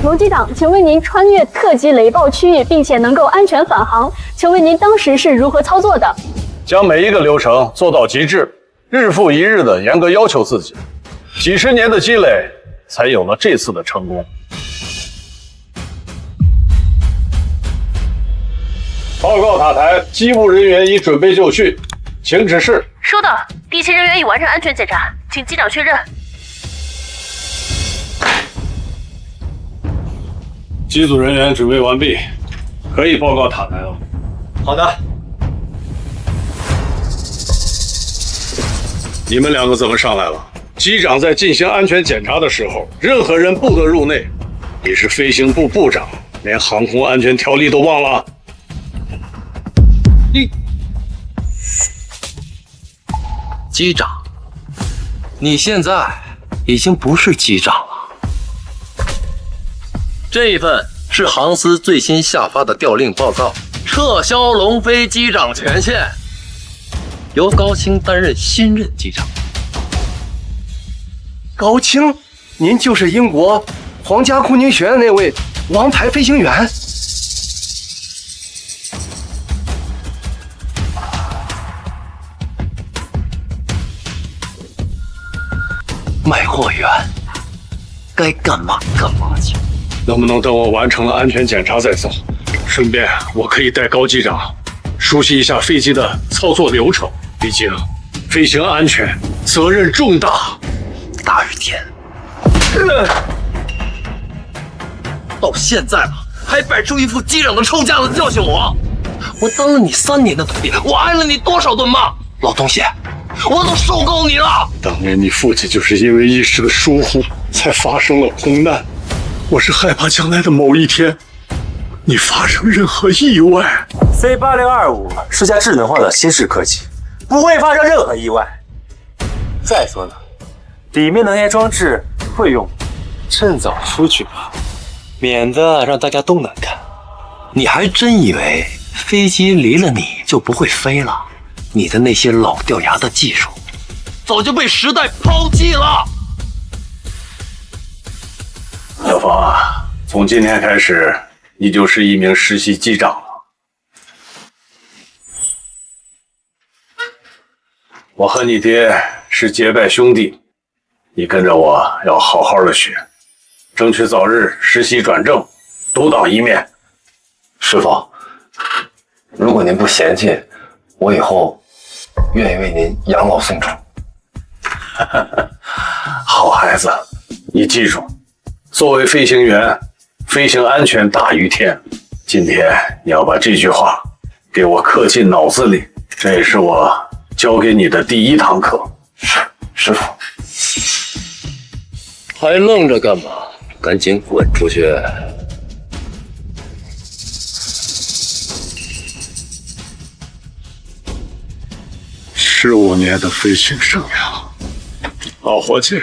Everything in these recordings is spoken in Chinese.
龙机长，请问您穿越特级雷暴区域，并且能够安全返航，请问您当时是如何操作的？将每一个流程做到极致，日复一日的严格要求自己，几十年的积累，才有了这次的成功。报告塔台，机务人员已准备就绪，请指示。收到，地勤人员已完成安全检查，请机长确认。机组人员准备完毕，可以报告塔台了。好的。你们两个怎么上来了？机长在进行安全检查的时候，任何人不得入内。你是飞行部部长，连航空安全条例都忘了？机长，你现在已经不是机长了。这一份是航司最新下发的调令报告，撤销龙飞机长权限，由高清担任新任机长。高清，您就是英国皇家空军学院那位王牌飞行员？卖货员，该干嘛干嘛去。能不能等我完成了安全检查再走？顺便我可以带高机长熟悉一下飞机的操作流程，毕竟飞行安全责任重大。大雨天，到现在了，还摆出一副机长的臭架子教训我。我当了你3年的徒弟，我挨了你多少顿骂，老东西，我都受够你了。当年你父亲就是因为一时的疏忽，才发生了空难。我是害怕将来的某一天，你发生任何意外。C8025是架智能化的新式科技，不会发生任何意外。再说呢，里面的那些装置会用，趁早出去吧，免得让大家都难看。你还真以为飞机离了你就不会飞了？你的那些老掉牙的技术，早就被时代抛弃了。小芳啊，从今天开始，你就是一名实习机长了。我和你爹是结拜兄弟，你跟着我要好好的学，争取早日实习转正，独当一面。师傅，如果您不嫌弃，我以后愿意为您养老送终。好孩子，你记住，作为飞行员，飞行安全大于天。今天你要把这句话给我刻进脑子里，这也是我教给你的第1堂课。是，师傅。还愣着干嘛？赶紧滚出去！15年的飞行生涯，老伙计，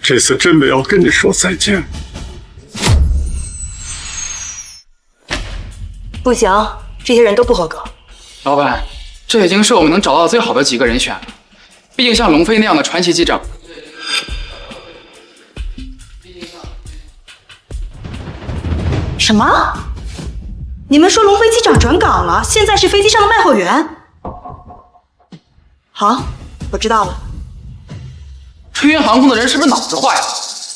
这次真的要跟你说再见。不行，这些人都不合格。老板，这已经是我们能找到最好的几个人选了。毕竟像龙飞那样的传奇机长，什么？你们说龙飞机长转岗了，现在是飞机上的卖货员？好，我知道了。春源航空的人是不是脑子坏了？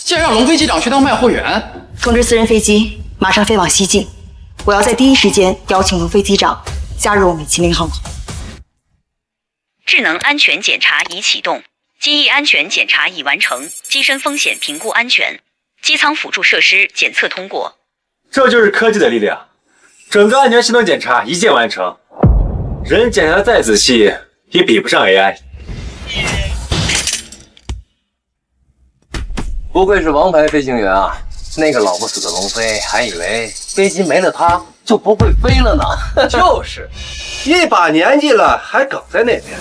竟然让龙飞机长去当卖货员！通知私人飞机马上飞往西进，我要在第一时间邀请龙飞机长加入我们麒麟航空。智能安全检查已启动，机翼安全检查已完成，机身风险评估安全，机舱辅助设施检测通过。这就是科技的力量，整个安全系统检查一键完成，人检查的再仔细也比不上 AI。不愧是王牌飞行员啊！那个老不死的龙飞还以为飞机没了他就不会飞了呢。就是，一把年纪了还梗在那边，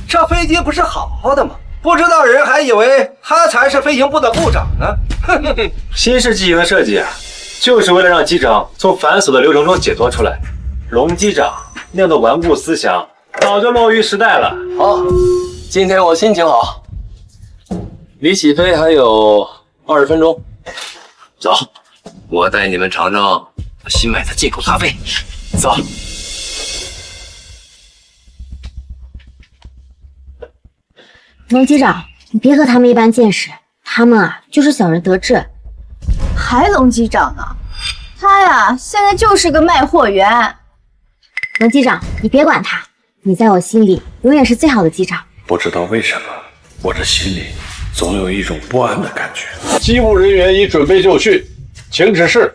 这飞机不是好好的吗？不知道人还以为他才是飞行部的部长呢。新式机型的设计啊，就是为了让机长从繁琐的流程中解脱出来。龙机长那样的顽固思想早就落于时代了。好，今天我心情好，离起飞还有20分钟，走。我带你们尝尝我新买的进口咖啡。走。龙机长，你别和他们一般见识，他们啊就是小人得志。还龙机长呢？他呀，现在就是个卖货员。龙机长，你别管他，你在我心里永远是最好的机长。不知道为什么，我这心里总有一种不安的感觉。机务人员已准备就绪，请指示。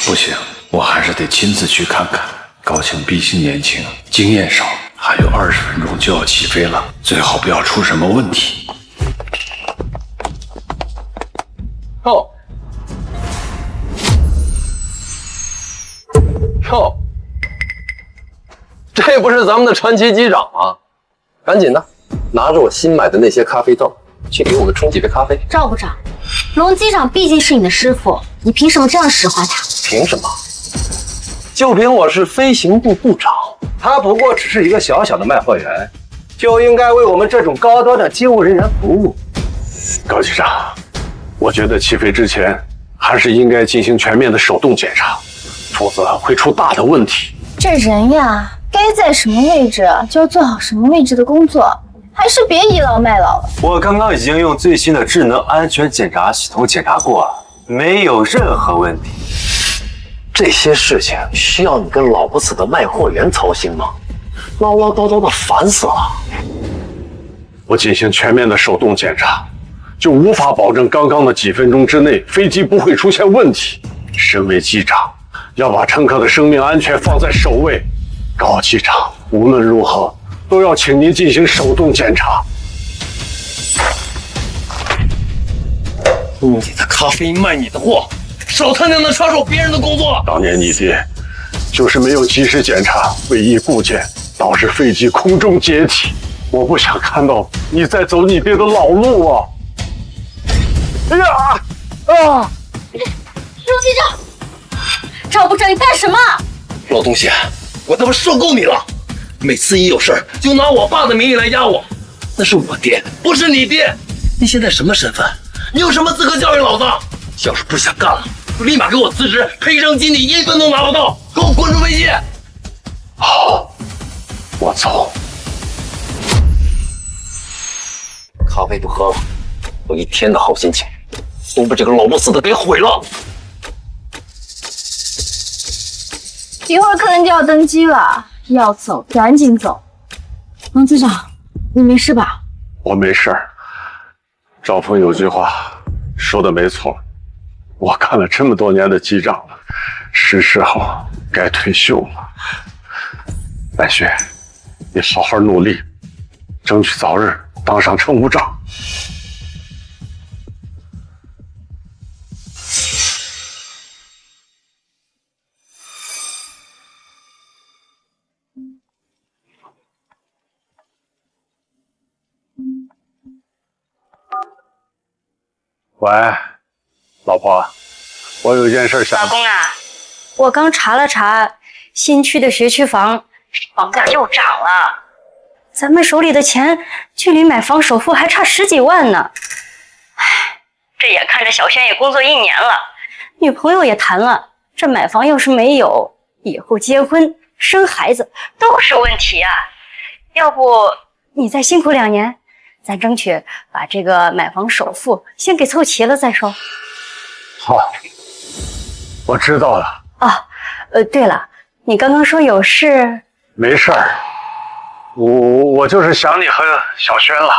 不行，我还是得亲自去看看。高青毕竟年轻，经验少，还有20分钟就要起飞了，最好不要出什么问题。靠！哟，这不是咱们的传奇机长吗？赶紧的，拿着我新买的那些咖啡豆，去给我们冲几杯咖啡。赵部长，龙机长毕竟是你的师傅，你凭什么这样使唤他？凭什么？就凭我是飞行部部长，他不过只是一个小小的卖货员，就应该为我们这种高端的机务人员服务。高机长，我觉得起飞之前还是应该进行全面的手动检查，否则会出大的问题。这人呀，该在什么位置就要做好什么位置的工作，还是别倚老卖老了。我刚刚已经用最新的智能安全检查系统检查过了，没有任何问题。这些事情需要你跟老不死的卖货员操心吗？唠唠叨叨的烦死了。我进行全面的手动检查，就无法保证刚刚的几分钟之内飞机不会出现问题。身为机长，要把乘客的生命安全放在首位。高机长，无论如何都要请您进行手动检查。你的咖啡卖你的货，少他娘的插手别人的工作。当年你爹就是没有及时检查尾翼部件，导致飞机空中解体。我不想看到你再走你爹的老路啊！哎呀啊！龙机长，赵部长，你干什么？老东西，我他妈受够你了！每次一有事就拿我爸的名义来压我，那是我爹，不是你爹。你现在什么身份？你有什么资格教育老子？要是不想干了，就立马给我辞职，赔偿金你1分都拿不到，给我滚出飞机！好，我走。咖啡不喝了，我一天的好心情都被这个老不死的给毁了。一会儿客人就要登机了，要走赶紧走。龙机长，你没事吧？我没事儿。赵峰有句话说的没错，我干了这么多年的机长了，是时候该退休了。白雪，你好好努力，争取早日当上乘务长。喂，老婆，我有一件事想。老公啊，我刚查了查新区的学区房，房价又涨了，咱们手里的钱距离买房首付还差10几万呢。唉，这眼看着小轩也工作1年了，女朋友也谈了，这买房要是没有，以后结婚生孩子都是问题啊。要不你再辛苦2年，咱争取把这个买房首付先给凑齐了再说。好，我知道了。啊，对了，你刚刚说有事？没事儿，我就是想你和小轩了。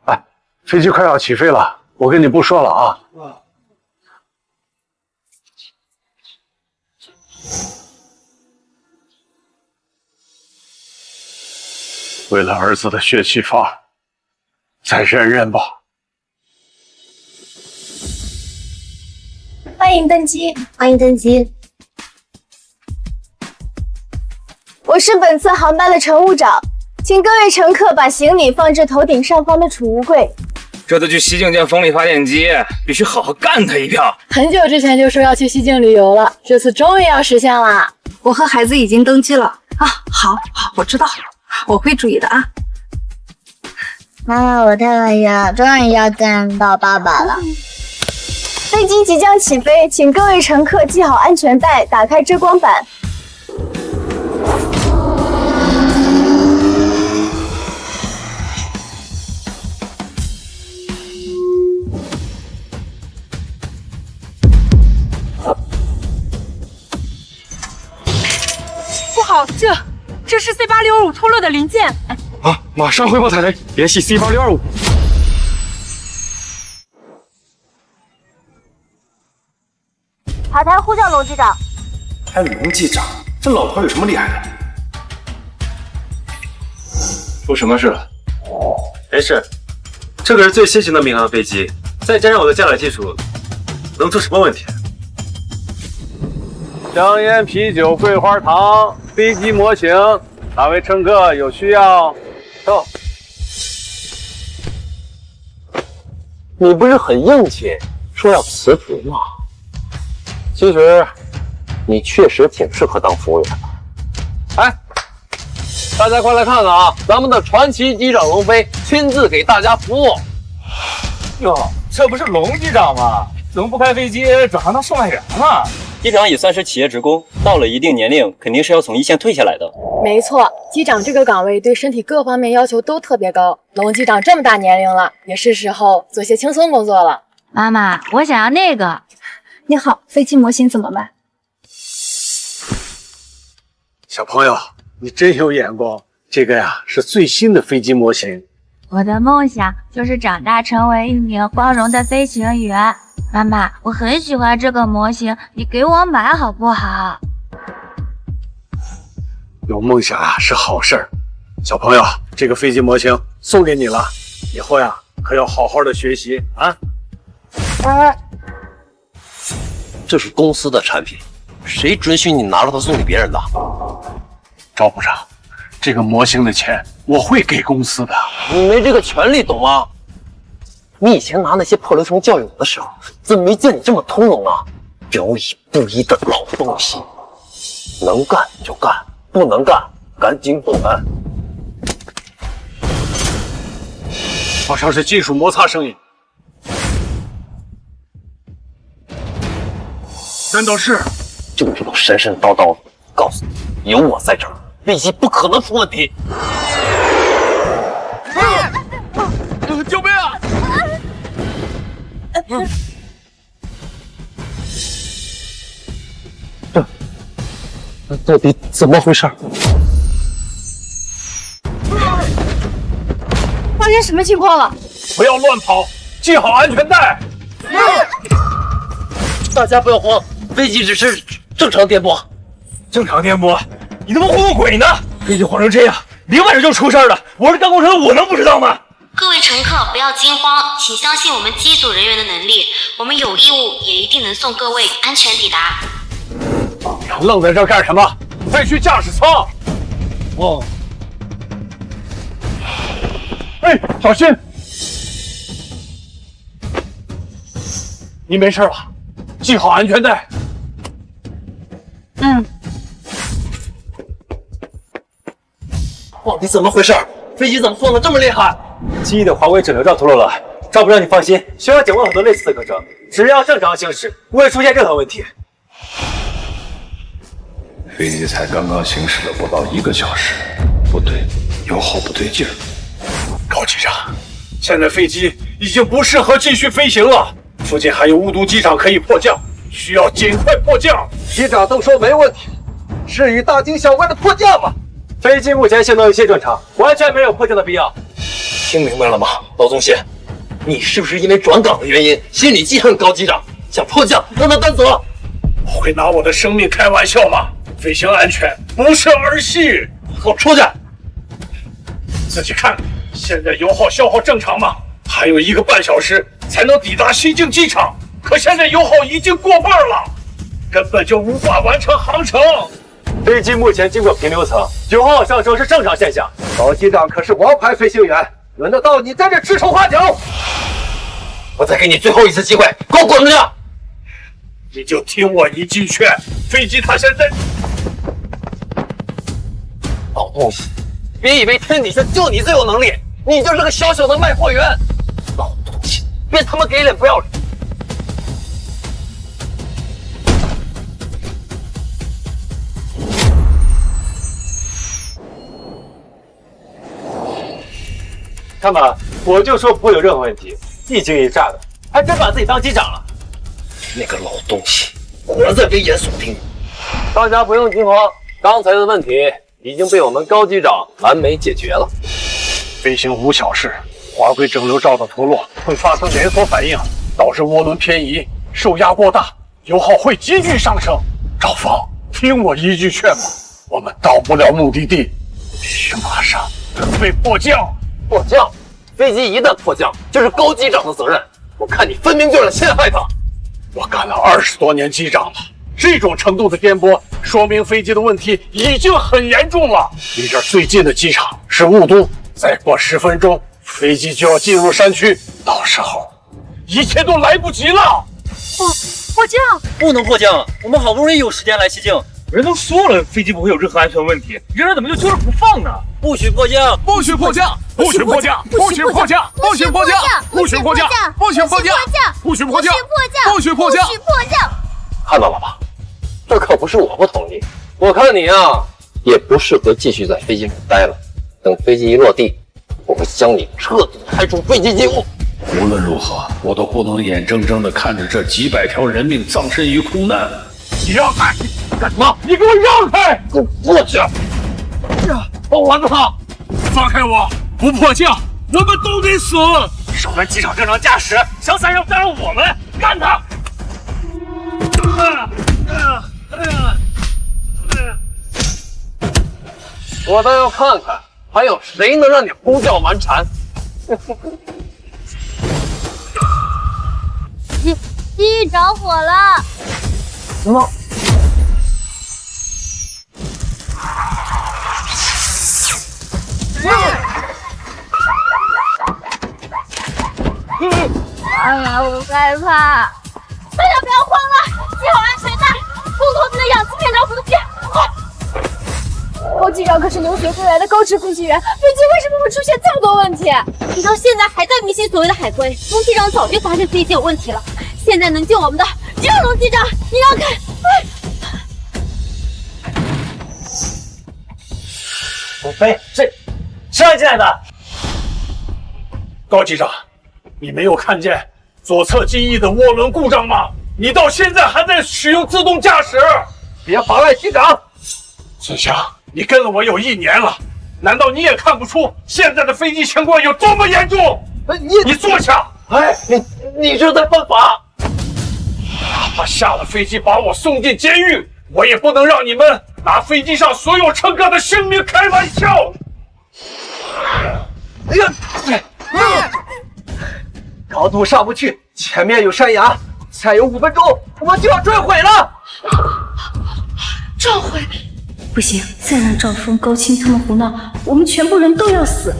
哎，飞机快要起飞了，我跟你不说了啊。为了儿子的血气房，再忍忍吧。欢迎登机，欢迎登机。我是本次航班的乘务长，请各位乘客把行李放至头顶上方的储物柜。这次去西境建风力发电机，必须好好干他一票。很久之前就说要去西境旅游了，这次终于要实现了。我和孩子已经登机了啊！好，我知道了，我会注意的啊。妈妈，我太开心了，终于要见到爸爸了。飞机即将起飞，请各位乘客系好安全带，打开遮光板。不好，这是 C865脱落的零件。啊！马上汇报台人，联系 C8625。塔台呼叫龙机长。还龙机长，这老头有什么厉害的？出什么事了？没事，这可是最新型的民航飞机，再加上我的驾驶技术，能出什么问题？香烟、啤酒、桂花糖、飞机模型，哪位乘客有需要？到。你不是很硬气，说要辞职吗？其实，你确实挺适合当服务员的。哎，大家快来看看啊，咱们的传奇机长龙飞亲自给大家服务。哟，这不是龙机长吗？怎么不开飞机转行当售卖员了？机长也算是企业职工，到了一定年龄，肯定是要从一线退下来的。没错，机长这个岗位对身体各方面要求都特别高。龙机长这么大年龄了，也是时候做些轻松工作了。妈妈，我想要那个。你好，飞机模型怎么办？小朋友，你真有眼光，这个呀是最新的飞机模型。我的梦想就是长大成为一名光荣的飞行员。妈妈，我很喜欢这个模型，你给我买好不好？有梦想啊是好事儿，小朋友，这个飞机模型送给你了，以后呀可要好好的学习啊。这是公司的产品，谁准许你拿着它送给别人的？赵部长，这个模型的钱我会给公司的。你没这个权利，懂吗？你以前拿那些破流程教育我的时候，怎么没见你这么通融啊？表里不一的老东西，能干就干，不能干赶紧滚！好像是金属摩擦声音。难道是？就知道神神叨叨的，告诉你，有我在这儿，飞机不可能出问题。救命啊！这到底怎么回事？发生什么情况了？不要乱跑，系好安全带。大家不要慌，飞机只是正常颠簸。正常颠簸？你他妈忽悠鬼呢！飞机晃成这样，明晚上就出事了。我是干工程，我能不知道吗？各位乘客不要惊慌，请相信我们机组人员的能力，我们有义务也一定能送各位安全抵达。愣在这儿干什么？快去驾驶舱！哦。哎，小心！你没事吧？系好安全带。到底怎么回事？飞机怎么晃得这么厉害？机翼的滑轨整流罩脱落了。赵部长，你放心，学校讲过很多类似的课程，只要正常行驶，不会出现任何问题。飞机才刚刚行驶了不到1个小时，不对，油耗不对劲儿。高机长，现在飞机已经不适合继续飞行了，附近还有无毒机场可以迫降，需要尽快迫降。机长都说没问题，至于大惊小怪的迫降吗？飞机目前性能一切正常，完全没有迫降的必要。听明白了吗，老宗宪？你是不是因为转岗的原因，心里记恨高机长，想迫降让他担责？会拿我的生命开玩笑吗？飞行安全不是儿戏。给我出去！自己看，现在油耗消耗正常吗？还有1个半小时才能抵达西京机场，可现在油耗已经过半了，根本就无法完成航程。飞机目前经过平流层，油耗上升是正常现象。高机长可是王牌飞行员，轮得到你在这指手画脚？我再给你最后一次机会，给我滚出去！你就听我一句劝，飞机它现在……老东西，别以为天底下就你最有能力，你就是个小小的卖货员。老东西，别他妈给脸不要脸！看吧，我就说不会有任何问题，一惊一乍的，还真把自己当机长了。那个老东西，果然在危言耸听。大家不用惊慌，刚才的问题已经被我们高机长完美解决了。飞行无小事，滑轨整流罩的脱落会发生连锁反应，导致涡轮偏移，受压过大，油耗会急剧上升。赵峰，听我一句劝吧，我们到不了目的地，必须马上准备迫降。迫降？飞机一旦迫降，就是高机长的责任。我看你分明就是陷害他。我干了20多年机长了，这种程度的颠簸，说明飞机的问题已经很严重了。离这儿最近的机场是雾都，再过10分钟，飞机就要进入山区，到时候一切都来不及了。迫降不能迫降，我们好不容易有时间来西境。人都说了，飞机不会有任何安全问题，人家怎么就揪着不放呢？不许迫降！不许迫降！不许迫降！不许迫降！不许迫降！不许迫降！不许迫降！不许迫降！不许迫降！看到了吧？这可不是我不同意，我看你啊，也不适合继续在飞机上待了。等飞机一落地，我会将你彻底开除飞机机务。无论如何，我都不能眼睁睁地看着这几百条人命葬身于空难。你让开！干什么？你给我让开！给我过去！放丸子他！放开我！不迫降，我们都得死！少管机场正常驾驶，想散让我们干他！我倒要看看，还有谁能让你呼叫蛮缠。机着火了！什么？妈妈，我害怕。大家不要慌了，系好安全带，共同的氧气片着呼吸。快！高机长可是留学归来的高职飞行员，飞机为什么会出现这么多问题？你到现在还在迷信所谓的海龟，龙机长早就发现飞机有问题了。现在能救我们的只有龙机长，你让开！龙飞，谁让你进来的？高机长，你没有看见左侧机翼的涡轮故障吗？你到现在还在使用自动驾驶，别妨碍机长。孙翔，你跟了我有1年了，难道你也看不出现在的飞机情况有多么严重？你坐下！哎，你这是在犯法！哪怕下了飞机把我送进监狱，我也不能让你们拿飞机上所有乘客的性命开玩笑。哎呀，高度上不去，前面有山崖，再有5分钟，我们就要坠毁了。召回？不行，再让赵峰、高青他们胡闹，我们全部人都要死。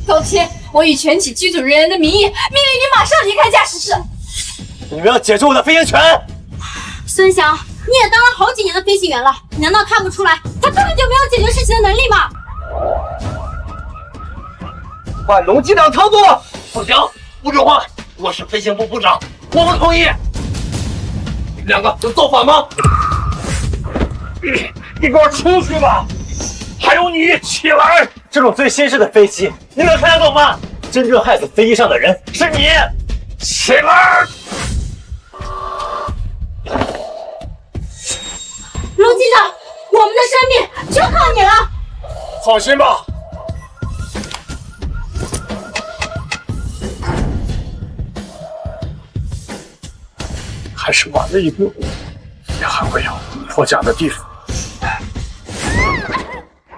高青，我以全体机组人员的名义，命令你马上离开驾驶室。你们要解除我的飞行权！孙翔，你也当了好几年的飞行员了，你难道看不出来他根本就没有解决事情的能力吗？换龙机长操作！不行，不准换！我是飞行部部长，我不同意。你们2个有造反吗？你给我出去吧！还有你，起来！这种最新式的飞机，你们看得懂吗？真正害死飞机上的人是你！起来！龙机长，我们的生命就靠你了。放心吧。还是晚了一步，也还会有迫降的地方。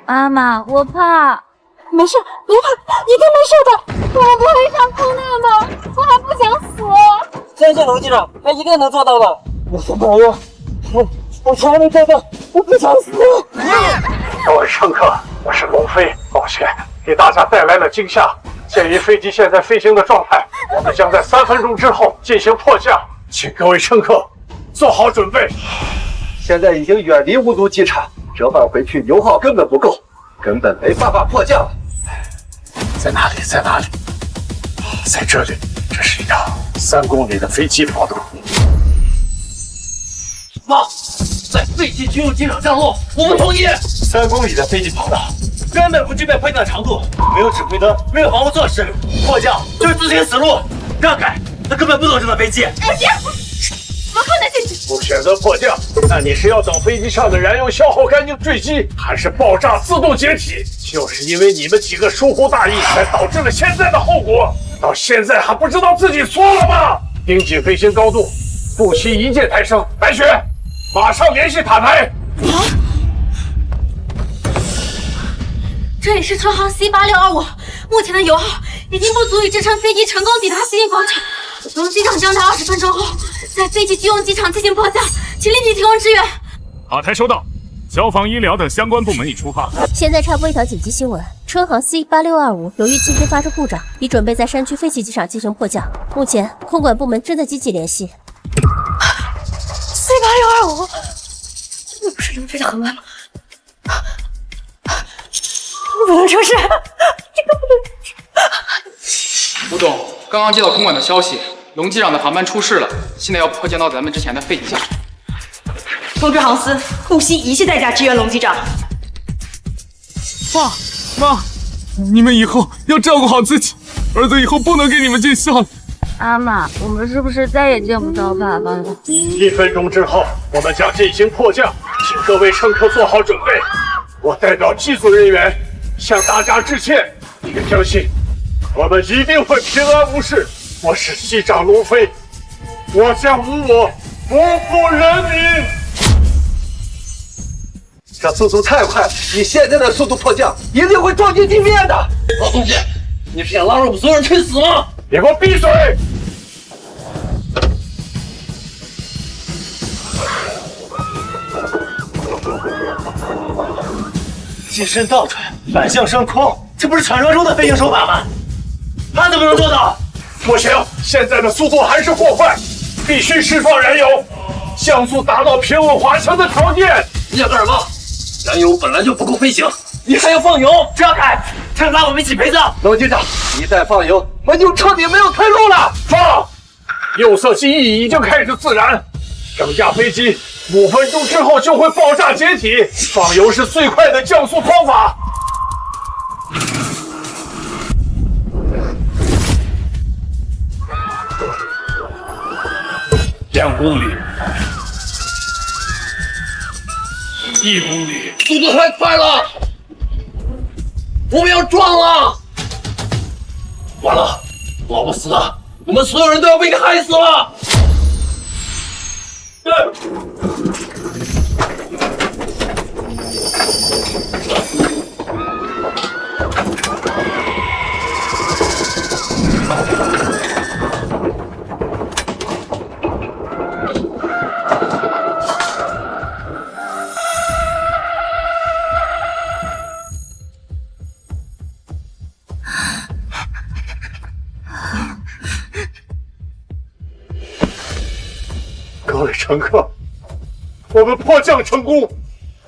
妈妈，我怕。没事，别怕，一定没事的。我们不会上空难的，我还不想死。相信龙机长，他一定能做到的。我是朋友，我才能做到，我不想死。各位乘客，我是龙飞，抱歉给大家带来了惊吓。鉴于飞机现在飞行的状态，我们将在3分钟之后进行迫降，请各位乘客做好准备。现在已经远离雾都机场，折返回去油耗根本不够，根本没办法迫降。在哪里？在哪里？在这里。这是一条3公里的飞机跑道。妈，在飞机进入机场降落，我们同意。3公里的飞机跑道，根本不具备配弹长度，没有指挥灯，没有防护措施，迫降就是自寻死路。让开，他根本不懂这架飞机。哎别，我不能进去。不选择迫降，那你是要等飞机上的燃油消耗干净坠机，还是爆炸自动解体？就是因为你们几个疏忽大意，才导致了现在的后果。到现在还不知道自己错了吗？盯紧飞行高度，不惜一键抬升。白雪，马上联系塔台。这里是川航 C8625，目前的油耗已经不足以支撑飞机成功抵达西营广场。龙机长将在20分钟后在飞机军用机场进行迫降，请立即提供支援。塔台收到，消防、医疗等相关部门已出发。现在插播一条紧急新闻：川航 C8625由于今天发生故障，已准备在山区废弃机场进行迫降。目前空管部门正在积极联系。C8625，真的不是能飞得很慢吗？不能出事，这个不能出事。吴总，刚刚接到空管的消息，龙机长的航班出事了，现在要迫降到咱们之前的废机下。通知航司，不惜一切代价支援龙机长。爸妈，你们以后要照顾好自己，儿子以后不能给你们尽孝了。阿玛，我们是不是再也见不到爸爸了1分钟之后，我们将进行迫降，请各位乘客做好准备。我代表机组人员向大家致歉，请相信，我们一定会平安无事。我是机长龙飞，我将无我不负人民。这速度太快了，以现在的速度迫降，一定会撞击地面的。老东西，你是想拉着我们所有人去死吗？你给我闭嘴！机身倒转，反向升空，这不是传说中的飞行手法吗？他怎么能做到？不行，现在的速度还是过快，必须释放燃油，降速达到平稳滑翔的条件。你想干什么？燃油本来就不够飞行，你还要放油？这样开，他拉我们一起陪葬。龙机长，一旦放油，我们就彻底没有退路了。放！右侧机翼已经开始自燃，整架飞机5分钟之后就会爆炸解体。放油是最快的降速方法。2公里，1公里，速度太快了，我们要撞了！完了，老不死的，我们所有人都要被你害死了！各位乘客，我们迫降成功，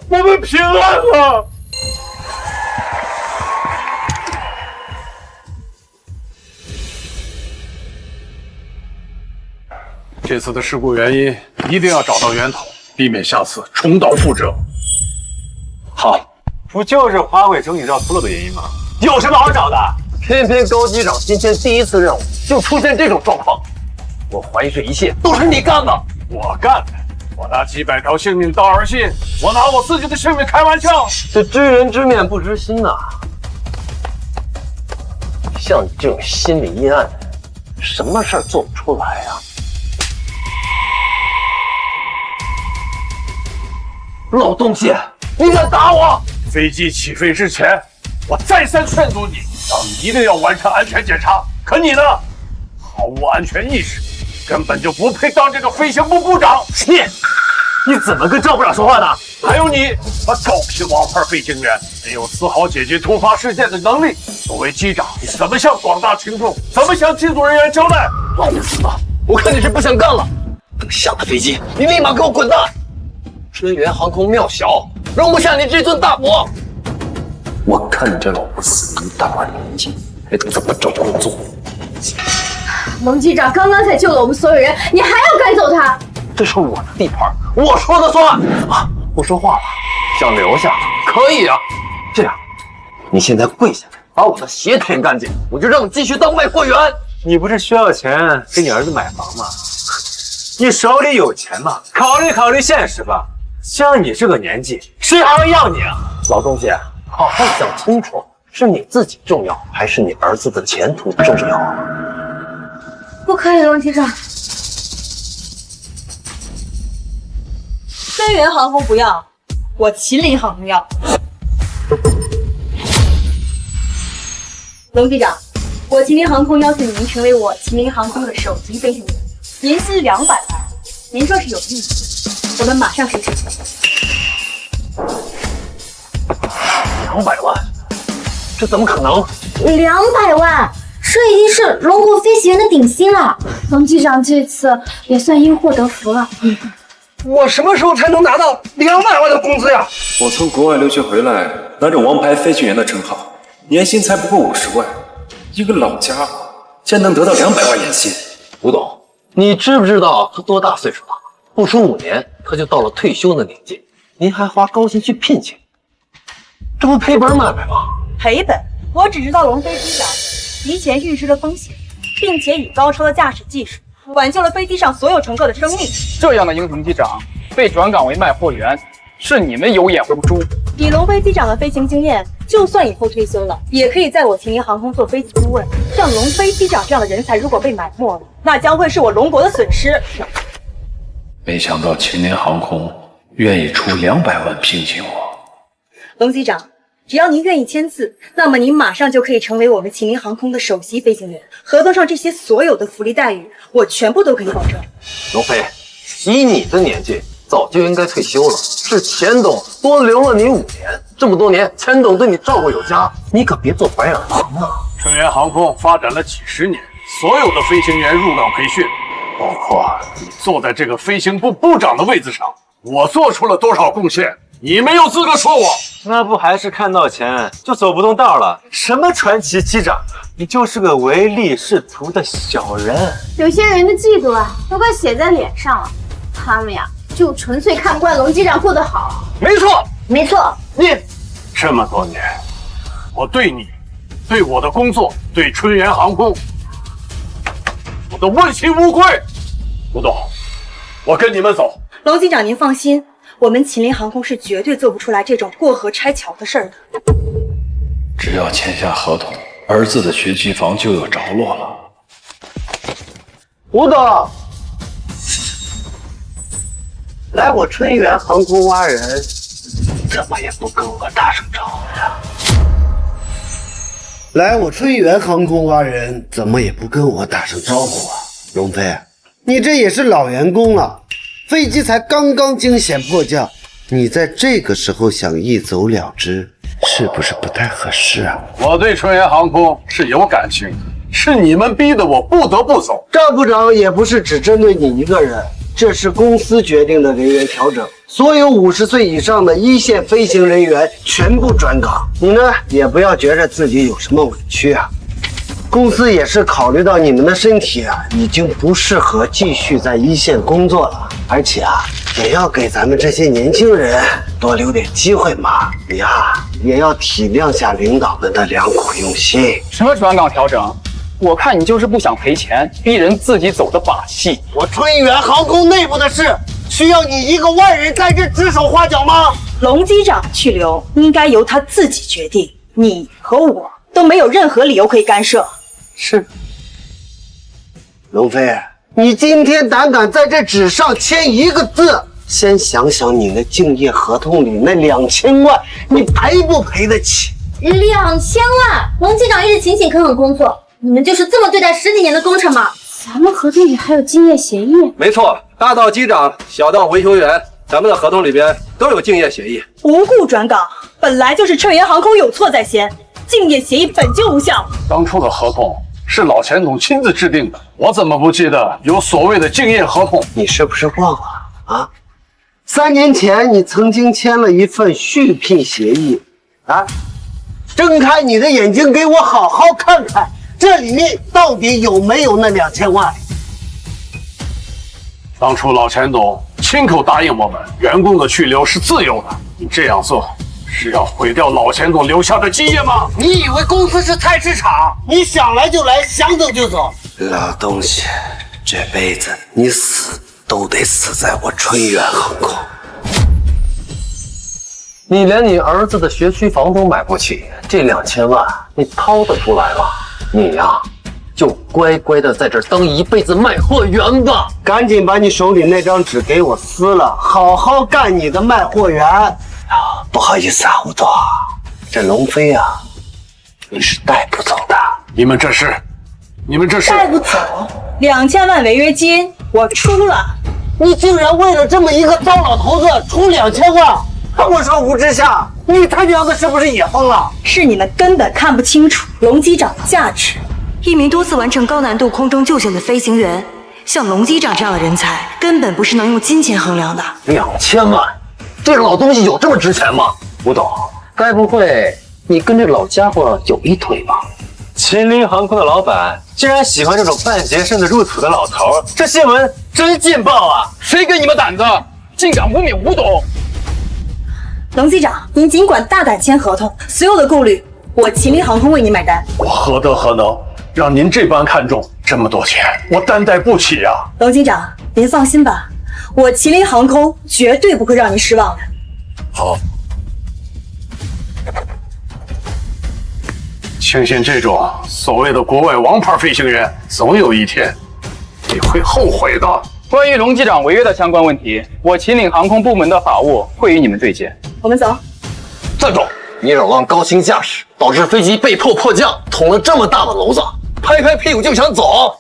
我们平安了。这次的事故原因一定要找到源头，避免下次重蹈覆辙。好，不就是滑轨整体绕出了的原因吗？有什么好找的？偏偏高机长今天第一次任务就出现这种状况，我怀疑这一切都是你干的。我干的，我拿几百条性命当儿戏，我拿我自己的性命开玩笑。这知人知面不知心呐！像你这种心理阴暗的人，什么事儿做不出来呀？老东西，你敢打我！飞机起飞之前，我再三劝阻你，让你一定要完成安全检查。可你呢，毫无安全意识，根本就不配当这个飞行部部长。你怎么跟赵部长说话的？还有你，高频王牌飞行员，没有丝毫解决突发事件的能力。作为机长，你怎么向广大群众，怎么向机组人员交代？老不死的，我看你是不想干了。等下了飞机，你立马给我滚蛋！支援航空庙小，容不下你这尊大佛。我看你这老不死的一大把年纪，还怎么找工作？龙机长刚刚才救了我们所有人，你还要赶走他？这是我的地盘，我说了算啊！不说话了，想留下可以啊。这样，你现在跪下来，把我的鞋舔干净，我就让你继续当卖货员。你不是需要钱给你儿子买房吗？你手里有钱吗？考虑考虑现实吧。像你这个年纪，谁还会要你啊？老东西，好好想清楚，是你自己重要，还是你儿子的前途重要？不可以，龙机长。飞源航空不要，我麒麟航空要。龙机长，我麒麟航空邀请您成为我麒麟航空的首席飞行员，年薪200万，您说是有意思？我们马上实行。200万？这怎么可能？200万，这已经是龙国飞行员的顶薪了。龙机长这次也算因祸得福了。我什么时候才能拿到200万的工资呀？我从国外留学回来，拿着王牌飞行员的称号，年薪才不过50万。一个老家伙竟然能得到200万年薪。吴董，你知不知道他多大岁数了？不出5年，他就到了退休的年纪，您还花高薪去聘请，这不赔本买卖吗？赔本？我只知道龙飞机长提前预知了风险，并且以高超的驾驶技术挽救了飞机上所有乘客的生命。这样的英雄机长被转岗为卖货员，是你们有眼无珠。以龙飞机长的飞行经验，就算以后退休了，也可以在我麒麟航空做飞机顾问。像龙飞机长这样的人才，如果被埋没了，那将会是我龙国的损失。没想到麒麟航空愿意出200万聘请我。龙机长，只要您愿意签字，那么您马上就可以成为我们麒麟航空的首席飞行员。合同上这些所有的福利待遇，我全部都可以保证。龙飞，以你的年纪，早就应该退休了，是钱董多留了你5年，这么多年，钱董对你照顾有加，你可别做白眼狼啊！春源航空发展了几十年，所有的飞行员入岗培训，包括你坐在这个飞行部部长的位子上，我做出了多少贡献，你没有资格说我。那不还是看到钱就走不动道了？什么传奇机长，你就是个唯利是图的小人。有些人的嫉妒啊，都快写在脸上了。他们呀，就纯粹看不惯龙机长过得好。没错，没错，你这么多年，我对你、对我的工作、对春源航空，我都问心无愧。吴董，我跟你们走。龙机长，您放心，我们麒麟航空是绝对做不出来这种过河拆桥的事儿的。只要签下合同，儿子的学区房就有着落了。吴董，来我春源航空挖人，怎么也不跟我打声招呼呀？来我春源航空挖人，怎么也不跟我打声招呼啊？龙飞，你这也是老员工了，飞机才刚刚惊险迫降，你在这个时候想一走了之，是不是不太合适啊？我对春源航空是有感情的，是你们逼得我不得不走。赵部长也不是只针对你一个人，这是公司决定的人员调整，所有50岁以上的一线飞行人员全部转岗。你呢，也不要觉得自己有什么委屈啊。公司也是考虑到你们的身体啊，已经不适合继续在一线工作了，而且啊，也要给咱们这些年轻人多留点机会嘛。你呀，也要体谅下领导们的良苦用心。什么转岗调整？我看你就是不想赔钱，逼人自己走的把戏。我春源航空内部的事，需要你一个外人在这指手画脚吗？龙机长去留应该由他自己决定，你和我都没有任何理由可以干涉。是，龙飞，你今天胆敢在这纸上签一个字，先想想你那竞业合同里那2000万，你赔不赔得起？2000万！龙机长一直勤勤恳恳工作，你们就是这么对待10几年的工程吗？咱们合同里还有竞业协议。没错，大到机长，小到维修员，咱们的合同里边都有竞业协议。无故转岗，本来就是春源航空有错在先，竞业协议本就无效。当初的合同是老钱董亲自制定的，我怎么不记得有所谓的竞业合同？你是不是忘了啊？3年前你曾经签了一份续聘协议啊！睁开你的眼睛，给我好好看看，这里面到底有没有那2000万？当初老钱董亲口答应我们，员工的去留是自由的，你这样做是要毁掉老钱总留下的基业吗？你以为公司是菜市场？你想来就来，想走就走。老东西，这辈子你死都得死在我春源航空。你连你儿子的学区房都买不起，这2000万你掏得出来吗？你呀，就乖乖的在这儿当一辈子卖货员吧。赶紧把你手里那张纸给我撕了，好好干你的卖货员。不好意思啊，吴总，这龙飞啊，你是带不走的。你们这是带不走，2000万违约金我出了。你竟然为了这么一个糟老头子出2000万！我说吴之夏，你他娘的是不是也疯了？是你们根本看不清楚龙机长的价值。一名多次完成高难度空中救险的飞行员，像龙机长这样的人才，根本不是能用金钱衡量的。2000万，这老东西有这么值钱吗？吴总，该不会你跟这老家伙有一腿吧？秦林航空的老板竟然喜欢这种半洁身子入土的老头，这新闻真劲爆啊！谁给你们胆子，竟敢污蔑吴董？龙机长，您尽管大胆签合同，所有的顾虑我秦林航空为您买单。我何德何能，让您这般看重？这么多钱，我担待不起呀！龙机长，您放心吧，我秦林航空绝对不会让您失望的。好。庆幸这种所谓的国外王牌飞行员，总有一天你会后悔的。关于龙机长违约的相关问题，我秦岭航空部门的法务会与你们对接。我们走。站住！你扰乱高行驾驶，导致飞机被迫迫降，捅了这么大的娄子，拍拍屁股就想走？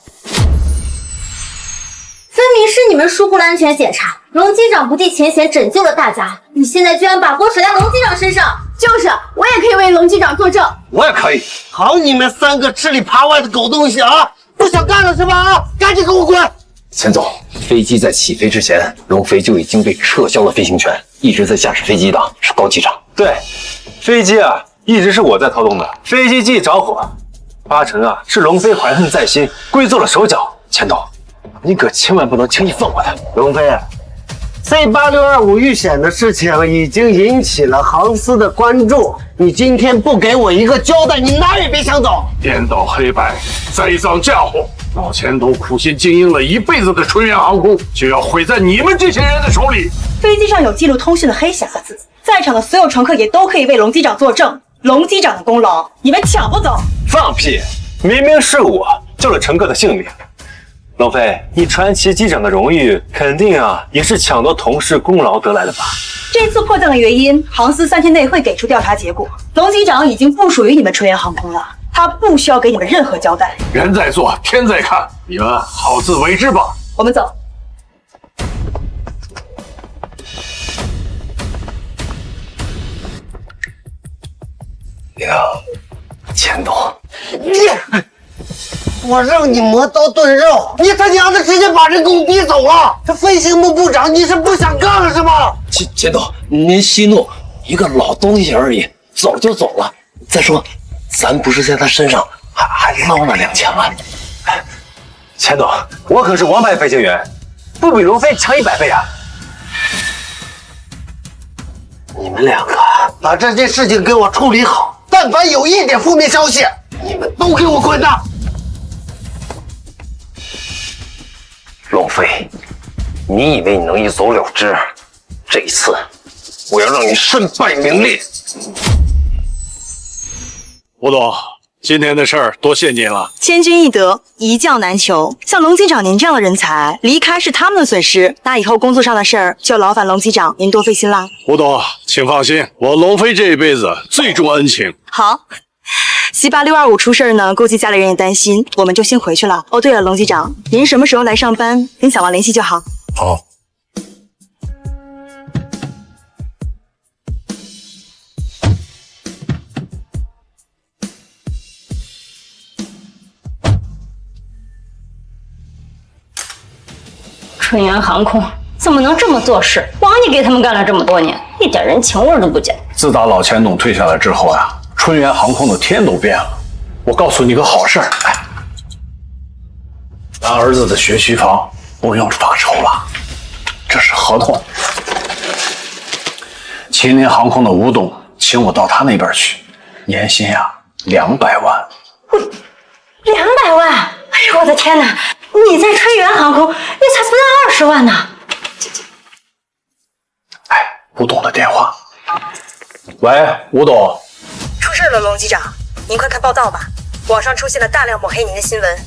分明是你们疏忽了安全检查，龙机长不计前嫌拯救了大家，你现在居然把锅甩在龙机长身上。就是，我也可以为龙机长作证。我也可以。好，你们3个吃里扒外的狗东西啊！不想干了是吧？啊，赶紧给我滚！钱总，飞机在起飞之前，龙飞就已经被撤销了飞行权，一直在驾驶飞机的是高机长。对，飞机啊，一直是我在操纵的。飞机机着火，8成啊是龙飞怀恨在心，故意做了手脚。钱总，你可千万不能轻易放过他。龙飞，C8625遇险的事情已经引起了航司的关注，你今天不给我一个交代，你哪也别想走。颠倒黑白，栽赃嫁祸，老钱都苦心经营了一辈子的春源航空，就要毁在你们这些人的手里。飞机上有记录通讯的黑匣子，在场的所有乘客也都可以为龙机长作证，龙机长的功劳你们抢不走。放屁！明明是我救了乘客的性命。龙飞，你传奇机长的荣誉肯定啊也是抢夺同事功劳得来的吧？这次迫降的原因，航司3天内会给出调查结果。龙机长已经不属于你们春源航空了，他不需要给你们任何交代。人在做，天在看，你们好自为之吧。我们走。钱总，我让你磨刀炖肉，你他娘的直接把人给我逼走了！这飞行部部长，你是不想干了是吗？钱总，您息怒，一个老东西而已，走就走了。再说，咱不是在他身上还捞了2000万。钱总，我可是王牌飞行员，不比龙飞强100倍啊！你们2个把这件事情给我处理好，但凡有一点负面消息，你们都给我滚蛋！龙飞，你以为你能一走了之？这一次，我要让你身败名裂！吴总，今天的事儿多谢您了。千军易得，一将难求。像龙机长您这样的人才，离开是他们的损失，那以后工作上的事儿就劳烦龙机长您多费心啦。吴董，请放心，我龙飞这一辈子最重恩情。好。C8625出事呢，估计家里人也担心，我们就先回去了。哦，对了，龙机长，您什么时候来上班，跟小王联系就好。好。春源航空怎么能这么做事？王爷给他们干了这么多年，一点人情味都不讲。自打老钱董退下来之后啊，春源航空的天都变了。我告诉你个好事儿，咱儿子的学区房不用发愁了，这是合同。秦林航空的吴董签请我到他那边去，年薪呀200万。200万！哎呦我的天哪！你在春源航空，你才不到20万呢。吴董的电话。喂，吴董。出事了，龙机长，您快看报道吧，网上出现了大量抹黑您的新闻。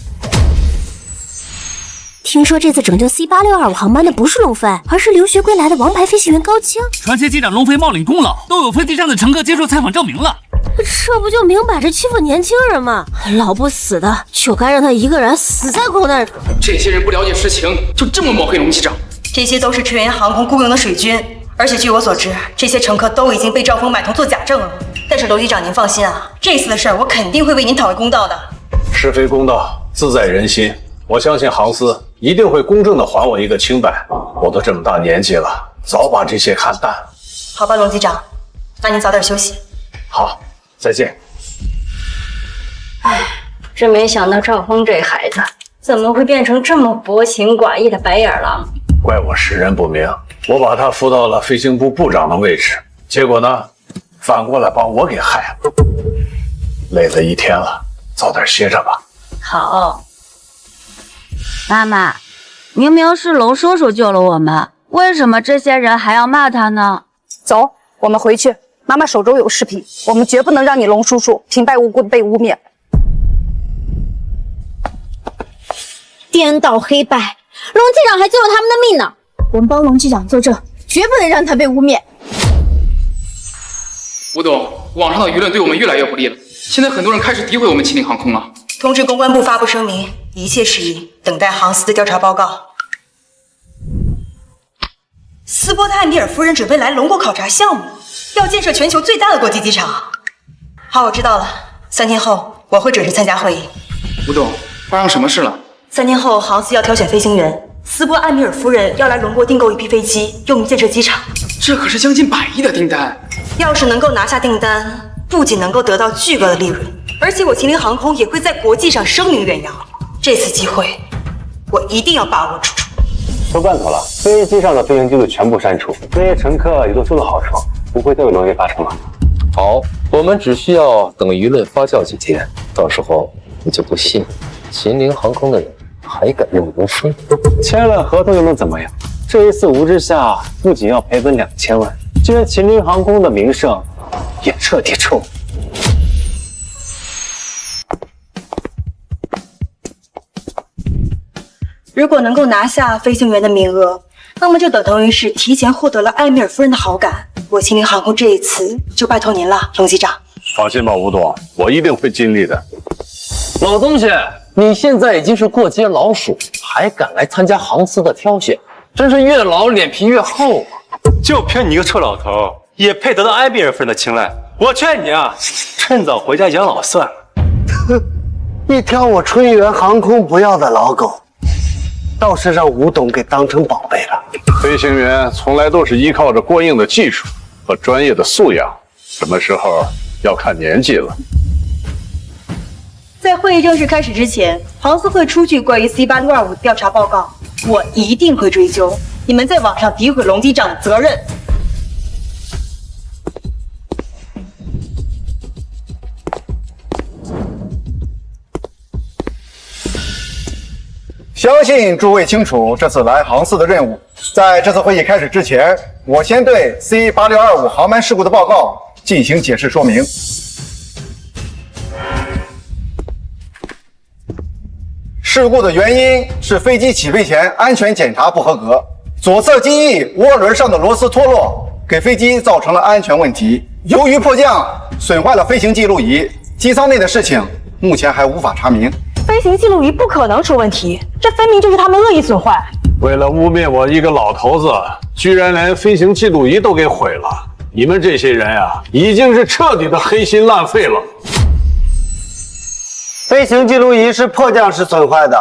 听说这次拯救 C8625航班的不是龙飞，而是留学归来的王牌飞行员高清。传奇机长龙飞冒领功劳，都有飞机上的乘客接受采访证明了。这不就明摆着欺负年轻人吗？老不死的，就该让他一个人死在空难上。这些人不了解实情，就这么抹黑龙机长。这些都是春源航空雇佣的水军，而且据我所知，这些乘客都已经被赵峰买通做假证了。但是龙机长您放心啊，这次的事儿我肯定会为您讨回公道的。是非公道自在人心，我相信航司一定会公正的还我一个清白。我都这么大年纪了，早把这些看淡。好吧，龙机长，那您早点休息。好，再见。哎，真没想到赵峰这孩子怎么会变成这么薄情寡义的白眼狼？怪我识人不明，我把他扶到了飞行部部长的位置，结果呢，反过来把我给害了。累了一天了，早点歇着吧。好。妈妈，明明是龙叔叔救了我们，为什么这些人还要骂他呢？走，我们回去。妈妈手中有视频，我们绝不能让你龙叔叔平白无故的被污蔑。颠倒黑白，龙机长还救了他们的命呢。我们帮龙机长作证，绝不能让他被污蔑。吴董，网上的舆论对我们越来越不利了，现在很多人开始诋毁我们麒麟航空了。通知公关部发布声明，一切事宜等待航司的调查报告。斯波特艾米尔夫人准备来龙国考察项目，要建设全球最大的国际机场。好，我知道了。3天后我会准时参加会议。吴董，发生什么事了？3天后航司要挑选飞行员，斯波艾米尔夫人要来龙国订购一批飞机，用于建设机场。这可是将近100亿的订单。要是能够拿下订单，不仅能够得到巨额的利润，而且我麒麟航空也会在国际上声名远扬。这次机会，我一定要把握住。出罐头了，飞机上的飞行记录全部删除，那些乘客也都收了好处，不会再有龙飞发生了。好，我们只需要等舆论发酵几天，到时候你就不信麒麟航空的人还敢用龙飞。签了合同又能怎么样？这一次无之下，不仅要赔本2000万，就连麒麟航空的名声也彻底臭。如果能够拿下飞行员的名额，那么就等于是提前获得了艾米尔夫人的好感。我麒麟航空这一次就拜托您了，龙机长。放心吧，吴董，我一定会尽力的。老东西，你现在已经是过街老鼠，还敢来参加航司的挑选，真是越老脸皮越厚啊！就凭你一个臭老头，也配得到艾米尔夫人的青睐？我劝你啊，趁早回家养老算了。哼，一条我春源航空不要的老狗，倒是让吴董给当成宝贝了。飞行员从来都是依靠着过硬的技术和专业的素养，什么时候要看年纪了。在会议正式开始之前，航司会出具关于 C8625 的调查报告，我一定会追究你们在网上诋毁龙机长的责任。相信诸位清楚这次来航司的任务。在这次会议开始之前，我先对 C8625 航班事故的报告进行解释说明。事故的原因是飞机起飞前安全检查不合格，左侧机翼涡轮上的螺丝脱落，给飞机造成了安全问题。由于迫降损坏了飞行记录仪，机舱内的事情目前还无法查明。飞行记录仪不可能出问题，这分明就是他们恶意损坏。为了污蔑我一个老头子，居然连飞行记录仪都给毁了！你们这些人啊，已经是彻底的黑心烂肺了。飞行记录仪是迫降时损坏的，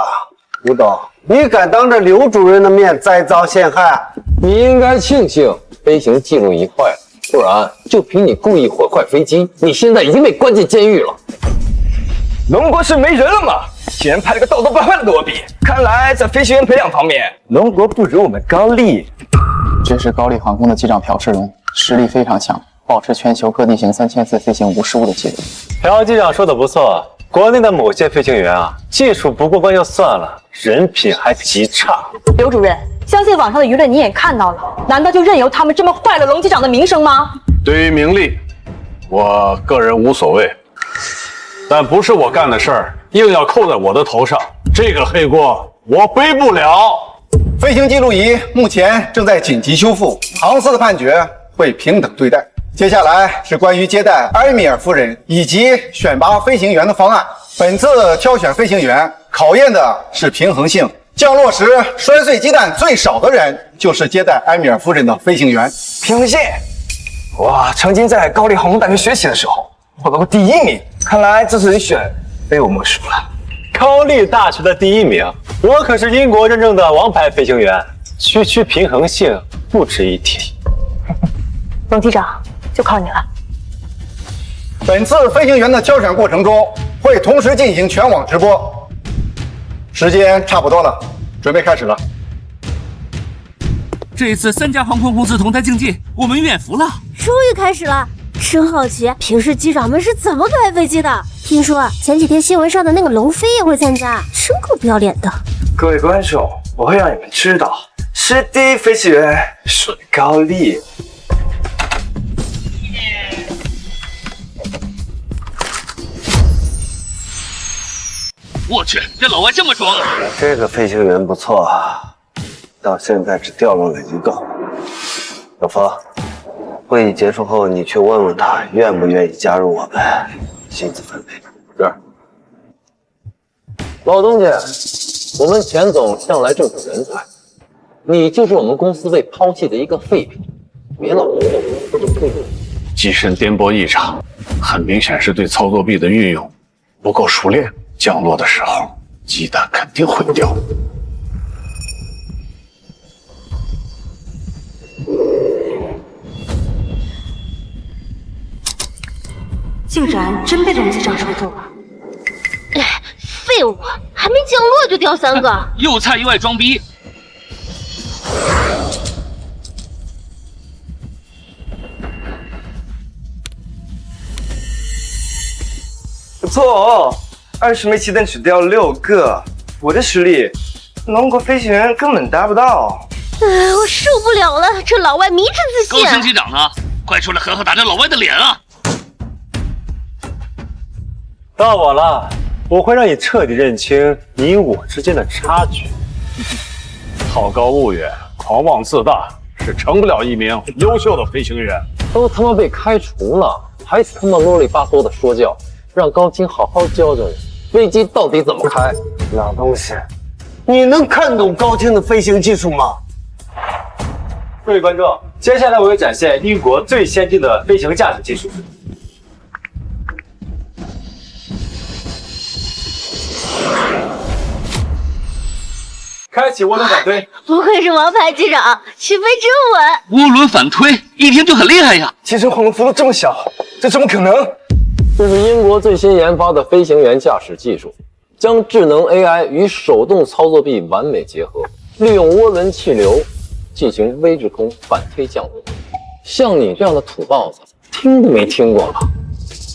吴董，你敢当着刘主任的面栽赃陷害？你应该庆幸飞行记录仪坏了，不然就凭你故意毁坏飞机，你现在已经被关进监狱了。龙国是没人了吗？竟然派了个道德败坏的跟我比，看来在飞行员培养方面，龙国不如我们高丽。这是高丽航空的机长朴世龙，实力非常强，保持全球各地形3000次飞行无失误的记录。朴机长说的不错，国内的某些飞行员啊，技术不过关就算了，人品还极差。刘主任，相信网上的舆论你也看到了，难道就任由他们这么坏了龙机长的名声吗？对于名利，我个人无所谓，但不是我干的事儿，硬要扣在我的头上，这个黑锅我背不了。飞行记录仪目前正在紧急修复，航司的判决会平等对待。接下来是关于接待埃米尔夫人以及选拔飞行员的方案。本次挑选飞行员考验的是平衡性，降落时摔碎鸡蛋最少的人就是接待埃米尔夫人的飞行员。平衡性，我曾经在高丽航空大学学习的时候获得过第1名，看来这次人选非我莫属了。高丽大学的第1名，我可是英国认证的王牌飞行员，区平衡性不值一提。龙机长，就靠你了。本次飞行员的挑选过程中会同时进行全网直播，时间差不多了，准备开始了。这一次3家航空公司同台竞技，我们远服了。终于开始了，真好奇，平时机长们是怎么开飞机的？听说前几天新闻上的那个龙飞也会参加，真够不要脸的。各位观众，我会让你们知道，是第一飞行员是高丽。我去，这老外这么装啊！这个飞行员不错啊，到现在只掉落了1个。小峰，会议结束后你去问问他愿不愿意加入我们，薪资分配。是。老东家，我们钱总向来正是人才，你就是我们公司被抛弃的一个废品，别老觉得公司就废物。机身颠簸异常，很明显是对操作臂的运用不够熟练。降落的时候，鸡蛋肯定会掉。竟然真被龙机长说中了！废物，还没降落就掉3个，又菜又爱装逼。不错哦，20枚鸡蛋只掉6个，我的实力，龙国飞行员根本达不到。我受不了了，这老外迷之自信。高升机长呢？快出来狠狠打这老外的脸啊！到我了，我会让你彻底认清你我之间的差距。好高骛远，狂妄自大，是成不了一名优秀的飞行员。都他妈被开除了，还他妈啰里吧嗦的说教。让高青好好教教你，飞机到底怎么开。老东西，你能看懂高清的飞行技术吗？各位观众，接下来我会展现英国最先进的飞行驾驶技术。开启涡轮反推。不愧是王牌机长，起飞真稳。涡轮反推一听就很厉害呀！其实滑轮幅度这么小，这怎么可能？这是英国最先研发的飞行员驾驶技术，将智能 AI 与手动操作臂完美结合，利用涡轮气流进行微制空反推降落。像你这样的土包子，听都没听过吧？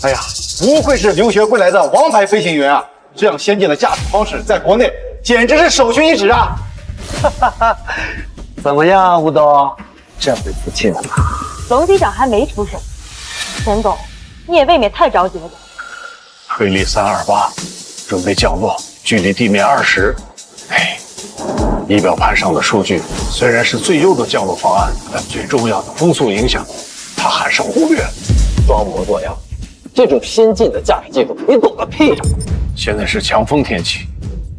哎呀，不愧是留学归来的王牌飞行员啊！这样先进的驾驶方式，在国内简直是首屈一指啊！怎么样，吴董？这回服气了吧？龙机长还没出手，钱总。你也未免太着急了。推力328，准备降落，距离地面20。仪表盘上的数据虽然是最优的降落方案，但最重要的风速影响，它还是忽略了。装模作样，这种先进的驾驶技术，你懂个屁！现在是强风天气，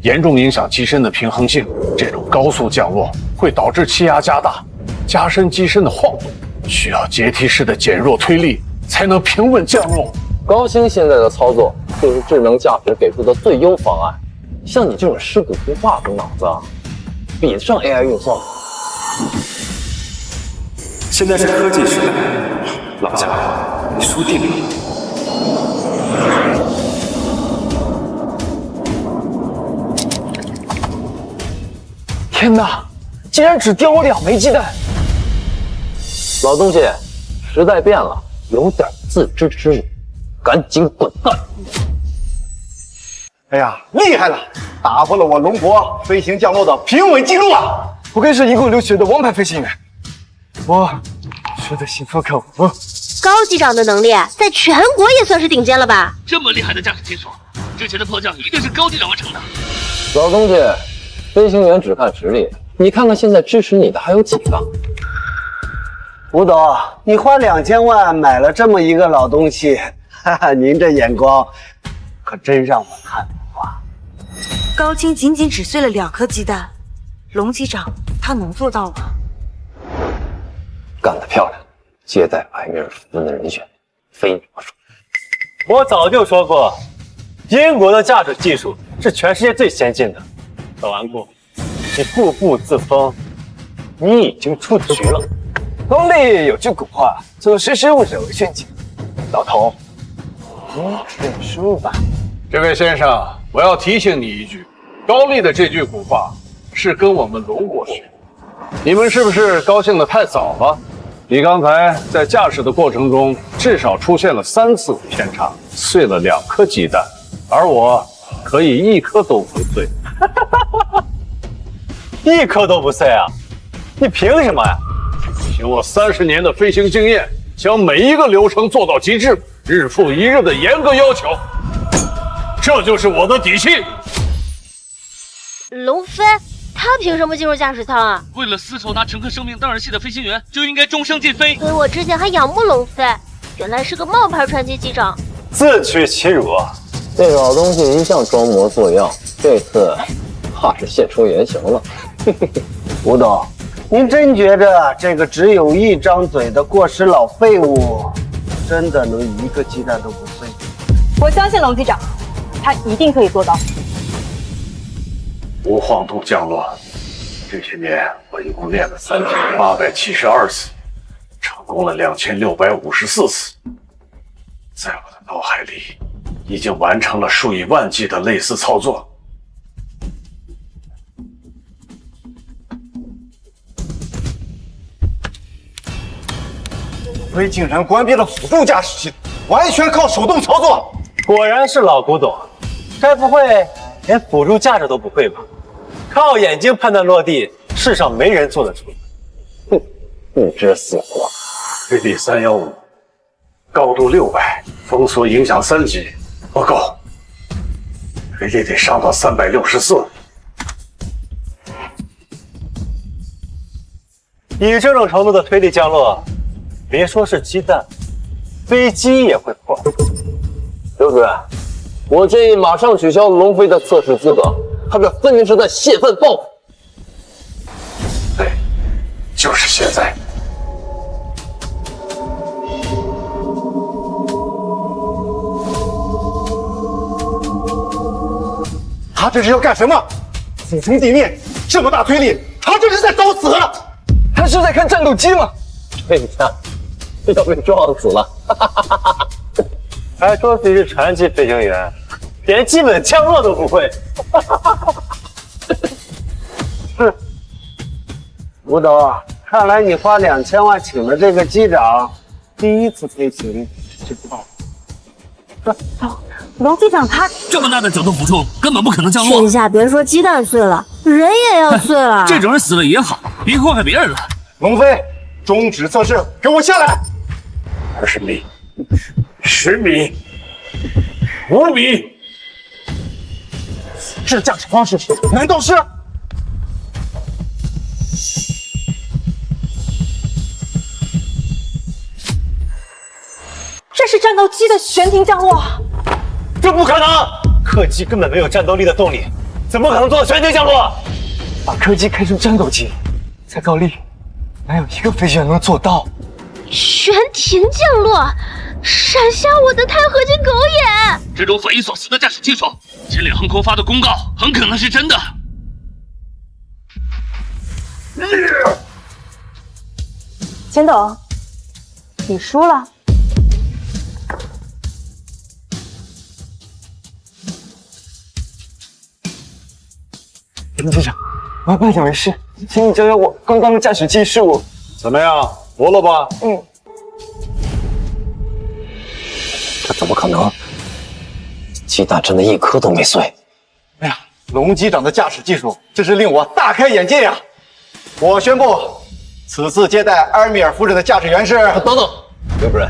严重影响机身的平衡性。这种高速降落会导致气压加大，加深机身的晃动，需要阶梯式的减弱推力。才能平稳降落。高星现在的操作就是智能驾驶给出的最优方案。像你这种尸骨不化的脑子，比得上 AI 运算吗？现在是科技时代，老家伙，你输定了。天哪，竟然只掉我2枚鸡蛋！老东西，时代变了，有点自知之明，赶紧滚蛋！哎呀，厉害了，打破了我龙国飞行降落的平稳记录啊！不愧是一路留学的王牌飞行员，我说的心服口服。高机长的能力在全国也算是顶尖了吧？这么厉害的驾驶技术，之前的迫降一定是高机长完成的。老东西，飞行员只看实力，你看看现在支持你的还有几个？吴董，你花2000万买了这么一个老东西，哈哈，您这眼光可真让我看不惯。高青仅仅只碎了2颗鸡蛋，龙机长他能做到吗？干得漂亮！接待埃米尔夫人的人选，非你莫属。我早就说过，英国的驾驶技术是全世界最先进的。老顽固，你固步自封，你已经出局了。东丽有句古话，做识时务者为俊杰。老头，你认输吧。这位先生，我要提醒你一句，高丽的这句古话是跟我们龙国学。你们是不是高兴得太早了？你刚才在驾驶的过程中，至少出现了3次偏差，碎了2颗鸡蛋，而我可以1颗都不碎。1颗都不碎啊？你凭什么呀？凭我30年的飞行经验，将每一个流程做到极致，日复一日的严格要求，这就是我的底气。龙飞，他凭什么进入驾驶舱啊？为了丝绸拿乘客生命当儿戏的飞行员，就应该终生禁飞。所以我之前还仰慕龙飞，原来是个冒牌传奇机长，自取其辱啊！这老东西一向装模作样，这次怕是现出原形了。吴董，您真觉着这个只有1张嘴的过时老废物，真的能1个鸡蛋都不碎？我相信龙机长，他一定可以做到。无晃动降落，这些年我一共练了3872次，成功了2654次，在我的脑海里已经完成了数以万计的类似操作。飞竟然关闭了辅助驾驶系统，完全靠手动操作。果然是老古董，该不会连辅助驾驶都不会吧？靠眼睛判断落地，世上没人做得出来。哼，不知死活。飞地315，高度600，风速影响3级，不够，飞地得上到364。以这种程度的推力降落，别说是鸡蛋，飞机也会破。刘主任，我建议马上取消龙飞的测试资格，他这分明是在泄愤报复。对，就是现在。他这是要干什么？俯冲地面，这么大推力，他这是在找死！他是在看战斗机吗？这下要被撞死了！还说自己是传奇飞行员，连基本降落都不会。哼，吴董，看来你花2000万请的这个机长，第一次飞行就爆了。龙机长他这么大的角度俯冲，根本不可能降落。天下别说鸡蛋碎了，人也要碎了。这种人死了也好，别祸害别人了。龙飞，终止测试，给我下来！20米，10米，5米。这驾驶方式难道是？这是战斗机的悬停降落。这不可能！客机根本没有战斗力的动力，怎么可能做到悬停降落？把客机开成战斗机，在高丽，哪有1个飞行员能做到？悬停降落，闪瞎我的钛合金狗眼！这种匪夷所思的驾驶技术，千里航空发的公告很可能是真的。钱董，你输了。林机长，我要办点没事，请你教教我刚刚的驾驶技术。怎么样，服了吧？怎么可能？鸡蛋真的一颗都没碎。哎呀，龙机长的驾驶技术真是令我大开眼界呀！我宣布，此次接待埃米尔夫人的驾驶员是……等等，刘主任，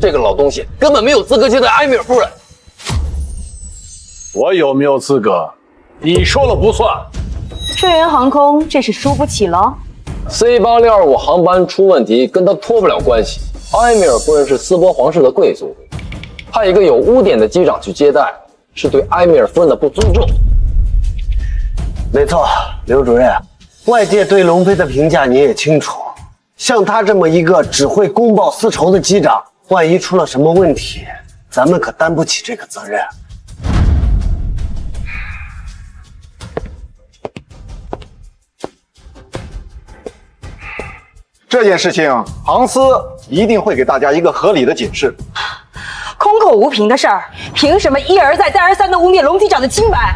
这个老东西根本没有资格接待埃米尔夫人。我有没有资格，你说了不算。顺源航空这是输不起了。C8625航班出问题跟他脱不了关系。埃米尔夫人是斯波皇室的贵族，派一个有污点的机长去接待，是对埃米尔夫人的不尊重。没错，刘主任，外界对龙飞的评价你也清楚，像他这么一个只会公报私仇的机长，万一出了什么问题，咱们可担不起这个责任。这件事情，航司一定会给大家一个合理的解释。空口无凭的事儿，凭什么一而再再而三的污蔑龙机长的清白？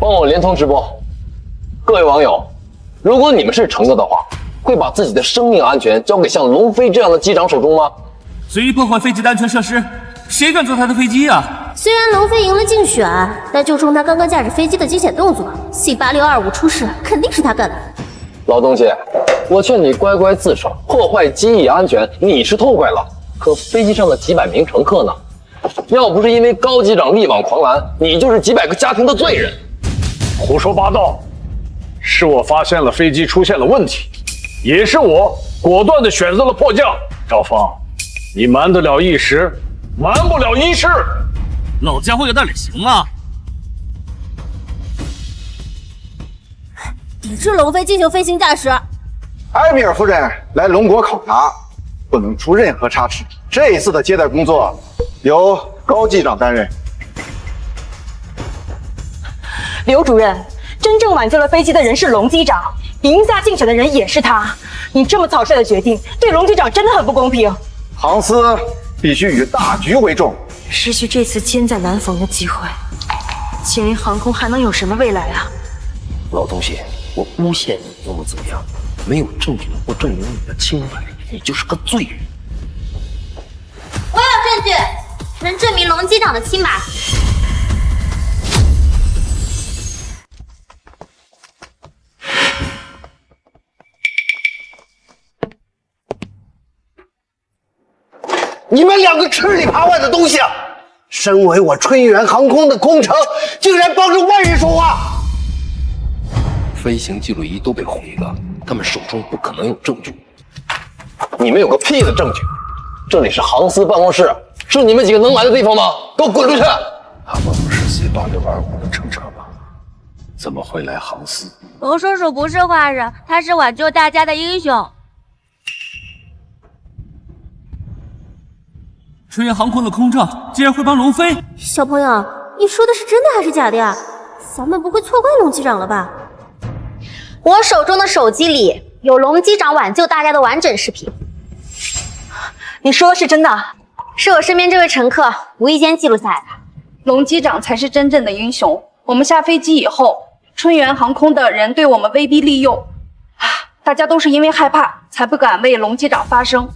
帮我连通直播，各位网友，如果你们是乘客的话，会把自己的生命安全交给像龙飞这样的机长手中吗？随意破坏飞机的安全设施，谁敢坐他的飞机啊？虽然龙飞赢了竞选，但就冲他刚刚驾驶飞机的惊险动作 ，C8625出事肯定是他干的。老东西，我劝你乖乖自首，破坏机翼安全，你是痛快了，可飞机上的几百名乘客呢？要不是因为高机长力挽狂澜，你就是几百个家庭的罪人。胡说八道！是我发现了飞机出现了问题，也是我果断的选择了迫降。赵峰，你瞒得了一时，瞒不了一世。老家伙有点脸行啊！抵制龙飞进行飞行驾驶。埃米尔夫人来龙国考察，不能出任何差池。这一次的接待工作由高机长担任。刘主任，真正挽救了飞机的人是龙机长，赢下竞选的人也是他。你这么草率的决定，对龙机长真的很不公平。航司必须以大局为重。失去这次千载难逢的机会，青云航空还能有什么未来啊？老东西，我诬陷你又能怎么样？没有证据能够证明你的清白，你就是个罪人。我有证据，能证明龙机长的清白。你们两个吃里扒外的东西，身为我春源航空的空乘，竟然帮着外人说话！飞行记录仪都被毁了，他们手中不可能有证据。你们有个屁的证据！这里是航司办公室，是你们几个能来的地方吗？给我滚出去！他们不是 C8625的乘车吗？怎么会来航司？龙叔叔不是坏人，他是挽救大家的英雄。春源航空的空乘竟然会帮龙飞！小朋友，你说的是真的还是假的呀？咱们不会错怪龙机长了吧？我手中的手机里有龙机长挽救大家的完整视频。你说的是真的？是我身边这位乘客无意间记录下来的。龙机长才是真正的英雄。我们下飞机以后，春源航空的人对我们威逼利诱，大家都是因为害怕才不敢为龙机长发声。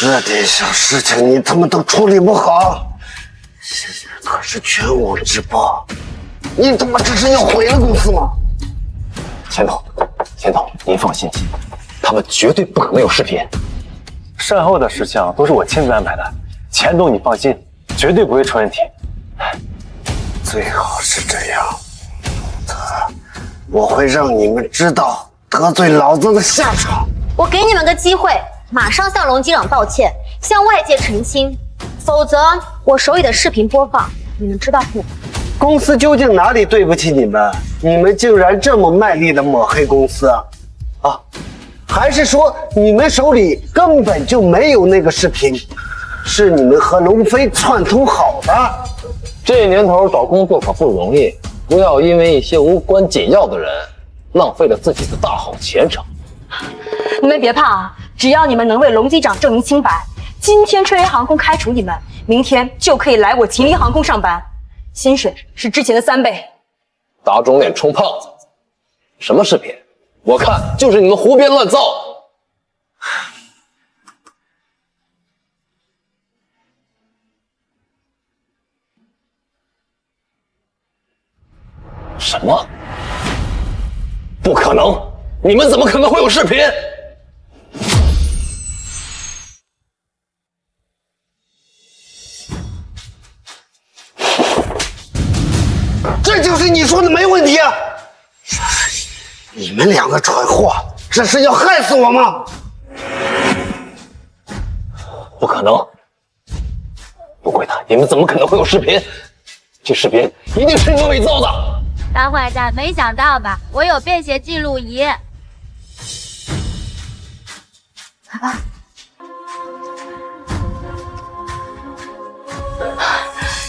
这点小事情你他妈都处理不好，现在可是全网直播，你他妈这是要毁了公司吗？钱总，您放心，他们绝对不可能有视频。善后的事项都是我亲自安排的，钱总你放心，绝对不会出问题。最好是这样，我会让你们知道得罪老子的下场。我给你们个机会，马上向龙机长道歉，向外界澄清，否则我手里的视频播放，你们知道不？公司究竟哪里对不起你们？你们竟然这么卖力的抹黑公司啊！还是说你们手里根本就没有那个视频，是你们和龙飞串通好的？这年头找工作可不容易，不要因为一些无关紧要的人，浪费了自己的大好前程。你们别怕啊，只要你们能为龙机长证明清白，今天春源航空开除你们，明天就可以来我秦林航空上班，薪水是之前的3倍。打肿脸充胖子，什么视频？我看就是你们胡编乱造。什么？不可能！你们怎么可能会有视频？这就是你说的没问题啊！你们两个蠢货，这是要害死我吗？不可能！不会的，你们怎么可能会有视频？这视频一定是你们伪造的！大坏蛋，没想到吧？我有便携记录仪。来吧。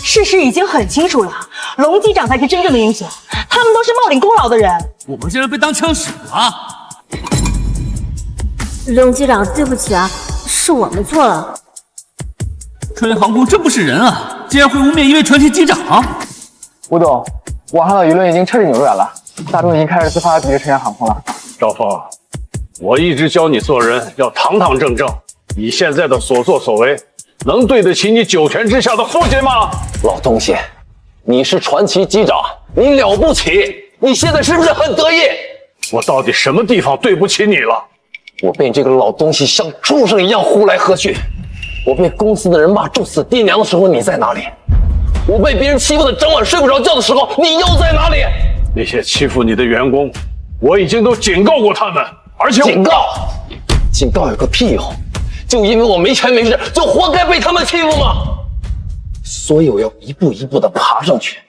事实已经很清楚了，龙机长才是真正的英雄，他们都是冒领功劳的人。我们竟然被当枪使了！龙机长，对不起啊，是我们错了。春源航空真不是人啊，竟然会污蔑一位传奇机长！吴董，网上的舆论已经彻底扭转了，大众已经开始自发抵制春源航空了。赵峰，我一直教你做人要堂堂正正，你现在的所作所为，能对得起你九泉之下的父亲吗？老东西，你是传奇机长，你了不起，你现在是不是很得意？我到底什么地方对不起你了？我被这个老东西像畜生一样呼来喝去，我被公司的人骂咒死爹娘的时候你在哪里？我被别人欺负的整晚睡不着觉的时候你又在哪里？那些欺负你的员工，我已经都警告过他们，而且警告有个屁用！就因为我没权没势，就活该被他们欺负吗？所以我要一步一步的爬上去，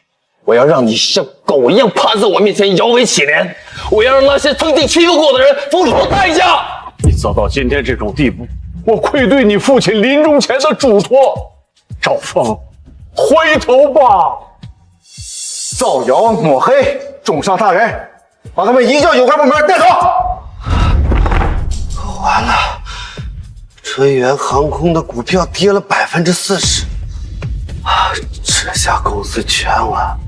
我要让你像狗一样趴在我面前摇尾乞怜，我要让那些曾经欺负过我的人付出代价。你走到今天这种地步，我愧对你父亲临终前的嘱托。赵峰，回头吧！造谣抹黑，重伤他人，把他们移交有关部门带走。完了，春源航空的股票跌了40%，这下公司全完。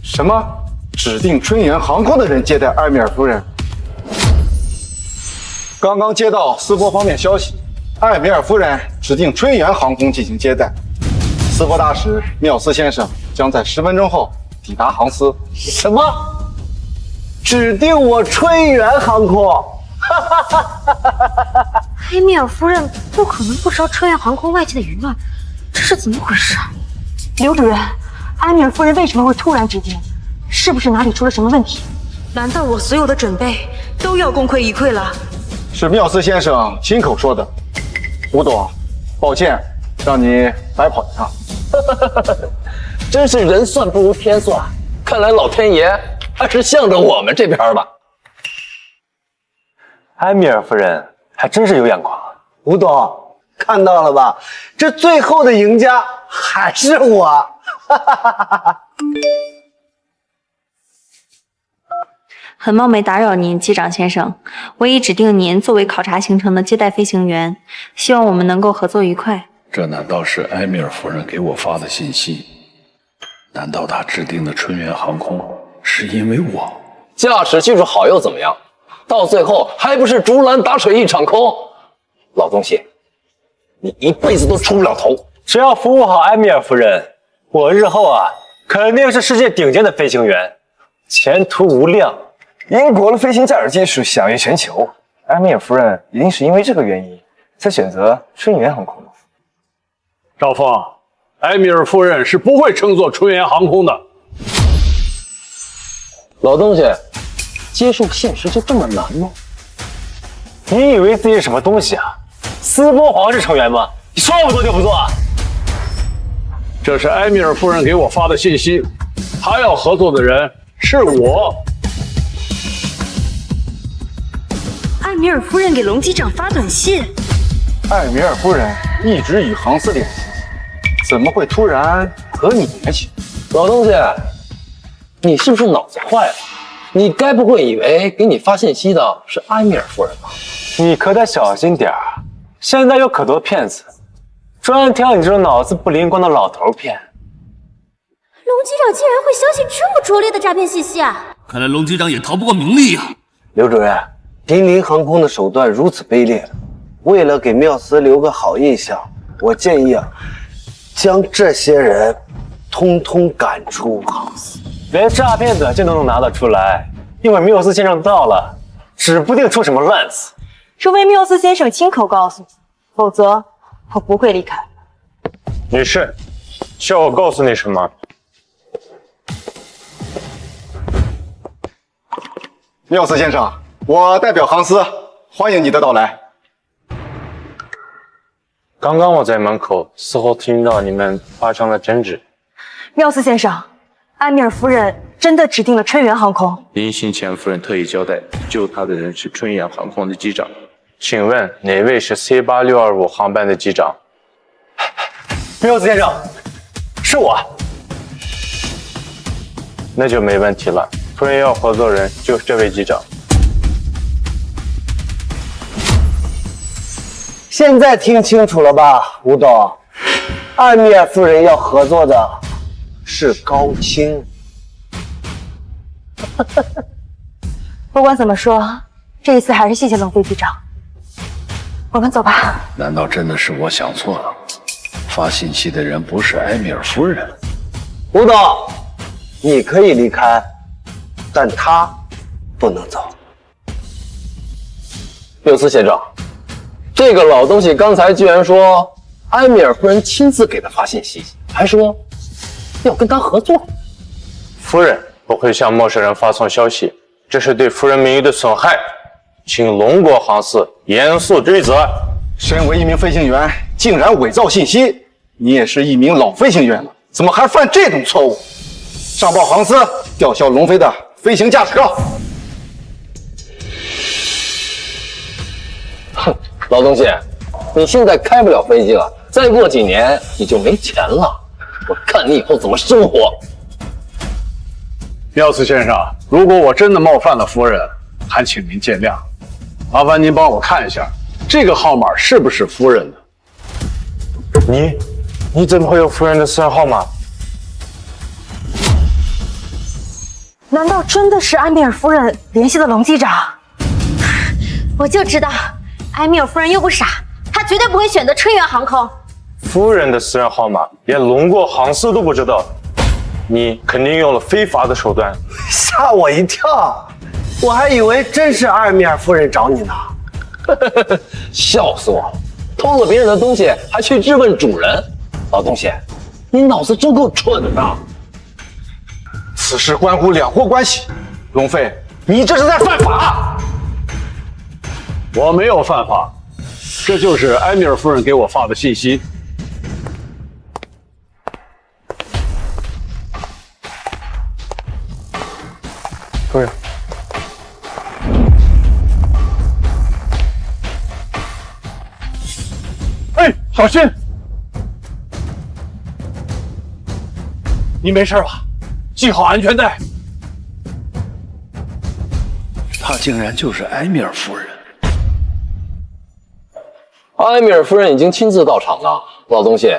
什么？指定春源航空的人接待埃米尔夫人？刚刚接到斯波方面消息，埃米尔夫人指定春源航空进行接待，斯波大使缪斯先生将在10分钟后抵达航司。什么？指定我春源航空？埃米尔夫人不可能不知道春源航空外界的舆论，这是怎么回事？刘主任，埃米尔夫人为什么会突然指定？是不是哪里出了什么问题？难道我所有的准备都要功亏一篑了？是缪斯先生亲口说的。吴董，抱歉，让你白跑一趟。真是人算不如天算，看来老天爷还是向着我们这边吧。埃米尔夫人还真是有眼光。吴董，看到了吧？这最后的赢家还是我。很冒昧打扰您，机长先生，我已指定您作为考察行程的接待飞行员，希望我们能够合作愉快。这难道是埃米尔夫人给我发的信息？难道她指定的春源航空是因为我？驾驶技术好又怎么样？到最后还不是竹篮打水一场空？老东西，你一辈子都出不了头。只要服务好埃米尔夫人，我日后肯定是世界顶尖的飞行员，前途无量。英国的飞行驾驶技术享誉全球，埃米尔夫人一定是因为这个原因才选择春源航空的。赵峰，埃米尔夫人是不会乘坐春源航空的。老东西，接受现实就这么难吗？你以为自己是什么东西啊？斯波皇室成员吗？你说不做就不做啊？这是埃米尔夫人给我发的信息，她要合作的人是我。埃米尔夫人给龙机长发短信。埃米尔夫人一直与航司联系，怎么会突然和你联系？老东西，你是不是脑子坏了？你该不会以为给你发信息的是埃米尔夫人吧？你可得小心点儿，现在有可多骗子，专挑你这种脑子不灵光的老头骗。龙机长竟然会相信这么拙劣的诈骗信息啊！看来龙机长也逃不过名利呀。刘主任，叮铃航空的手段如此卑劣，为了给缪斯留个好印象，我建议将这些人通通赶出航司。连诈骗短信都能拿得出来，一会儿缪斯先生到了，指不定出什么乱子。除非缪斯先生亲口告诉你，否则我不会离开。女士，需要我告诉你什么？缪斯先生，我代表航司欢迎你的到来。刚刚我在门口似乎听到你们发生了争执。缪斯先生，埃米尔夫人真的指定了春源航空。临行前，夫人特意交代，救她的人是春源航空的机长。请问哪位是 C8625 航班的机长？缪斯先生，是我。那就没问题了。夫人要合作人就是这位机长。现在听清楚了吧，吴董？埃米尔夫人要合作的是高清。不管怎么说，这一次还是谢谢冷飞机长。我们走吧。难道真的是我想错了？发信息的人不是埃米尔夫人？吴董，你可以离开，但他不能走。缪斯先生，这个老东西刚才居然说埃米尔夫人亲自给他发信息，还说要跟他合作。夫人不会向陌生人发送消息，这是对夫人名誉的损害，请龙国航司严肃追责。身为一名飞行员，竟然伪造信息，你也是一名老飞行员了，怎么还犯这种错误？上报航司，吊销龙飞的飞行驾驶照。哼，老东西，你现在开不了飞机了，再过几年你就没钱了，我看你以后怎么生活。缪斯先生，如果我真的冒犯了夫人，还请您见谅。麻烦您帮我看一下，这个号码是不是夫人的？你怎么会有夫人的私人号码？难道真的是埃米尔夫人联系的龙机长？我就知道，埃米尔夫人又不傻，她绝对不会选择春源航空。夫人的私人号码连龙国航司都不知道，你肯定用了非法的手段。吓我一跳，我还以为真是埃米尔夫人找你呢。笑死我了！偷了别人的东西还去质问主人，老东西，你脑子真够蠢的！此事关乎两国关系，龙飞，你这是在犯法！我没有犯法，这就是埃米尔夫人给我发的信息。夫人，哎，小心！你没事吧？系好安全带。她竟然就是埃米尔夫人。埃米尔夫人已经亲自到场了，老东西，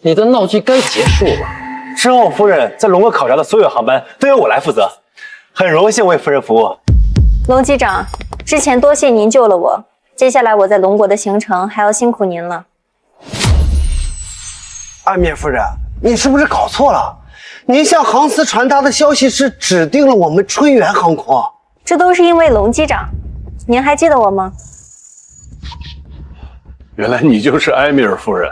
你的闹剧该结束了。之后夫人在龙国考察的所有航班都由我来负责，很荣幸为夫人服务。龙机长，之前多谢您救了我，接下来我在龙国的行程还要辛苦您了。埃米尔夫人，你是不是搞错了？您向航司传达的消息是指定了我们春源航空，这都是因为龙机长。您还记得我吗？原来你就是埃米尔夫人，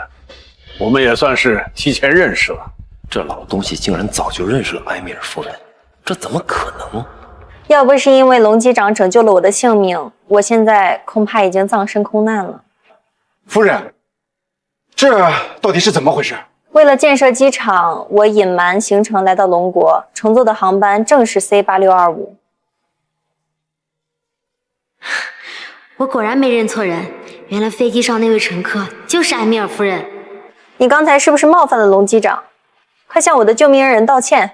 我们也算是提前认识了。这老东西竟然早就认识了埃米尔夫人，这怎么可能？要不是因为龙机长拯救了我的性命，我现在恐怕已经葬身空难了。夫人，这到底是怎么回事？为了建设机场，我隐瞒行程来到龙国，乘坐的航班正是 C8625。我果然没认错人，原来飞机上那位乘客就是埃米尔夫人。你刚才是不是冒犯了龙机长？快向我的救命恩人道歉！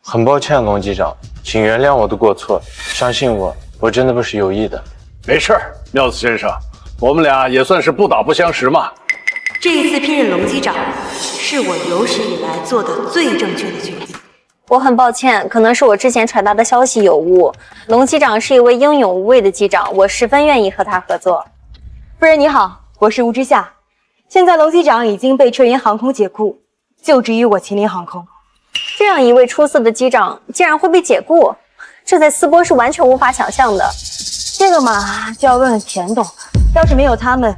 很抱歉，龙机长，请原谅我的过错，相信我，我真的不是有意的。没事儿，缪斯先生，我们俩也算是不打不相识嘛。这一次聘任龙机长，是我有史以来做的最正确的决定。我很抱歉，可能是我之前传达的消息有误。龙机长是一位英勇无畏的机长，我十分愿意和他合作。夫人你好，我是吴之夏。现在龙机长已经被春云航空解雇，就职于我麒麟航空。这样一位出色的机长竟然会被解雇，这在斯波是完全无法想象的。这个嘛，就要问问田董。要是没有他们，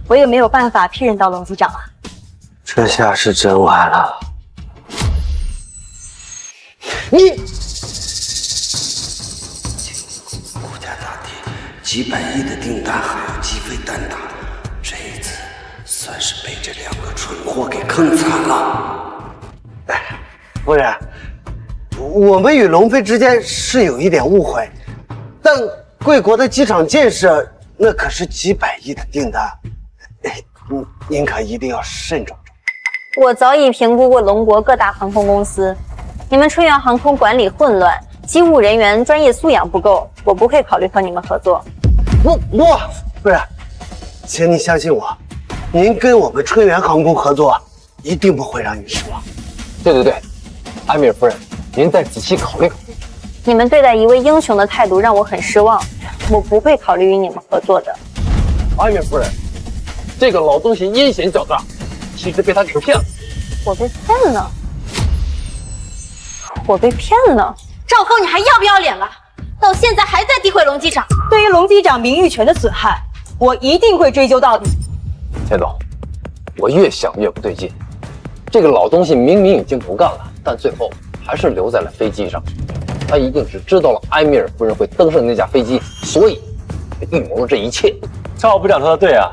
我也没有办法聘任到龙机长啊。这下是真完了。你国家大地几百亿的订单还要鸡飞蛋打，这一次算是被这两个蠢货给坑惨了。夫人，我们与龙飞之间是有一点误会，但贵国的机场建设那可是几百亿的订单，您可一定要慎重。我早已评估过龙国各大航空公司，你们春源航空管理混乱，机务人员专业素养不够，我不会考虑和你们合作。不是，请你相信我，您跟我们春源航空合作，一定不会让你失望。对，埃米尔夫人，您再仔细考虑考虑。你们对待一位英雄的态度让我很失望，我不会考虑与你们合作的。埃米尔夫人，这个老东西阴险狡诈，其实被他给骗了。我被骗了？我被骗了？赵峰，你还要不要脸了？到现在还在诋毁龙机长。对于龙机长名誉权的损害，我一定会追究到底。田总，我越想越不对劲。这个老东西明明已经不干了，但最后还是留在了飞机上。他一定是知道了埃米尔夫人会登上那架飞机，所以预谋了这一切。赵部长说的对啊，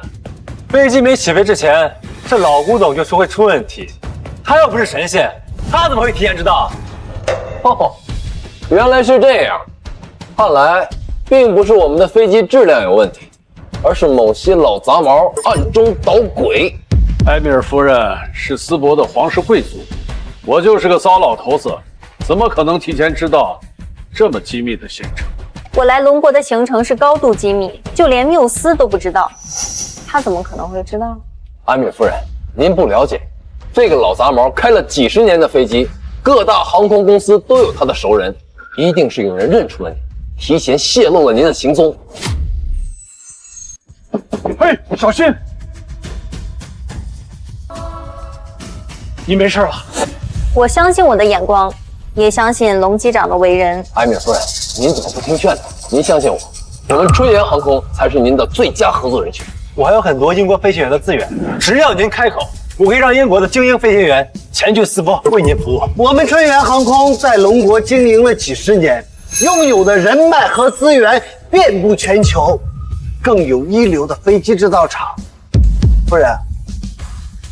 飞机没起飞之前，这老古董就说会出问题。他又不是神仙，他怎么会提前知道？哦，原来是这样。看来并不是我们的飞机质量有问题，而是某些老杂毛暗中捣鬼。埃米尔夫人是斯伯的皇室贵族，我就是个糟老头子，怎么可能提前知道这么机密的行程？我来龙国的行程是高度机密，就连缪斯都不知道，他怎么可能会知道？埃米尔夫人，您不了解，这个老杂毛开了几十年的飞机，各大航空公司都有他的熟人，一定是有人认出了你，提前泄露了您的行踪。嘿，小心！你没事吧？我相信我的眼光，也相信龙机长的为人。埃米尔夫人，您怎么不听劝呢？您相信我，我们春源航空才是您的最佳合作人选。我还有很多英国飞行员的资源，只要您开口，我可以让英国的精英飞行员前去斯波为您服务。我们春源航空在龙国经营了几十年，拥有的人脉和资源遍布全球，更有一流的飞机制造厂。夫人，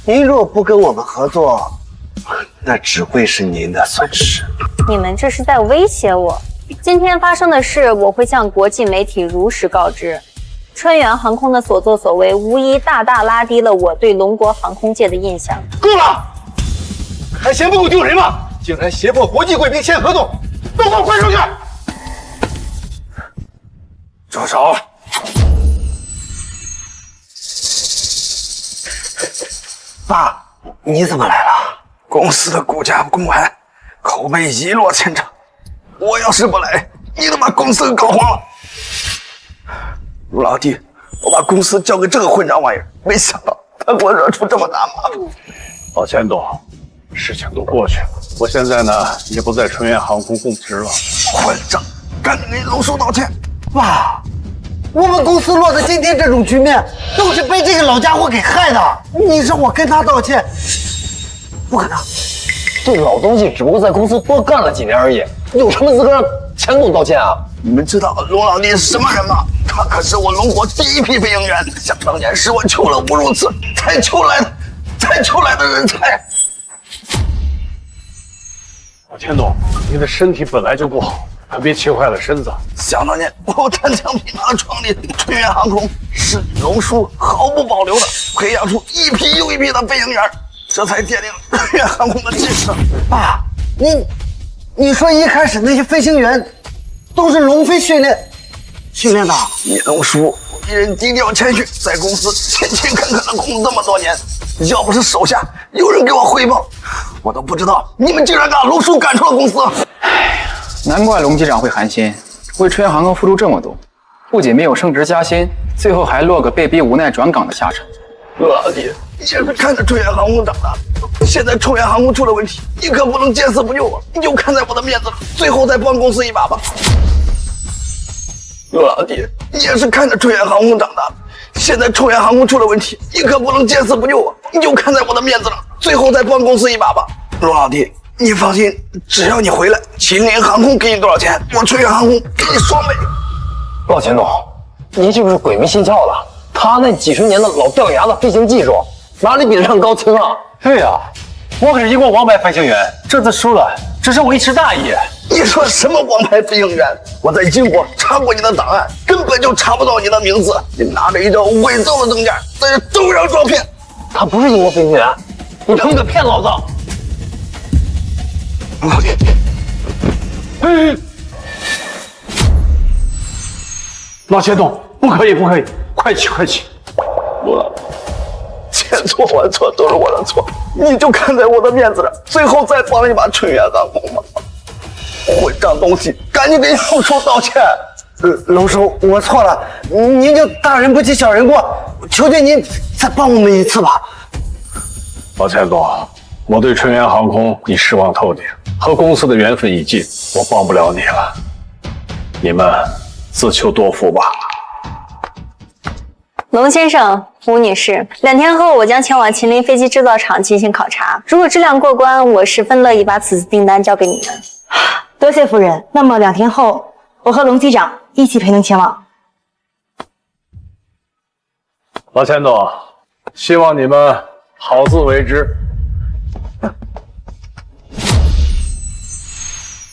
您若不跟我们合作，那只会是您的损失。你们这是在威胁我。今天发生的事，我会向国际媒体如实告知。春源航空的所作所为，无疑大大拉低了我对龙国航空界的印象。够了！还嫌不够丢人吗？竟然胁迫国际贵宾签合同，都给我滚出去！住手！爸，你怎么来了？公司的股价公完，口碑一落千丈。我要是不来，你都把公司给搞黄了。陆老弟，我把公司交给这个混账玩意儿，没想到他给我惹出这么大麻烦。老钱董，事情都过去了，我现在呢也不在春源航空供职了。混账，赶紧给龙叔道歉。爸，我们公司落得今天这种局面，都是被这个老家伙给害的。你让我跟他道歉，不可能。这老东西只不过在公司多干了几年而已，有什么资格让钱总道歉啊？你们知道龙老弟是什么人吗？他可是我龙国第一批飞行员，想当年是我求了无数次才求来的人才。老钱董，您的身体本来就不好，可别气坏了身子。想当年我单枪匹马创立春源航空，是龙叔毫不保留的培养出一批又一批的飞行员，这才奠定了春源航空的基石。爸，你说一开始那些飞行员都是龙飞训练的？你龙叔为人低调谦虚，在公司勤勤恳恳的工作这么多年，要不是手下有人给我汇报，我都不知道你们竟然把龙叔赶出了公司。哎呀，难怪龙机长会寒心，为春源航空付出这么多，不仅没有升职加薪，最后还落个被逼无奈转岗的下场。陆老弟，你也是看着春远航空长大的，现在春远航空出了问题，你可不能见死不救啊！你就看在我的面子上，最后再帮公司一把吧。陆老弟，你也是看着春远航空长大的，现在春远航空出了问题，你可不能见死不救啊！你就看在我的面子上，最后再帮公司一把吧。陆老弟，你放心，只要你回来，秦岭航空给你多少钱，我春远航空给你双倍。老钱总，您是不是鬼迷心窍了？他那几十年的老掉牙的飞行技术，哪里比得上高清啊？对呀，我可是英国王牌飞行员，这次输了只是我一时大意。你说什么王牌飞行员？我在英国查过你的档案，根本就查不到你的名字。你拿着一张伪造的证件，在这招摇撞骗。他不是英国飞行员，你他妈敢骗老子！老弟，老钱总，不可以，快起！我千错万错都是我的错，你就看在我的面子上，最后再帮一把春远航空吧。混账东西，赶紧给龙叔道歉！龙叔，我错了，您就大人不计小人过，求求您再帮我们一次吧。老钱总，我对春远航空已失望透顶，和公司的缘分已尽，我帮不了你了，你们自求多福吧。龙先生、吴女士，2天后我将前往秦林飞机制造厂进行考察，如果质量过关，我十分乐意把此次订单交给你们。多谢夫人。那么2天后，我和龙机长一起陪您前往。老钱总，希望你们好自为之。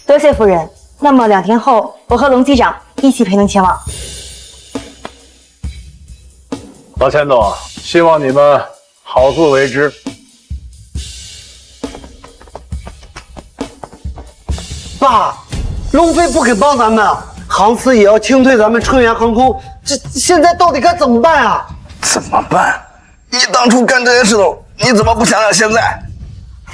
多谢夫人。那么2天后，我和龙机长一起陪您前往。老钱总，希望你们好自为之。爸，龙飞不肯帮咱们，航司也要清退咱们春远航空，这现在到底该怎么办啊？怎么办？你当初干这些事情，你怎么不想想现在？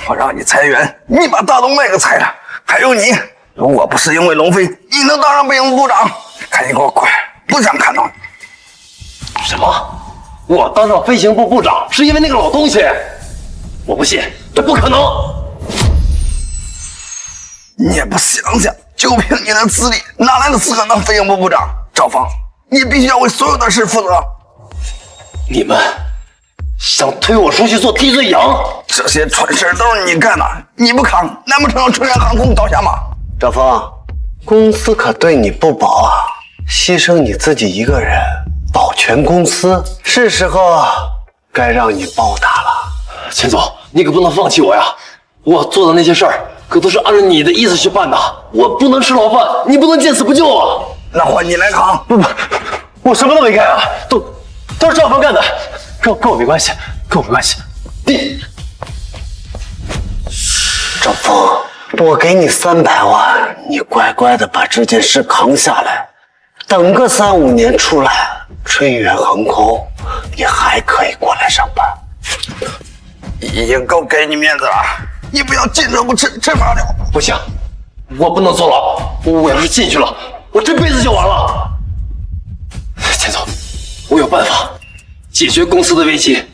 我让你裁员，你把大动脉给裁了。还有你，如果不是因为龙飞，你能当上飞行部长？赶紧给我滚！不想看到你。什么？我当上飞行部部长是因为那个老东西？我不信，这不可能！你也不想想，就凭你的资历，哪来的资格当飞行部部长？赵峰，你必须要为所有的事负责。你们想推我出去做替罪羊？这些蠢事都是你干的，你不扛，难不成让春远航空倒下吗？赵峰，公司可对你不薄啊，牺牲你自己一个人，保全公司，是时候该让你报答了。钱总，你可不能放弃我呀！我做的那些事儿可都是按照你的意思去办的，我不能吃牢饭，你不能见死不救啊！那换你来扛。不，我什么都没干啊，都是赵峰干的，跟我没关系，跟我没关系。赵峰，我给你300万，你乖乖的把这件事扛下来，等个3、5年出来，春远航空你还可以过来上班。已经够给你面子了，你不要进车不吃，吃罚酒。不行，我不能坐牢，我要是进去了，我这辈子就完了。钱总，我有办法解决公司的危机。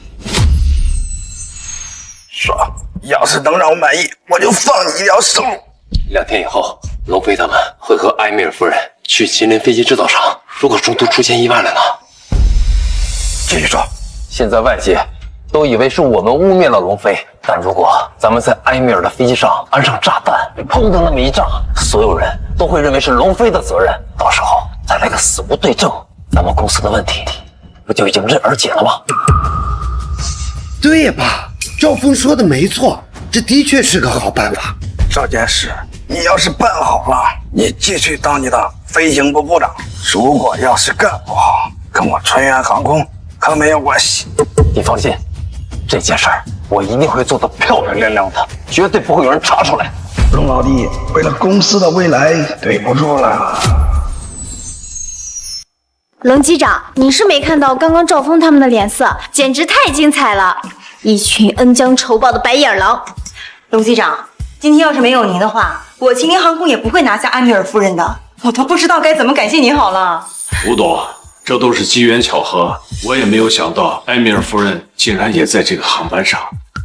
爽，要是能让我满意，我就放你一条生路。 2天以后，龙飞他们会和埃米尔夫人去秦林飞机制造厂。如果中途出现意外了呢？继续说。现在外界都以为是我们污蔑了龙飞，但如果咱们在埃米尔的飞机上安上炸弹，砰的那么一炸，所有人都会认为是龙飞的责任。到时候再来个死无对证，咱们公司的问题不就已经迎刃而解了吗？对呀，爸，赵峰说的没错，这的确是个好办法。这件事你要是办好了，你继续当你的飞行部部长；如果要是干不好，跟我春远航空可没有关系。你放心，这件事儿我一定会做得漂漂亮亮的，绝对不会有人查出来。龙老弟，为了公司的未来，对不住了。龙机长，你是没看到刚刚赵峰他们的脸色，简直太精彩了，一群恩将仇报的白眼狼。龙机长，今天要是没有您的话，我秦林航空也不会拿下埃米尔夫人的，我都不知道该怎么感谢您好了。吴董，这都是机缘巧合。我也没有想到埃米尔夫人竟然也在这个航班上。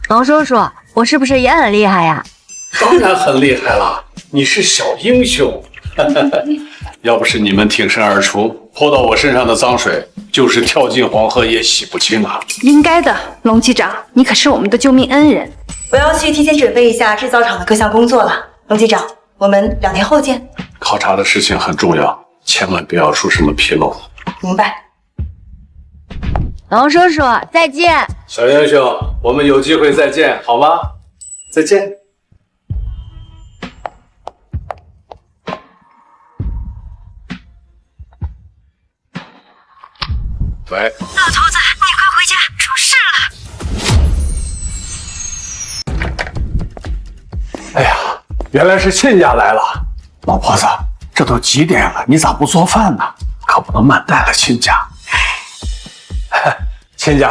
王叔叔，我是不是也很厉害呀？当然很厉害了，你是小英雄。要不是你们挺身而出，泼到我身上的脏水，就是跳进黄河也洗不清啊。应该的，龙机长，你可是我们的救命恩人。我要去提前准备一下制造厂的各项工作了。龙机长，我们2天后见。考察的事情很重要，千万不要出什么纰漏。明白。王叔叔，再见。小英雄，我们有机会再见，好吗？再见。喂，老头子，你快回家，出事了！哎呀，原来是亲家来了。老婆子，这都几点了，你咋不做饭呢？可不能慢待了亲家。亲家，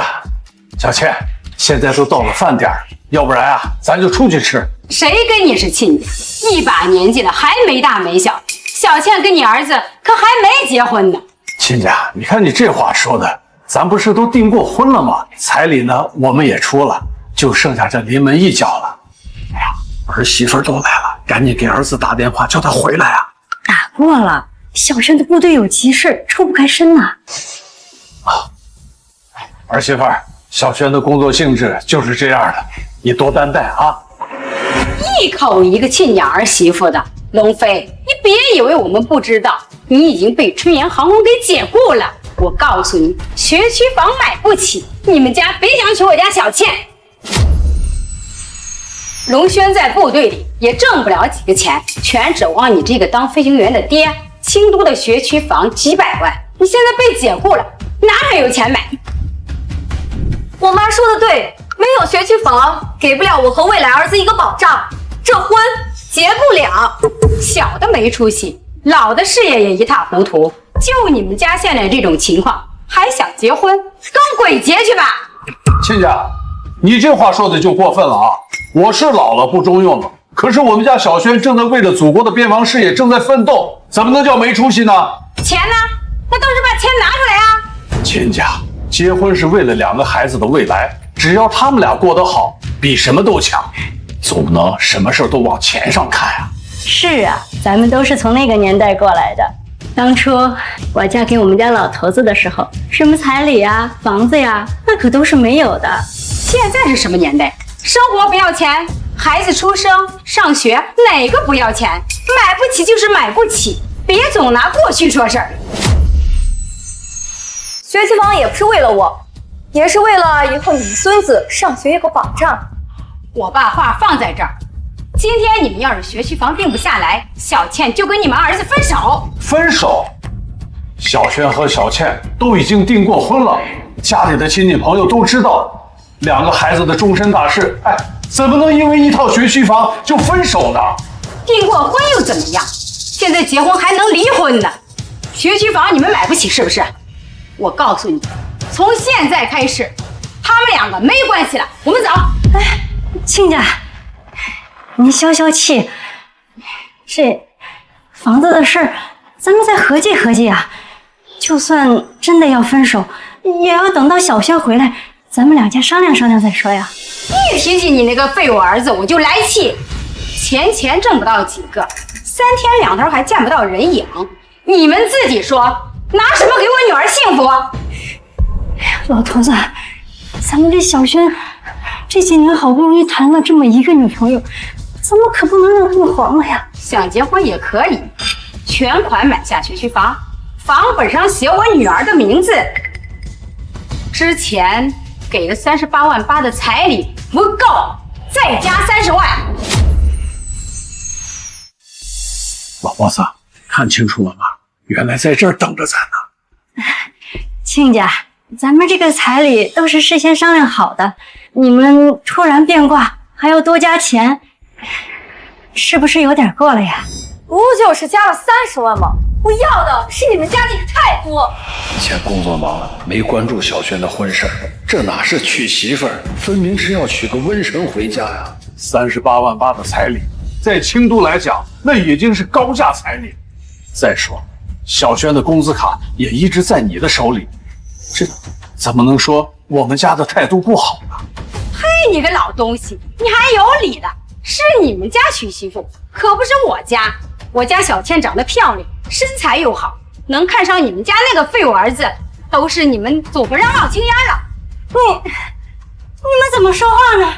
小倩，现在都到了饭点，要不然啊，咱就出去吃。谁跟你是亲家？一把年纪了还没大没小，小倩跟你儿子可还没结婚呢。亲家，你看你这话说的，咱不是都订过婚了吗？彩礼呢，我们也出了，就剩下这临门一脚了。哎呀，儿媳妇都来了，赶紧给儿子打电话，叫他回来啊！打过了，小轩的部队有急事，抽不开身呐。儿媳妇，小轩的工作性质就是这样的，你多担待啊！一口一个亲家儿媳妇的，龙飞，你别以为我们不知道。你已经被春阳航空给解雇了，我告诉你，学区房买不起，你们家别想娶我家小倩。龙轩在部队里也挣不了几个钱，全指望你这个当飞行员的爹。京都的学区房几百万，你现在被解雇了，哪还有钱买？我妈说的对，没有学区房，给不了我和未来儿子一个保障，这婚结不了。小的没出息，老的事业也一塌糊涂，就你们家现在这种情况，还想结婚？跟鬼结去吧！亲家，你这话说的就过分了啊！我是老了不中用了，可是我们家小轩正在为了祖国的边防事业正在奋斗，怎么能叫没出息呢？钱呢？那倒是把钱拿出来啊！亲家，结婚是为了2个孩子的未来，只要他们俩过得好，比什么都强。总不能什么事都往钱上看啊。是啊，咱们都是从那个年代过来的。当初我嫁给我们家老头子的时候，什么彩礼呀、房子呀，那可都是没有的。现在是什么年代？生活不要钱，孩子出生、上学哪个不要钱？买不起就是买不起，别总拿过去说事儿。学区房也不是为了我，也是为了以后你们孙子上学有个保障。我把话放在这儿，今天你们要是学区房定不下来，小倩就跟你们儿子分手。分手？小轩和小倩都已经订过婚了，家里的亲戚朋友都知道，2个孩子的终身大事，哎，怎么能因为一套学区房就分手呢？订过婚又怎么样？现在结婚还能离婚呢。学区房你们买不起是不是？我告诉你，从现在开始，他们2个没关系了，我们走。哎，亲家，你消消气，这房子的事儿，咱们再合计合计啊。就算真的要分手，也要等到小轩回来，咱们2家商量商量再说呀。一提起你那个废物儿子，我就来气。钱挣不到几个，3天2头还见不到人影，你们自己说，拿什么给我女儿幸福？老头子，咱们这小轩这几年好不容易谈了这么一个女朋友，咱们可不能让他们黄了呀。想结婚也可以，全款买下学区房，房本上写我女儿的名字。之前给了38.8万的彩礼不够，再加30万。老 boss， 看清楚了吗？原来在这儿等着咱呢。亲家，咱们这个彩礼都是事先商量好的，你们突然变卦，还要多加钱，是不是有点过了呀？不就是加了30万吗？我要的是你们家那个太多。以前工作忙，没关注小轩的婚事，这哪是娶媳妇儿，分明是要娶个瘟神回家呀！38.8万的彩礼，在京都来讲，那已经是高价彩礼。再说，小轩的工资卡也一直在你的手里，这怎么能说我们家的态度不好呢？嘿，你个老东西，你还有理了？是你们家娶媳妇，可不是我家。我家小倩长得漂亮，身材又好，能看上你们家那个废物儿子，都是你们祖不让冒青烟了。你们怎么说话呢？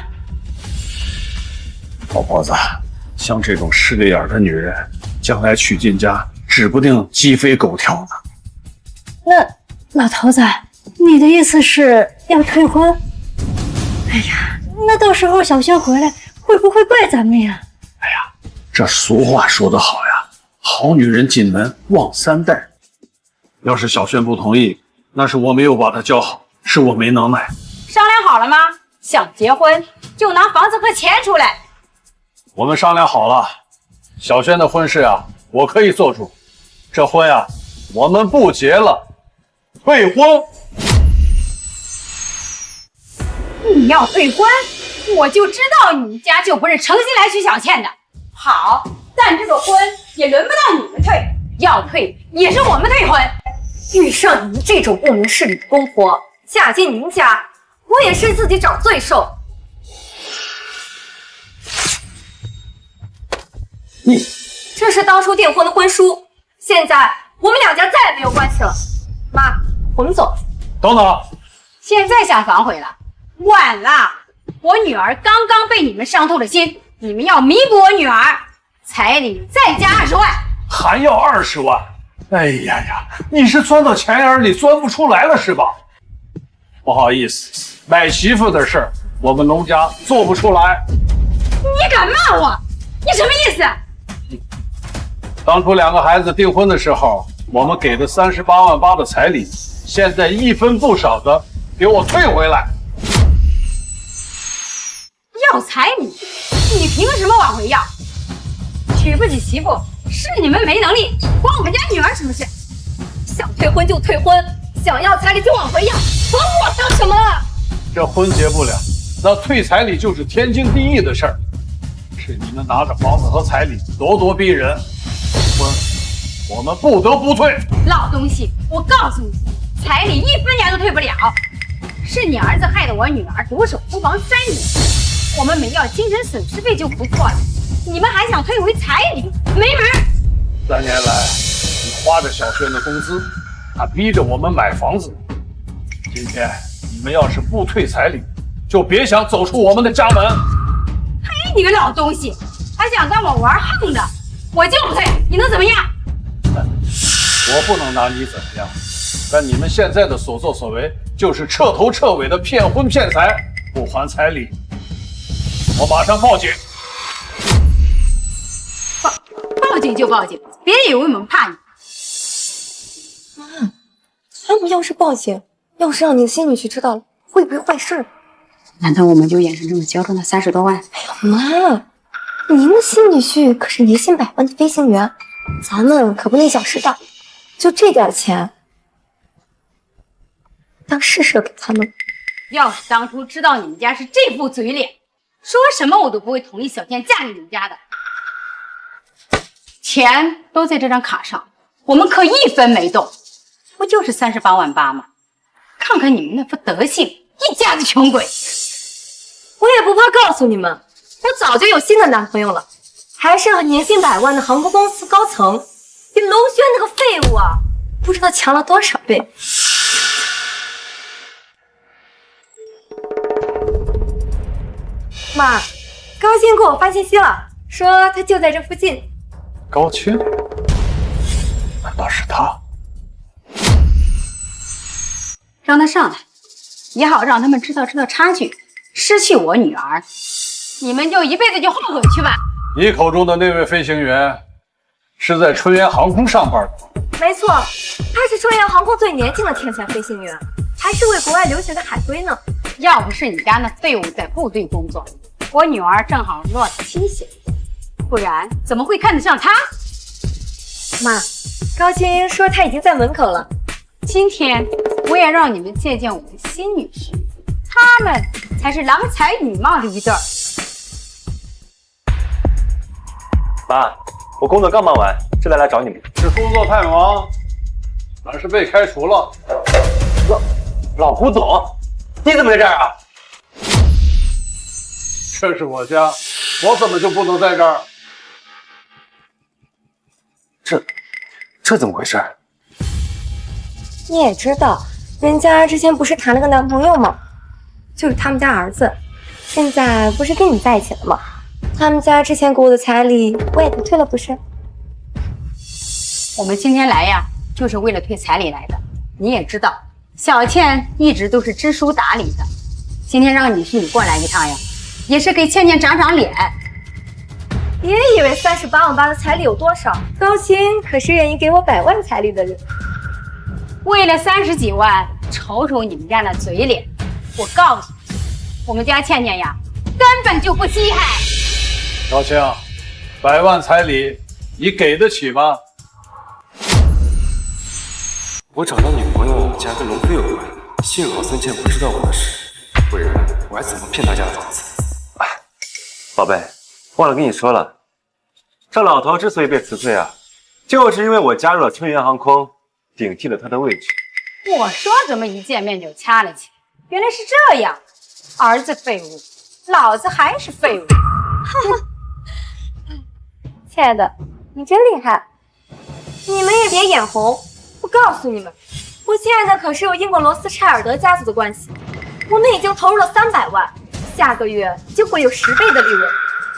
老婆子，像这种势利眼的女人，将来娶进家，指不定鸡飞狗跳呢。那老头子，你的意思是要退婚？哎呀，那到时候小轩回来会不会怪咱们呀？哎呀，这俗话说得好呀，好女人进门旺3代。要是小轩不同意，那是我没有把她教好，是我没能耐。商量好了吗？想结婚就拿房子和钱出来。我们商量好了，小轩的婚事啊，我可以做主。这婚啊，我们不结了，退婚。你要退婚，我就知道你们家就不是诚心来娶小倩的。好，但这个婚也轮不到你们退，要退也是我们退婚。遇上你们这种不明事理的公婆，嫁进您家，我也是自己找罪受。这是当初订婚的婚书，现在我们两家再也没有关系了。妈，我们走。等等，现在想反悔了，晚了。我女儿刚刚被你们伤透了心，你们要弥补我女儿，彩礼再加20万，还要20万。哎呀呀，你是钻到钱眼里钻不出来了是吧？不好意思，买媳妇的事儿我们龙家做不出来。你敢骂我？你什么意思？当初2个孩子订婚的时候，我们给的38万8的彩礼，现在1分不少的给我退回来。要彩礼，你凭什么往回要？娶不起媳妇是你们没能力，关我们家女儿什么事？想退婚就退婚，想要彩礼就往回要，管我当什么？这婚结不了，那退彩礼就是天经地义的事儿。是你们拿着房子和彩礼咄咄逼人，婚我们不得不退。老东西，我告诉你，彩礼1分钱都退不了。是你儿子害得我女儿独守空房3年，我们没要精神损失费就不错了，你们还想退回彩礼，没门！3年来，你花着小轩的工资，他逼着我们买房子。今天你们要是不退彩礼，就别想走出我们的家门。嘿，你个老东西，还想跟我玩横的，我就不退，你能怎么样？我不能拿你怎么样，但你们现在的所作所为，就是彻头彻尾的骗婚骗财，不还彩礼，我马上报警。报警就报警，别以为我们怕你。妈，他们要是报警，要是让你的新女婿知道了，会不会坏事？难道我们就眼睁睁的交出那30多万？哎呦妈，您的新女婿可是年薪100万的飞行员，咱们可不那小事大，就这点钱，当施舍给他们。要是当初知道你们家是这副嘴脸，说什么我都不会同意小倩嫁给你们家的。钱都在这张卡上，我们可1分没动，不就是38万8吗？看看你们那副德行，一家子穷鬼！我也不怕告诉你们，我早就有新的男朋友了，还是个年薪100万的航空公司高层，比龙轩那个废物啊，不知道强了多少倍。妈，高鑫给我发信息了，说他就在这附近。高清？难道是他？让他上来，也好让他们知道差距。失去我女儿，你们就一辈子就后悔去吧。你口中的那位飞行员，是在春源航空上班的？没错，他是春源航空最年轻的天才飞行员，还是为国外留学的海归呢。要不是你家那废物在部队工作，我女儿正好落得清闲，不然怎么会看得上他？妈，高鑫说他已经在门口了。今天我也让你们见见我的新女婿，他们才是郎才女貌的一对儿。妈，我工作刚忙完，这才来找你们。是工作太忙，而是被开除了。老胡总，你怎么在这儿啊？这是我家，我怎么就不能在这儿？这怎么回事？你也知道，人家之前不是谈了个男朋友吗？就是他们家儿子，现在不是跟你在一起了吗？他们家之前给我的彩礼我也都退了，不是？我们今天来呀，就是为了退彩礼来的。你也知道，小倩一直都是知书达理的。今天让你过来一趟呀，也是给倩倩长长脸。别以为38万8的彩礼有多少，高鑫可是愿意给我100万彩礼的人。为了30几万，瞅瞅你们家那嘴脸，我告诉你，我们家倩倩呀，根本就不稀罕。小青，100万彩礼，你给得起吗？我找到女朋友竟然跟龙飞有关，幸好孙倩不知道我的事，不然我还怎么骗她家的房子？宝贝，忘了跟你说了，这老头之所以被辞退啊，就是因为我加入了春源航空，顶替了他的位置。我说怎么一见面就掐了起，原来是这样。儿子废物，老子还是废物。亲爱的，你真厉害！你们也别眼红，我告诉你们，我现在可是有英国罗斯柴尔德家族的关系，我们已经投入了300万，下个月就会有10倍的利润。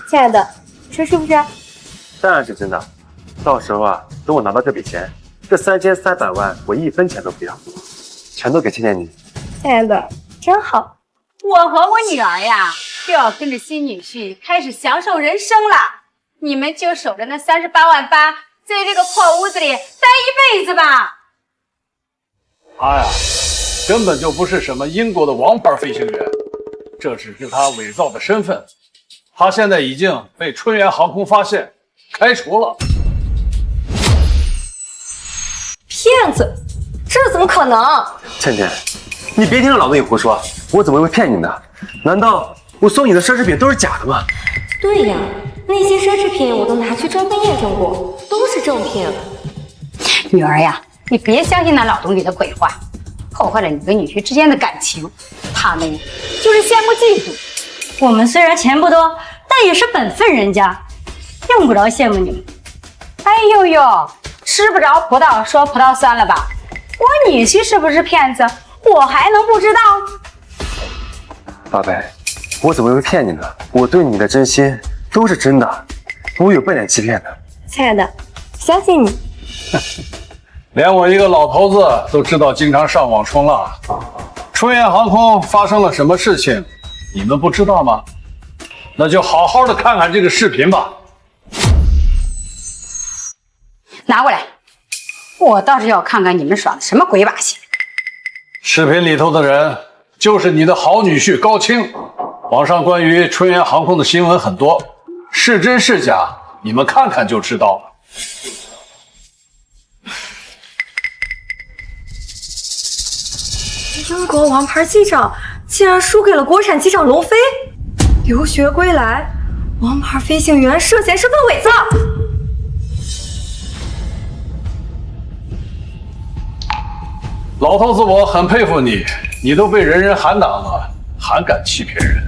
亲爱的，你说是不是？当然是真的。到时候啊，等我拿到这笔钱，这3300万我1分钱都不要，全都给倩倩你。亲爱的，真好。我和我女儿呀，就要跟着新女婿开始享受人生了。你们就守着那38万8，在这个破屋子里待一辈子吧。他呀，根本就不是什么英国的王牌飞行员，这只是他伪造的身份。他现在已经被春源航空发现，开除了。骗子，这怎么可能？倩倩，你别听着老子胡说，我怎么会骗你呢？难道我送你的奢侈品都是假的吗？对呀，那些奢侈品我都拿去专门验证过，都是正品。女儿呀，你别相信那老东西的鬼话，破坏了你跟女婿之间的感情。他们呀，就是羡慕嫉妒。我们虽然钱不多，但也是本分人家，用不着羡慕你们。哎呦呦，吃不着葡萄说葡萄酸了吧？我女婿是不是骗子，我还能不知道？宝贝，我怎么会骗你呢？我对你的真心都是真的，我有半点欺骗的。亲爱的，相信你。连我一个老头子都知道经常上网冲浪。春源航空发生了什么事情，你们不知道吗？那就好好的看看这个视频吧。拿过来，我倒是要看看你们耍的什么鬼把戏。视频里头的人就是你的好女婿高清。网上关于春源航空的新闻很多，是真是假，你们看看就知道了。英国王牌机长竟然输给了国产机长龙飞，留学归来，王牌飞行员涉嫌身份伪造。老头子，我很佩服你，你都被人人喊打了，还敢欺骗人。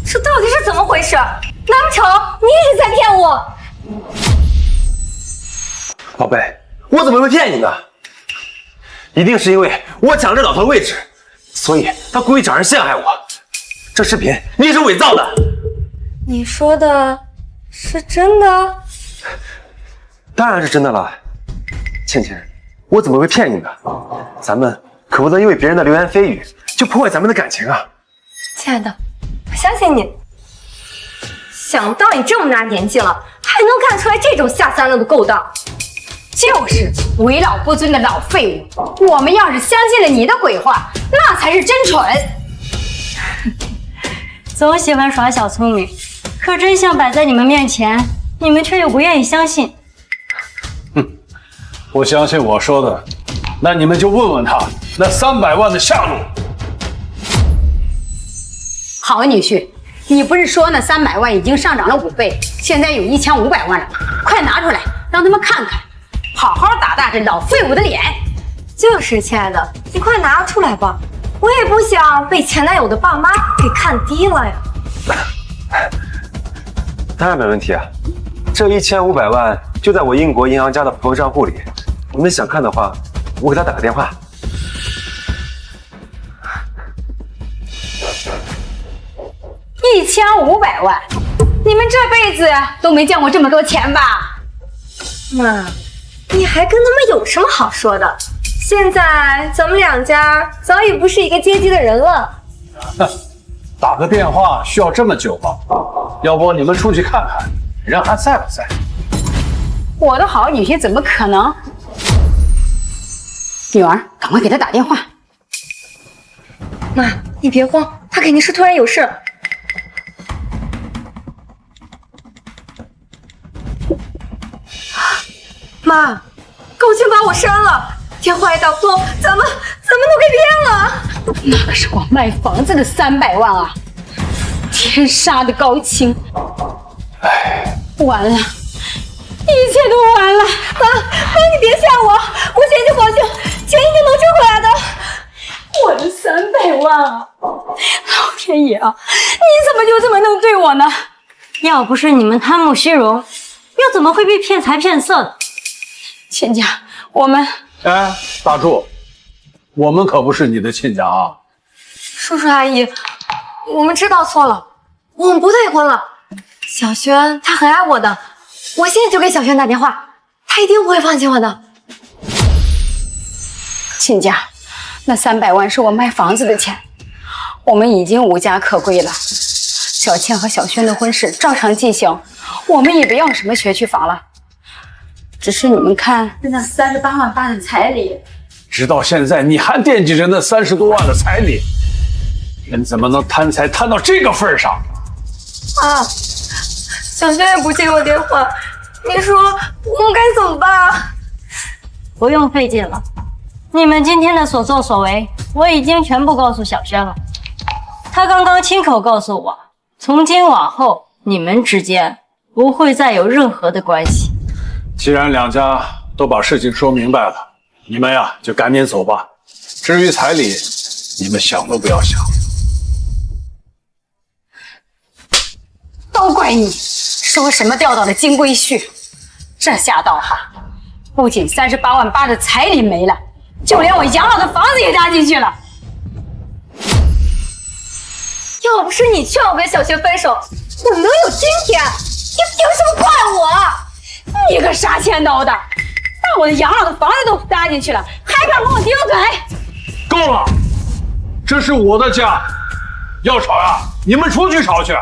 这到底是怎么回事？难不成你一直在骗我？宝贝，我怎么会骗你呢？一定是因为我抢了这老头的位置，所以他故意找人陷害我。这视频你也是伪造的。你说的是真的？当然是真的了。倩倩，我怎么会骗你呢？咱们可不能因为别人的流言蜚语就破坏咱们的感情啊。亲爱的，我相信你。想不到你这么大年纪了，还能干出来这种下三滥的勾当。就是为老不尊的老废物。我们要是相信了你的鬼话，那才是真蠢。总喜欢耍小聪明，可真相摆在你们面前，你们却又不愿意相信。不相信我说的，那你们就问问他那300万的下落。好女婿，你不是说那300万已经上涨了5倍，现在有1500万了，快拿出来让他们看看，好好打打这老废物的脸。就是亲爱的，你快拿出来吧，我也不想被前男友的爸妈给看低了呀。当然没问题啊，这1500万就在我英国银行家的朋友账户里，你们想看的话，我给他打个电话。1500万，你们这辈子都没见过这么多钱吧？妈，你还跟他们有什么好说的？现在咱们两家早已不是一个阶级的人了。打个电话需要这么久吗？要不你们出去看看，人还在不在？我的好女婿怎么可能？女儿，赶快给他打电话。妈，你别慌，他肯定是突然有事。妈，高青把我删了，电话也打不通，咱们都被骗了。那可是我卖房子的300万啊！天杀的高清！哎，完了，一切都完了！妈，你别吓我，我现在就报警，钱一定能追回来的。我的300万啊！老天爷啊，你怎么就这么能对我呢？要不是你们贪慕虚荣，又怎么会被骗财骗色的？亲家，我们……哎，大柱，我们可不是你的亲家啊！叔叔阿姨，我们知道错了，我们不退婚了。小轩他很爱我的，我现在就给小轩打电话，他一定不会放弃我的。亲家，那300万是我卖房子的钱，我们已经无家可归了。小倩和小轩的婚事照常进行，我们也不要什么学区房了。只是你们看那38万8的彩礼，直到现在你还惦记着那30多万的彩礼，人怎么能贪财贪到这个份上？啊，小轩也不接我电话，你说我们该怎么办？不用费劲了，你们今天的所作所为，我已经全部告诉小轩了。他刚刚亲口告诉我，从今往后你们之间不会再有任何的关系。既然两家都把事情说明白了，你们呀就赶紧走吧。至于彩礼，你们想都不要想。都怪你，说什么钓到了金龟婿，这下倒好，不仅38万8的彩礼没了，就连我养老的房子也搭进去了。要不是你劝我跟小轩分手，我能有今天，你凭什么怪我？你个杀千刀的，把我的养老的房子都搭进去了，还敢跟我顶嘴？够了，这是我的家，要吵呀，你们出去吵去。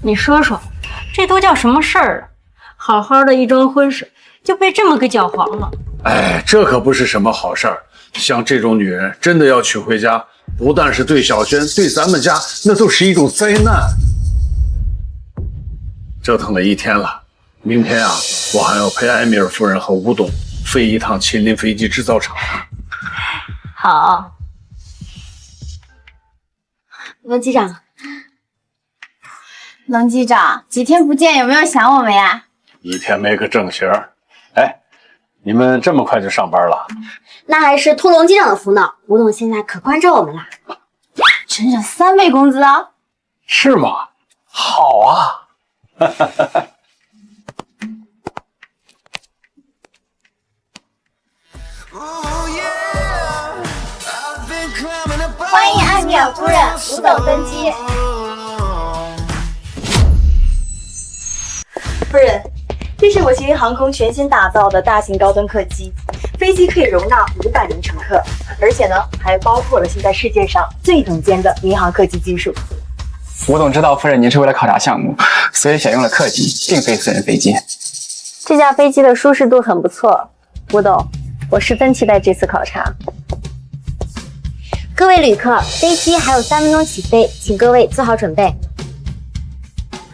你说说，这都叫什么事儿啊？好好的一桩婚事就被这么个搅黄了。哎，这可不是什么好事儿。像这种女人，真的要娶回家，不但是对小轩，对咱们家，那都是一种灾难。折腾了一天了，明天啊，我还要陪埃米尔夫人和吴董飞一趟秦林飞机制造厂。好，龙机长，龙机长，几天不见，有没有想我们呀？一天没个正形儿。哎，你们这么快就上班了？那还是托龙机长的福呢，吴董现在可关照我们了，整整3倍工资哦。是吗？好啊！欢迎艾米尔夫人，吴董登机。夫人，这是我秦林航空全新打造的大型高端客机，飞机可以容纳500名乘客，而且呢，还包括了现在世界上最顶尖的民航客机技术。吴董知道夫人您是为了考察项目，所以选用了客机，并非私人飞机。这架飞机的舒适度很不错，吴董，我十分期待这次考察。各位旅客，飞机还有3分钟起飞，请各位做好准备。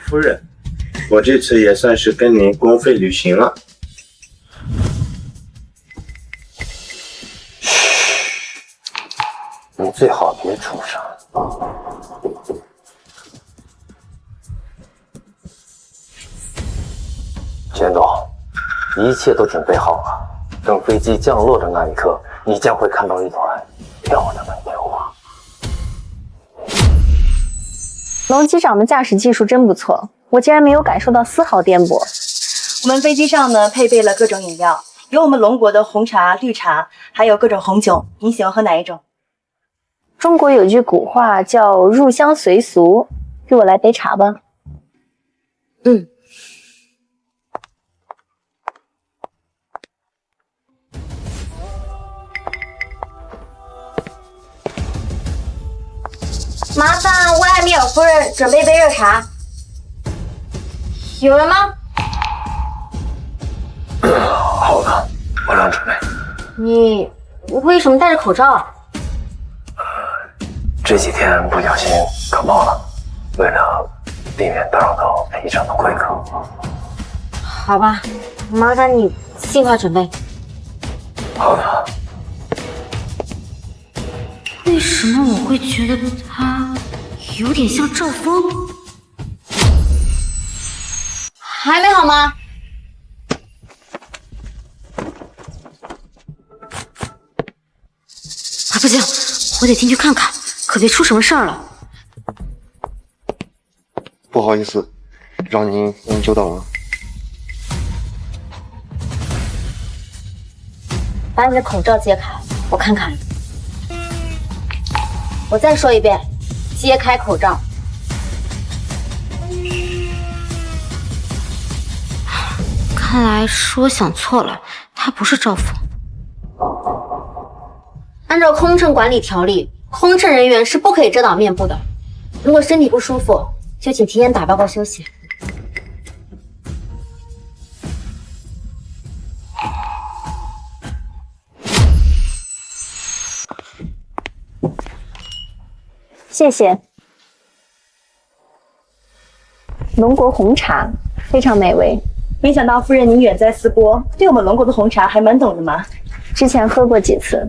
夫人，我这次也算是跟您公费旅行了。你最好别出声。一切都准备好了。等飞机降落的那一刻，你将会看到一团漂亮的烟花。龙机长的驾驶技术真不错，我竟然没有感受到丝毫颠簸。我们飞机上呢配备了各种饮料，有我们龙国的红茶、绿茶，还有各种红酒。你喜欢喝哪一种？中国有句古话叫入乡随俗，给我来杯茶吧。嗯。麻烦乌埃米尔夫人准备杯热茶。有人吗？好的，马上准备。你为什么戴着口罩？这几天不小心感冒了，为了避免打扰到飞机上的贵客。好吧，麻烦你尽快准备。好的。为什么我会觉得他有点像赵峰？还没好吗？啊，不行，我得进去看看，可别出什么事儿了。不好意思，让您久等了。把你的口罩揭开，我看看。我再说一遍，揭开口罩。看来是我想错了，他不是赵峰。按照空乘管理条例，空乘人员是不可以遮挡面部的。如果身体不舒服，就请提前打报告休息。谢谢。龙国红茶非常美味，没想到夫人您远在斯波，对我们龙国的红茶还蛮懂的嘛。之前喝过几次。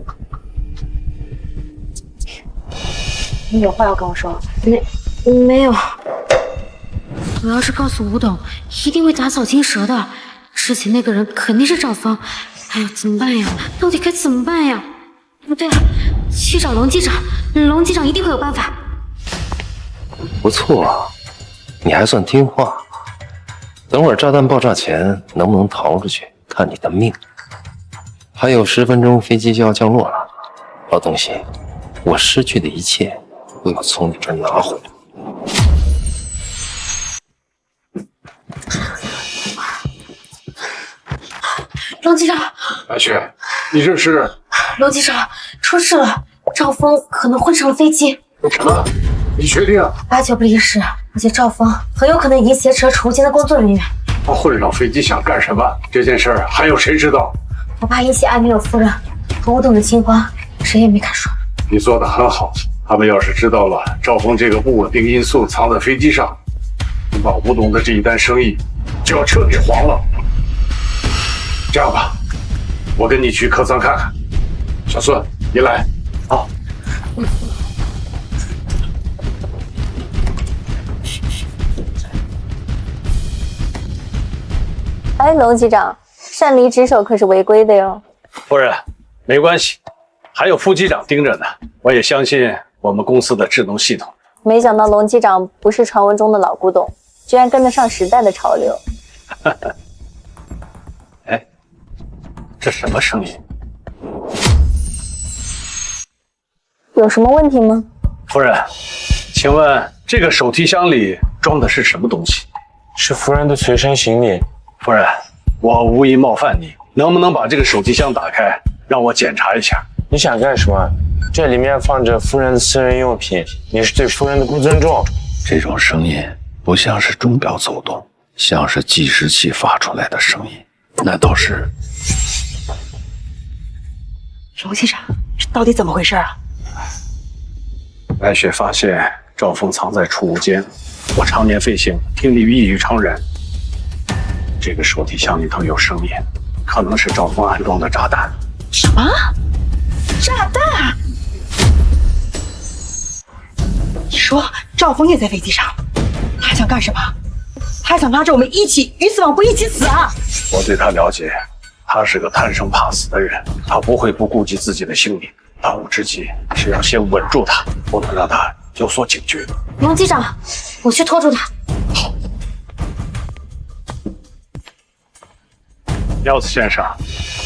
你有话要跟我说？没有。我要是告诉吴董，一定会打草惊蛇的。之前那个人肯定是赵峰。哎呀，怎么办呀？到底该怎么办呀？不对了，去找龙机长，龙机长一定会有办法。不错啊，你还算听话。等会儿炸弹爆炸前能不能逃出去，看你的命。还有10分钟，飞机就要降落了。老东西，我失去的一切都要从你这儿拿回来。龙机长，白雪，你这是？龙机长，出事了，赵峰可能混上了飞机。什么？你确定？8九不离十，而且赵峰很有可能已经挟持了储物间的工作人员。他混上飞机想干什么？这件事儿还有谁知道？我怕引起艾米尔夫人和吴董的惊慌，谁也没敢说。你做得很好，他们要是知道了赵峰这个不稳定因素藏在飞机上，恐怕吴董的这一单生意就要彻底黄了。这样吧，我跟你去客舱看看。小孙，你来。好。哎，龙机长，擅离职守可是违规的哟。夫人，没关系，还有副机长盯着呢。我也相信我们公司的智能系统。没想到龙机长不是传闻中的老古董，居然跟得上时代的潮流。哎，这什么声音？有什么问题吗？夫人，请问这个手提箱里装的是什么东西？是夫人的随身行李。夫人，我无意冒犯你，能不能把这个手提箱打开，让我检查一下？你想干什么？这里面放着夫人的私人用品，你是对夫人的不尊重。这种声音不像是钟表走动，像是计时器发出来的声音。难道是？龙机长，这到底怎么回事啊？白雪发现赵峰藏在储物间，我常年飞行，听力异于常人。这个手提箱里头有声音，可能是赵峰安装的炸弹。什么？炸弹？你说赵峰也在飞机上，他想干什么？还想拉着我们一起鱼死网破，一起死啊！我对他了解，他是个贪生怕死的人，他不会不顾及自己的性命。当务之急是要先稳住他，不能让他有所警觉。龙机长，我去拖住他。好。廖子先生，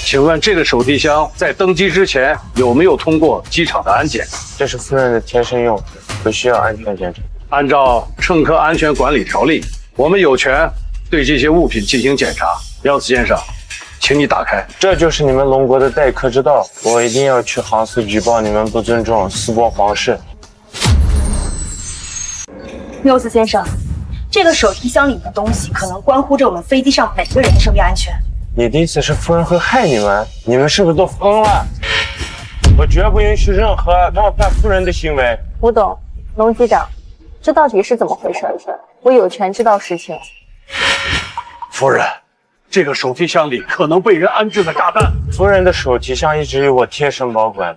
请问这个手提箱在登机之前有没有通过机场的安检？这是夫人的贴身用品，不需要安全检查。按照乘客安全管理条例，我们有权对这些物品进行检查。廖子先生，请你打开。这就是你们龙国的待客之道，我一定要去航司举报你们不尊重四国皇室。缪斯先生，这个手提箱里的东西可能关乎着我们飞机上每个人的生命安全。你的意思是夫人会害你们？你们是不是都疯了？我绝不允许任何冒犯夫人的行为。吴董，龙机长，这到底是怎么回事？我有权知道实情。夫人，这个手提箱里可能被人安置了炸弹。夫人的手提箱一直由我贴身保管，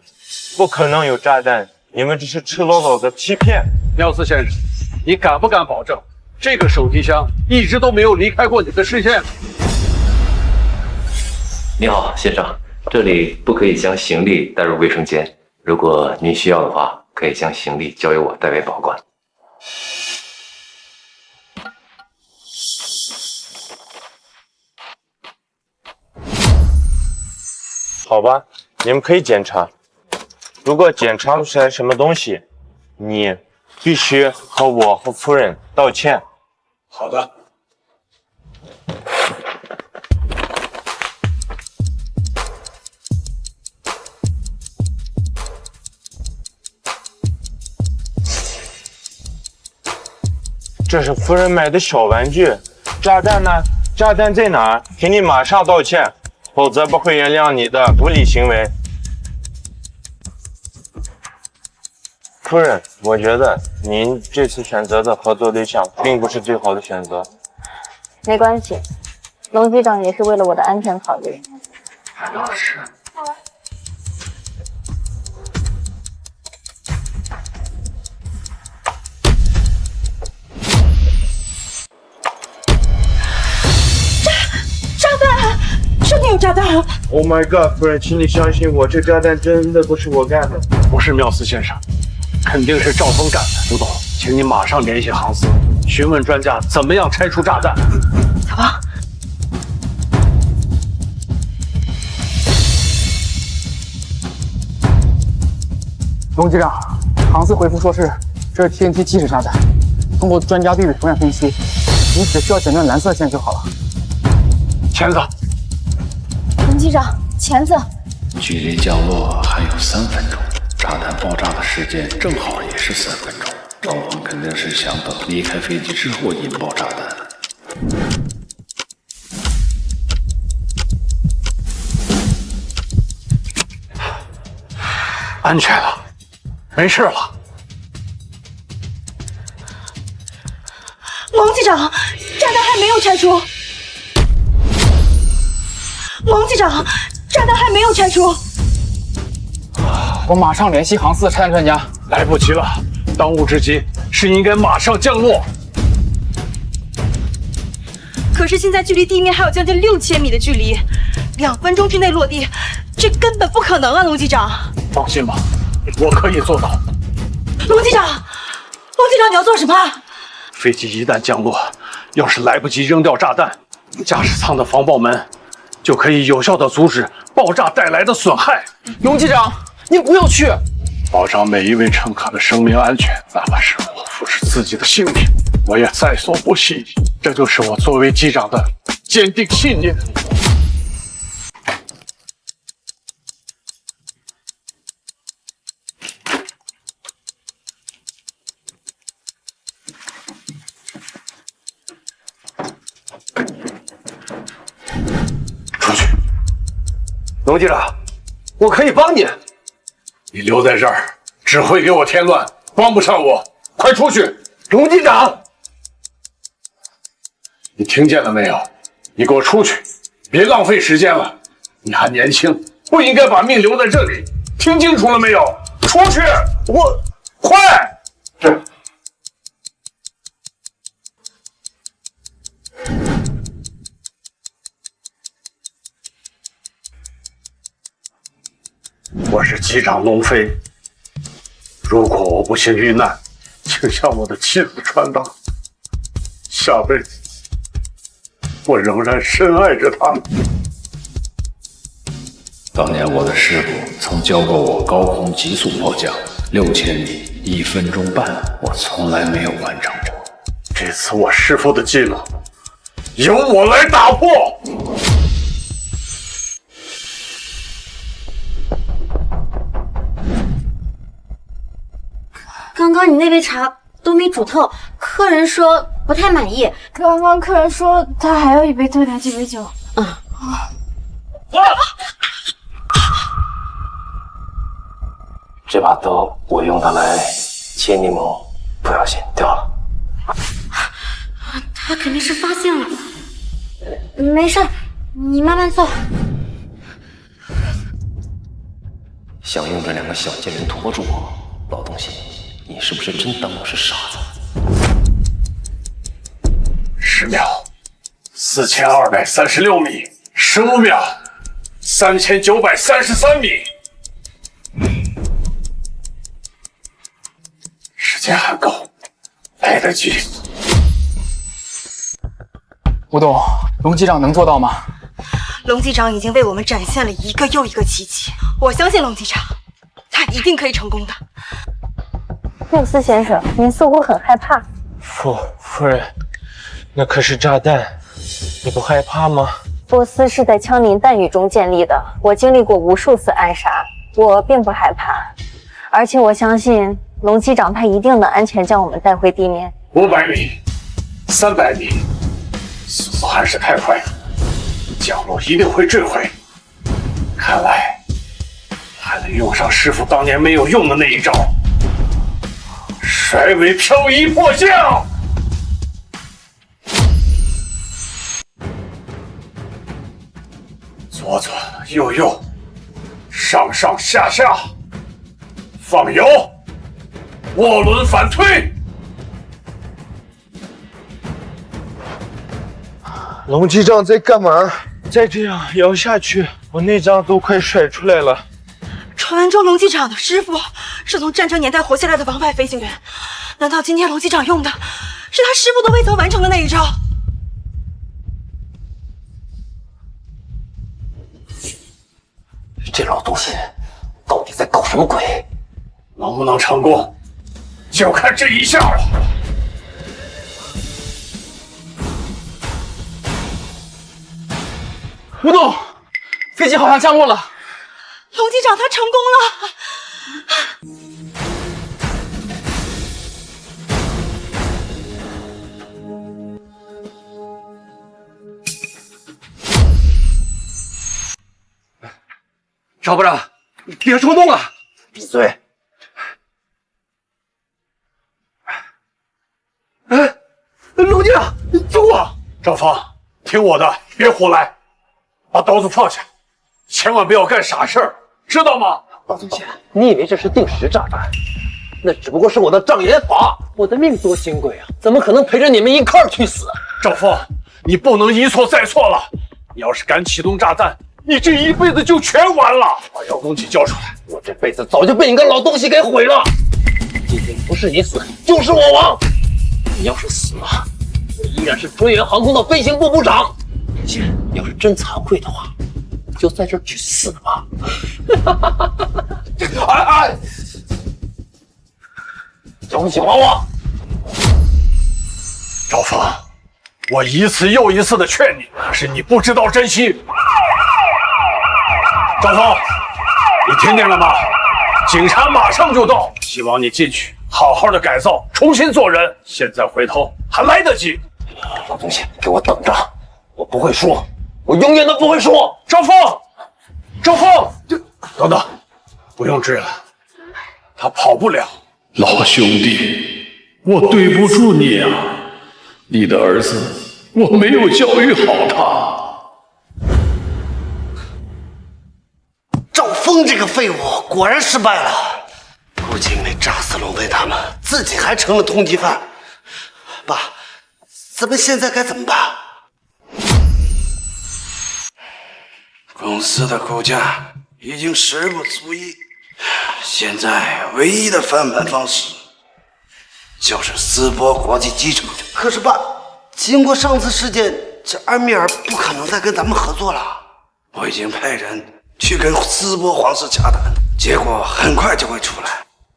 不可能有炸弹。你们只是赤裸裸的欺骗。廖斯先生，你敢不敢保证这个手提箱一直都没有离开过你的视线？你好，先生，这里不可以将行李带入卫生间。如果您需要的话，可以将行李交由我代为保管。好吧，你们可以检查。如果检查不出来什么东西，你必须和我和夫人道歉。好的。这是夫人买的小玩具，炸弹呢？炸弹在哪儿？请你马上道歉，否则不会原谅你的无理行为。夫人，我觉得您这次选择的合作对象并不是最好的选择。没关系，龙机长也是为了我的安全考虑。老师。有炸弹 ！Oh my god， 夫人，请你相信我，这炸弹真的不是我干的。不是缪斯先生，肯定是赵峰干的。吴董，请你马上联系航司，询问专家怎么样拆除炸弹。小王，龙机长，航司回复说是这是 TNT 基质炸弹，通过专家对比图样分析，你只需要诊断蓝色线就好了。钳子。龙机长，钳子。距离降落还有3分钟，炸弹爆炸的时间正好也是3分钟。赵峰肯定是想等离开飞机之后引爆炸弹。安全了，没事了。王机长，炸弹还没有拆除。王机长，炸弹还没有拆除。我马上联系航司的拆弹专家。来不及了，当务之急是应该马上降落。可是现在距离地面还有将近6000米的距离，2分钟之内落地，这根本不可能啊！龙机长，放心吧，我可以做到。龙机长，你要做什么？飞机一旦降落，要是来不及扔掉炸弹，驾驶舱的防爆门就可以有效地阻止爆炸带来的损害。龙机长，您不要去！保障每一位乘客的生命安全，哪怕是我付出自己的性命，我也在所不惜。这就是我作为机长的坚定信念。出去，龙机长，我可以帮你。你留在这儿只会给我添乱，帮不上我。快出去！龙机长，你听见了没有？你给我出去，别浪费时间了。你还年轻，不应该把命留在这里。听清楚了没有？出去！我快！是。我是机长龙飞。如果我不幸遇难，请向我的妻子传达，下辈子我仍然深爱着她。当年我的师傅曾教过我高空急速迫降6000米1分钟半，我从来没有完成过。这次我师傅的记录由我来打破。刚刚你那杯茶都没煮透，客人说不太满意。刚刚客人说他还要一杯特调鸡尾酒。这把刀我用它来切柠檬，不小心掉了。他肯定是发现了。没事，你慢慢做。想用这2个小贱人拖住我，老东西，你是不是真当我是傻子？10秒，4236米；15秒，3933米。时间还够，来得及。吴董，龙机长能做到吗？龙机长已经为我们展现了一个又一个奇迹，我相信龙机长，他一定可以成功的。缪斯先生，您似乎很害怕。夫人，那可是炸弹，你不害怕吗？波斯是在枪林弹雨中建立的，我经历过无数次暗杀，我并不害怕，而且我相信龙机长他一定能安全将我们带回地面。500米，300米，速度还是太快了，降落一定会坠毁。看来还得用上师傅当年没有用的那一招——甩尾漂移迫降。左左右右，上上下下，放油，涡轮反推。龙机长在干嘛？再这样摇下去，我内脏都快甩出来了。传闻中龙机长的师傅是从战争年代活下来的王牌飞行员，难道今天龙机长用的是他师傅都未曾完成的那一招？这老东西到底在搞什么鬼？能不能成功，就看这一下了。吴董，飞机好像降落了。龙机长他成功了。赵部长，别冲动了。闭嘴！哎，龙机长，救我！赵峰，听我的，别胡来，把刀子放下，千万不要干傻事儿，知道吗？老东西，你以为这是定时炸弹？那只不过是我的障眼法。我的命多金贵啊，怎么可能陪着你们一块儿去死？赵峰，你不能一错再错了。你要是敢启动炸弹，你这一辈子就全完了。把遥控器交出来！我这辈子早就被你个老东西给毁了。今天不是你死，就是我亡。你要是死了，我依然是春源航空的飞行部部长。你要是真惭愧的话，就在这儿去死吧！哎！东西还我！赵峰，我一次又一次的劝你，可是你不知道珍惜。赵峰，你听见了吗？警察马上就到，希望你进去好好的改造，重新做人。现在回头还来得及。老东西，给我等着！我不会说，我永远都不会说。赵峰，赵峰，等等，不用追了，他跑不了。老兄弟，我对不住你啊！你的儿子，我没有教育好他。赵峰这个废物果然失败了，不仅没炸死龙飞他们，自己还成了通缉犯。爸，咱们现在该怎么办？公司的股价已经时不足矣。现在唯一的翻盘方式就是斯波国际机场。可是爸，经过上次事件，这埃米尔不可能再跟咱们合作了。我已经派人去跟斯波皇室洽谈，结果很快就会出来。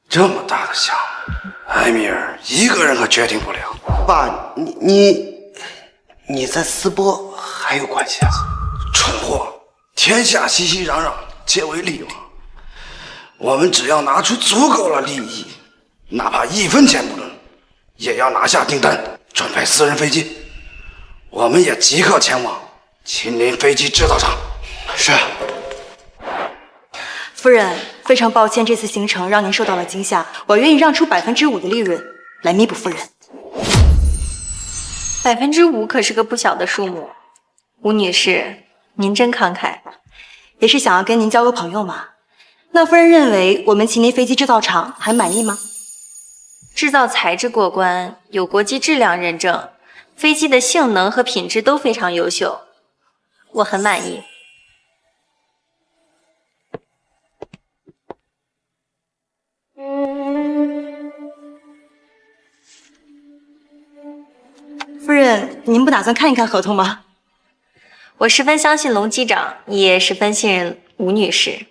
这么大的项目，埃米尔一个人可决定不了。爸，你在斯波还有关系啊？蠢货，天下熙熙攘攘，皆为利往。我们只要拿出足够的利益，哪怕1分钱不挣，也要拿下订单，准备私人飞机。我们也即刻前往秦林飞机制造厂。是。夫人，非常抱歉这次行程让您受到了惊吓，我愿意让出5%的利润来弥补夫人。5%可是个不小的数目，吴女士，您真慷慨。也是想要跟您交个朋友嘛。那夫人认为我们秦林飞机制造厂还满意吗？制造材质过关，有国际质量认证，飞机的性能和品质都非常优秀，我很满意。夫人，您不打算看一看合同吗？我十分相信龙机长，也十分信任吴女士。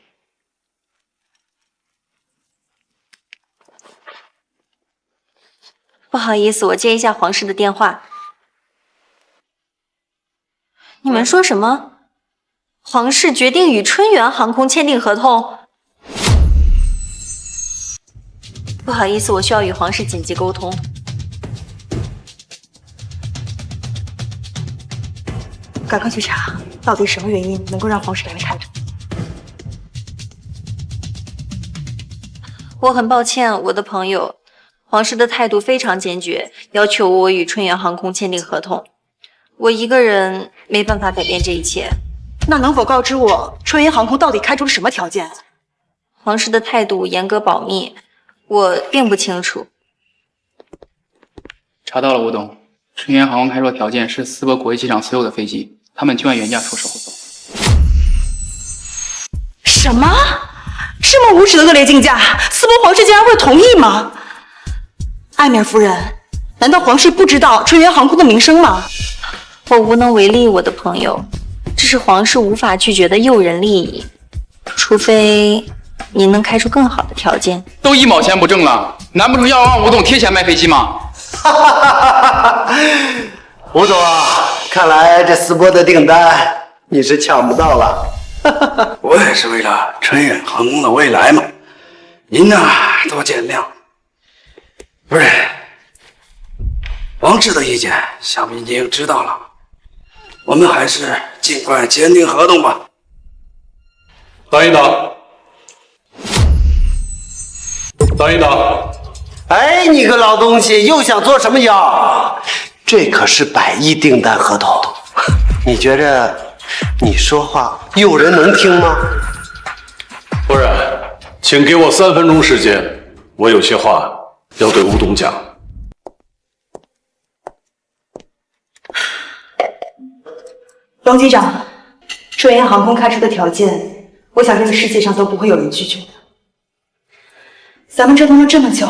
不好意思，我接一下皇室的电话。你们说什么？皇室决定与春源航空签订合同？不好意思，我需要与皇室紧急沟通。赶快去查，到底什么原因能够让皇室来看着？我很抱歉，我的朋友，皇室的态度非常坚决，要求我与春源航空签订合同。我一个人没办法改变这一切。那能否告知我，春源航空到底开出了什么条件？皇室的态度严格保密，我并不清楚。查到了，吴董，春源航空开出的条件是斯波国际机场所有的飞机，他们就按原价出售后走。什么？这么无耻的恶劣竞价，斯波皇室竟然会同意吗？艾米尔夫人，难道皇室不知道春源航空的名声吗？我无能为力，我的朋友，这是皇室无法拒绝的诱人利益，除非您能开出更好的条件。都1毛钱不挣了，难不成要让吴董贴钱卖飞机吗？吴总啊，看来这斯波的订单你是抢不到了。我也是为了春远航空的未来嘛，您呐多见谅。不是，王志的意见，想必你已经知道了。我们还是尽快签订合同吧。等一等，等一等。哎，你个老东西，又想做什么妖？这可是100亿订单合同，你觉着你说话有人能听吗？夫人，请给我3分钟时间，我有些话要对吴董讲。龙机长，春源航空开出的条件，我想这个世界上都不会有人拒绝的。咱们折腾了这么久，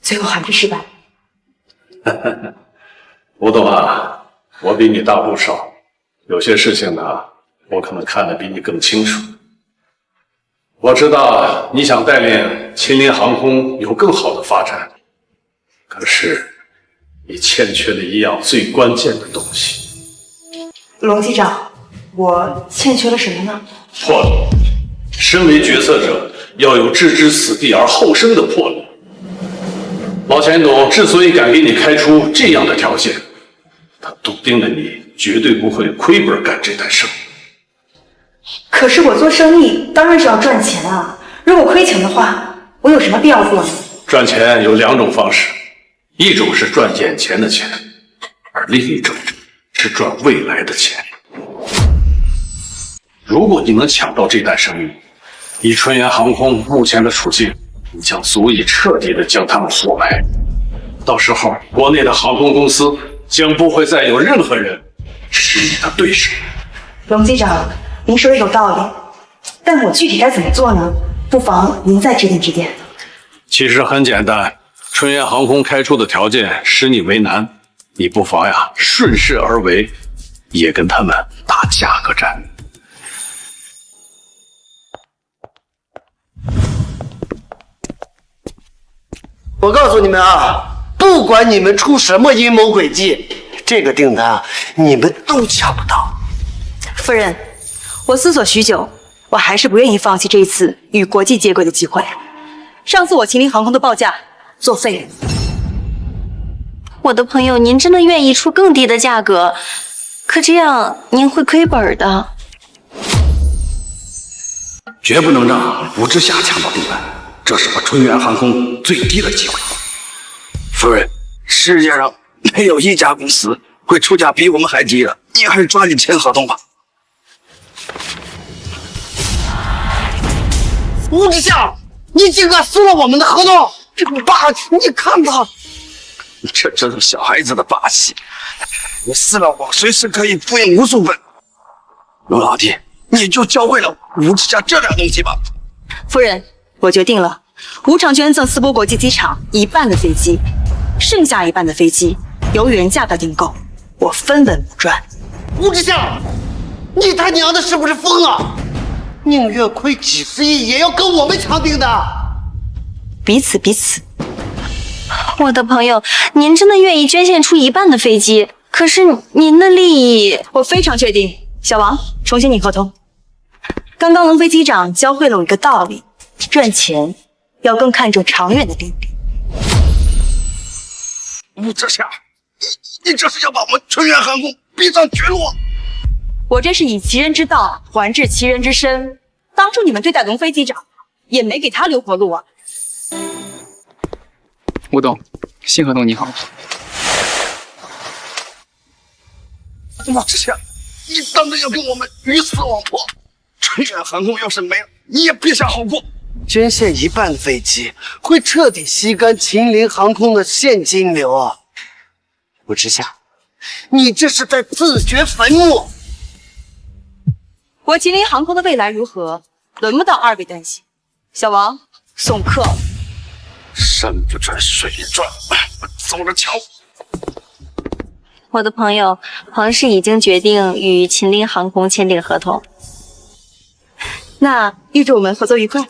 最后还是失败。吴董啊，我比你大不少，有些事情呢，我可能看得比你更清楚。我知道你想带领秦林航空有更好的发展，可是你欠缺了一样最关键的东西。龙机长，我欠缺了什么呢？魄力。身为决策者，要有置之死地而后生的魄力。老钱董之所以敢给你开出这样的条件，他笃定了你绝对不会亏本干这单生意。可是我做生意当然是要赚钱啊！如果亏钱的话，我有什么必要做呢？赚钱有2种方式，一种是赚眼前的钱，而另一种是赚未来的钱。如果你能抢到这单生意，以春源航空目前的处境，你将足以彻底的将他们活埋。到时候，国内的航空公司将不会再有任何人是你的对手。龙机长，您说的有道理，但我具体该怎么做呢？不妨您再指点指点。其实很简单，春燕航空开出的条件使你为难，你不妨呀顺势而为，也跟他们打价格战。我告诉你们啊，不管你们出什么阴谋诡计，这个订单啊，你们都抢不到。夫人，我思索许久，我还是不愿意放弃这一次与国际接轨的机会。上次我秦林航空的报价作废了。我的朋友，您真的愿意出更低的价格？可这样您会亏本的。绝不能让吴之夏抢到订单，这是我春源航空最低的机会。夫人，世界上没有一家公司会出价比我们还低的，你还是抓紧签合同吧。吴之夏，你竟敢撕了我们的合同，这个霸气！你看他，这真是小孩子的把戏。你撕了我，随时可以复印无数份。龙老弟，你就教会了吴之夏这点东西吧。夫人，我决定了，无偿捐赠淄博国际机场一半的飞机，剩下一半的飞机由原价的订购，我分文不赚。吴之夏，你他娘的是不是疯了？宁愿亏几十亿，也要跟我们抢订单。彼此彼此。我的朋友，您真的愿意捐献出一半的飞机？可是您的利益，我非常确定。小王，重新拟合同。刚刚龙飞机长教会了我一个道理：赚钱要更看重长远的利益。吴之夏，你这是要把我们春源航空逼上绝路！我这是以其人之道还治其人之身。当初你们对待龙飞机长，也没给他留活路啊。吴董，新合同拟好了。吴之夏，你当真要跟我们鱼死网破？春源航空要是没了，你也别想好过。捐献一半的飞机，会彻底吸干秦林航空的现金流啊！吴之夏，你这是在自掘坟墓。我秦林航空的未来如何，轮不到二位担心。小王，送客。山不转水转，我走着瞧。我的朋友，黄氏已经决定与秦林航空签订合同。那预祝我们合作愉快。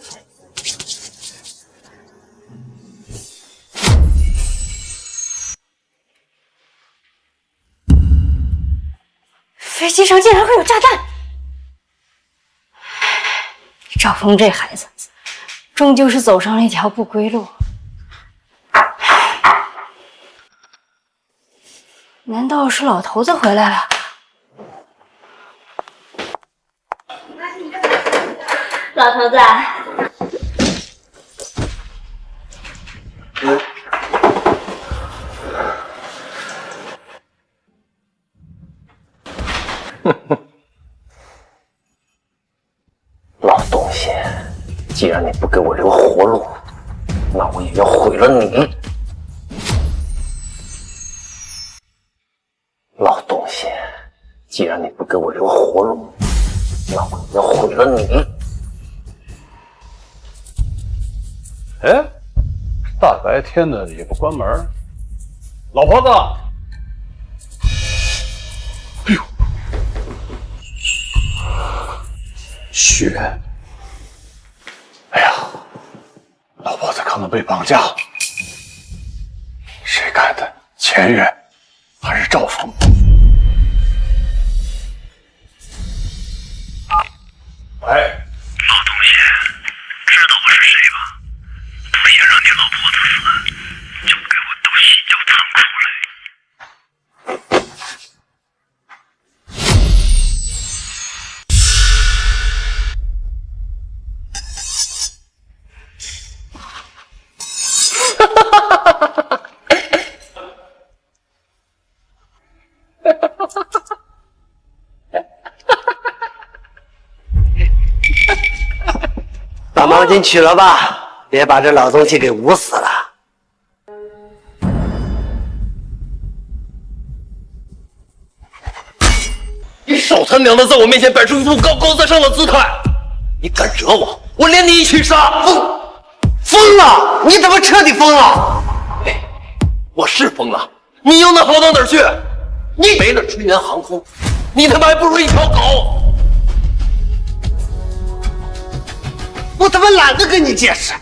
飞机上竟然会有炸弹！赵峰这孩子，终究是走上了一条不归路。难道是老头子回来了？老头子，老东西，既然你不给我留活路，那我也要毁了你。老东西，既然你不给我留活路，那我也要毁了你。哎，大白天的也不关门，老婆子。哎呦，血！哎呀，老婆子可能被绑架了，谁干的？钱源还是赵峰？喂，老东西，知道我是谁吧？不想让你老婆子死，就给我到西郊仓库来。把毛巾取了吧，别把这老东西给捂死了。你少他娘的在我面前摆出一副高高在上的姿态！你敢惹我，我连你一起杀！疯了！你怎么彻底疯了？哎，我是疯了，你又能好到哪儿去？你没了春源航空，你他妈还不如一条狗！我他妈懒得跟你解释。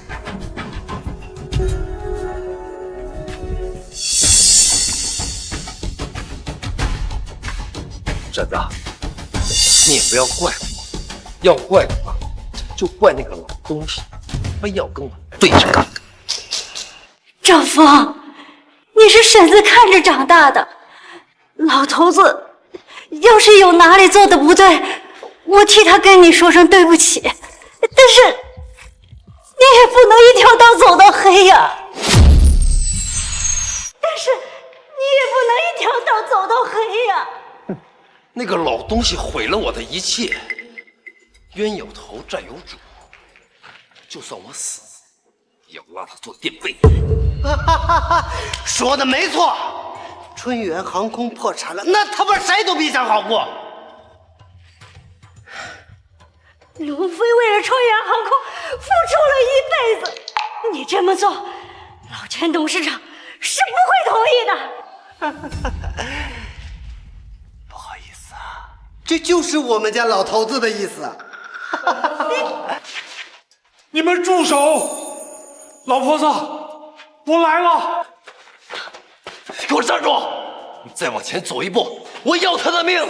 婶子，你也不要怪我，要怪的话，就怪那个老东西，非要跟我对着干。赵峰，你是婶子看着长大的，老头子要是有哪里做的不对，我替他跟你说声对不起。但是你也不能一条道走到黑呀。但是你也不能一条道走到黑呀。那个老东西毁了我的一切，冤有头债有主，就算我死，也要拉他做垫背。说的没错，春源航空破产了，那他妈谁都别想好过。龙飞为了春源航空付出了一辈子，你这么做，老钱董事长是不会同意的。这就是我们家老头子的意思。你们住手！老婆子，我来了！给我站住！你再往前走一步，我要他的命！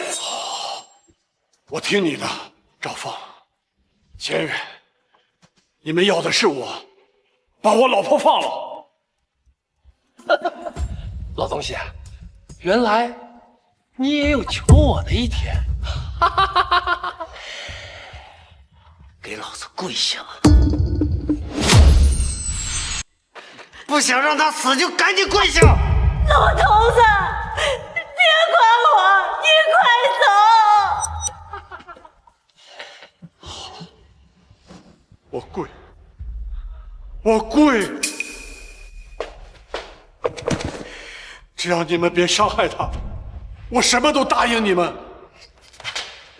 我听你的，赵峰、钱远，你们要的是我，把我老婆放了。老东西，原来你也有求我的一天。给老子跪下！不想让他死就赶紧跪下！老头子，别管我，你快走！我跪，我跪！只要你们别伤害他，我什么都答应你们。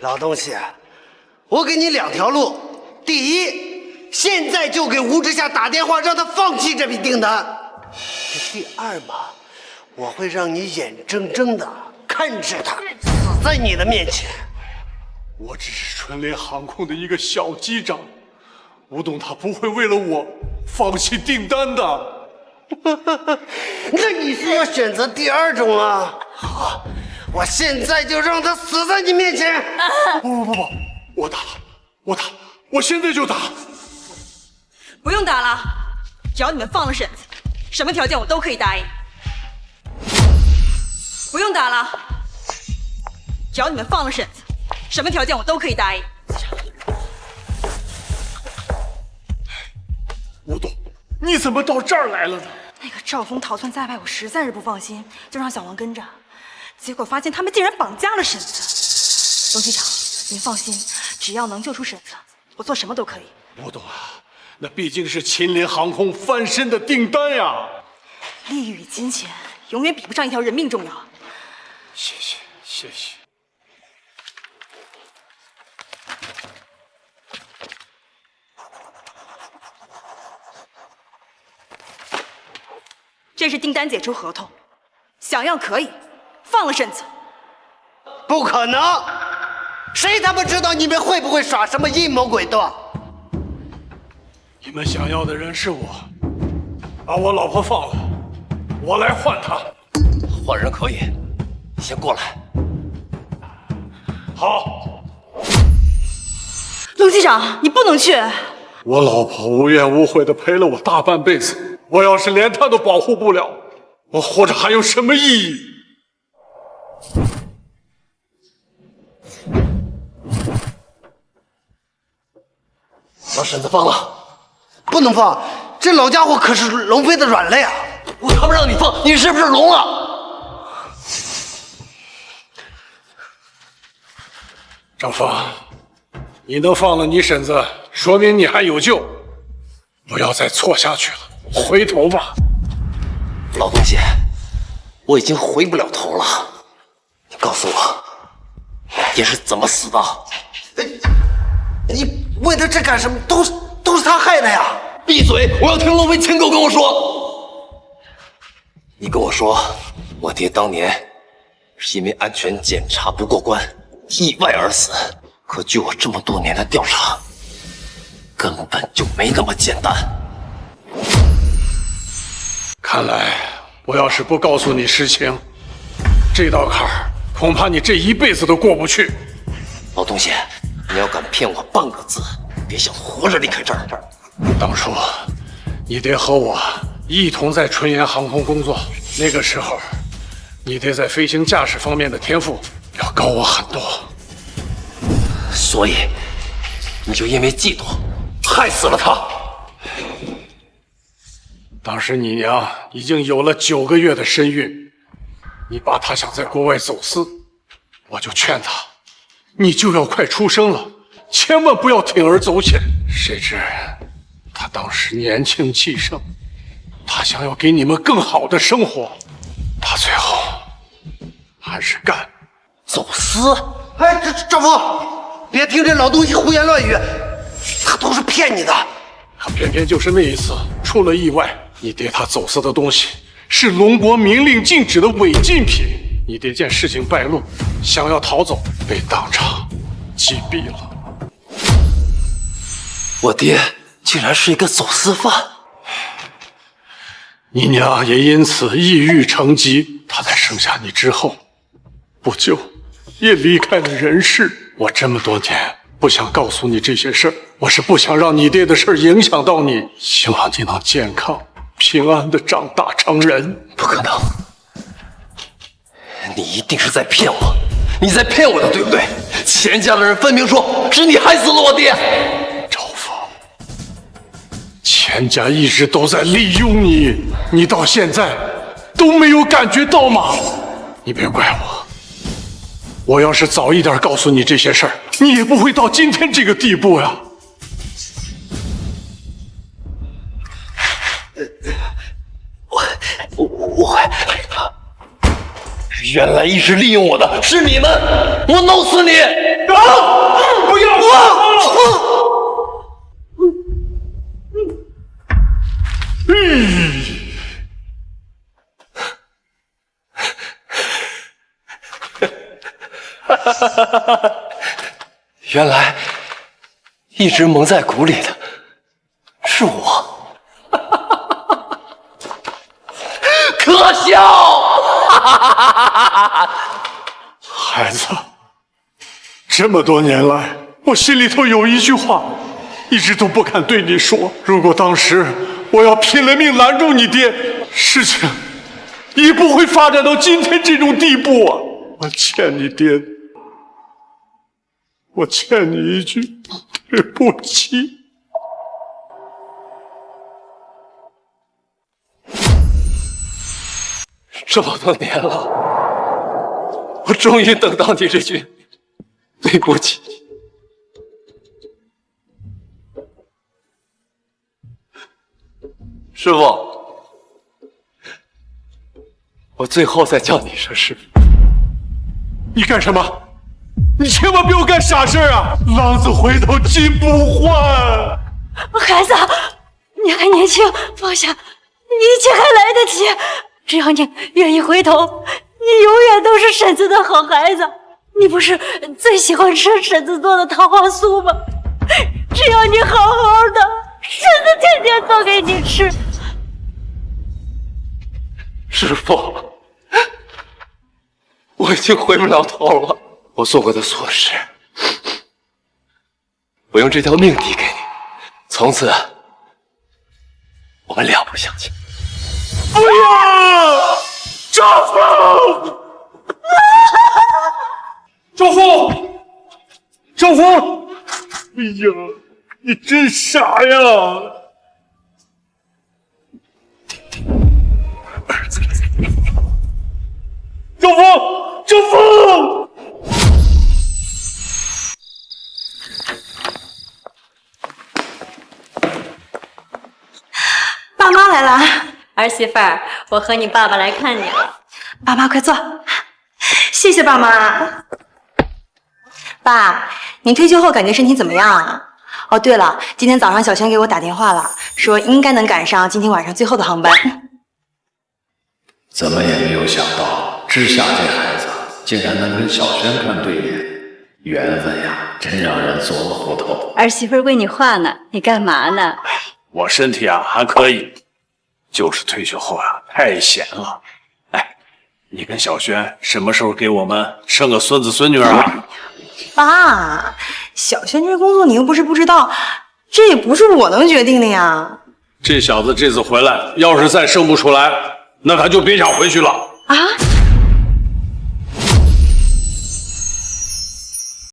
老东西，我给你两条路：第一，现在就给吴之夏打电话，让他放弃这笔订单；第二嘛，我会让你眼睁睁的看着他死在你的面前。我只是春联航空的一个小机长，吴董他不会为了我放弃订单的。那你是要选择第二种啊？好，我现在就让他死在你面前！不，我打，我现在就打！不用打了，只要你们放了婶子，什么条件我都可以答应。不用打了，只要你们放了婶子，什么条件我都可以答应。吴董，你怎么到这儿来了呢？那个赵峰逃窜在外，我实在是不放心，就让小王跟着。结果发现他们竟然绑架了婶子。董机长，您放心，只要能救出婶子，我做什么都可以。吴董啊，那毕竟是秦联航空翻身的订单呀！利益与金钱永远比不上一条人命重要。谢谢。这是订单解除合同，想要可以，放了婶子。不可能！谁他妈知道你们会不会耍什么阴谋诡计？你们想要的人是我，把我老婆放了，我来换她。换人可以，你先过来。好。陆机长，你不能去。我老婆无怨无悔的陪了我大半辈子，我要是连她都保护不了，我活着还有什么意义？把婶子放了。不能放，这老家伙可是龙飞的软肋啊！我他妈让你放，你是不是聋了？张峰，你能放了你婶子，说明你还有救，不要再错下去了，回头吧。老东西，我已经回不了头了，你告诉我，你是怎么死的？你为了这干什么？都是他害的呀！闭嘴！我要听龙飞亲口跟我说。你跟我说，我爹当年是因为安全检查不过关，意外而死。可据我这么多年的调查，根本就没那么简单。看来我要是不告诉你实情，这道坎儿恐怕你这一辈子都过不去。老东西，你要敢骗我半个字，别想活着离开这儿。当初你爹和我一同在春岩航空工作，那个时候你爹在飞行驾驶方面的天赋要高我很多，所以你就因为嫉妒害死了他。当时你娘已经有了9个月的身孕，你爸他想在国外走私，我就劝他，你就要快出生了，千万不要铤而走险。谁知他当时年轻气盛，他想要给你们更好的生活，他最后还是干走私。哎，丈夫，别听这老东西胡言乱语，他都是骗你的。可偏偏就是那一次出了意外，你爹他走私的东西是龙国明令禁止的违禁品，你爹见事情败露，想要逃走，被当场击毙了。我爹竟然是一个走私犯，你娘也因此抑郁成疾，她在生下你之后不久也离开了人世。我这么多年不想告诉你这些事儿，我是不想让你爹的事儿影响到你，希望你能健康平安的长大成人。不可能，你一定是在骗我，你在骗我的，对不对？钱家的人分明说是你害死了我爹。赵峰，钱家一直都在利用你，你到现在都没有感觉到吗？你别怪我，我要是早一点告诉你这些事儿，你也不会到今天这个地步呀。我原来一直利用我的是你们，我弄死你！不要！原来一直蒙在鼓里的是我。可笑！孩子，这么多年来，我心里头有一句话，一直都不敢对你说。如果当时我要拼了命拦住你爹，事情也不会发展到今天这种地步啊！我欠你爹，我欠你一句对不起。这么多年了，我终于等到你这句对不起。师傅，我最后再叫你一声师傅。你干什么？你千万不要干傻事啊！浪子回头金不换。孩子，你还年轻，放下，一切还来得及。只要你愿意回头，你永远都是婶子的好孩子。你不是最喜欢吃婶子做的桃花酥吗？只要你好好的，婶子天天做给你吃。师傅，我已经回不了头了。我做过的所有事，我用这条命抵给你，从此我们两不相欠。不要！赵峰！赵峰！赵峰！哎呀，你真傻呀！儿子，赵峰！赵峰！爸妈来了。儿媳妇儿，我和你爸爸来看你了。爸妈快坐，谢谢爸妈。爸，您退休后感觉身体怎么样啊？哦，对了，今天早上小轩给我打电话了，说应该能赶上今天晚上最后的航班。怎么也没有想到，志夏这孩子竟然能跟小轩看对眼，缘分呀，真让人琢磨不透。儿媳妇为你话呢，你干嘛呢？我身体啊还可以，就是退休后啊太闲了。哎，你跟小轩什么时候给我们生个孙子孙女啊？爸，小轩这工作你又不是不知道，这也不是我能决定的呀。这小子这次回来，要是再生不出来，那他就别想回去了。啊？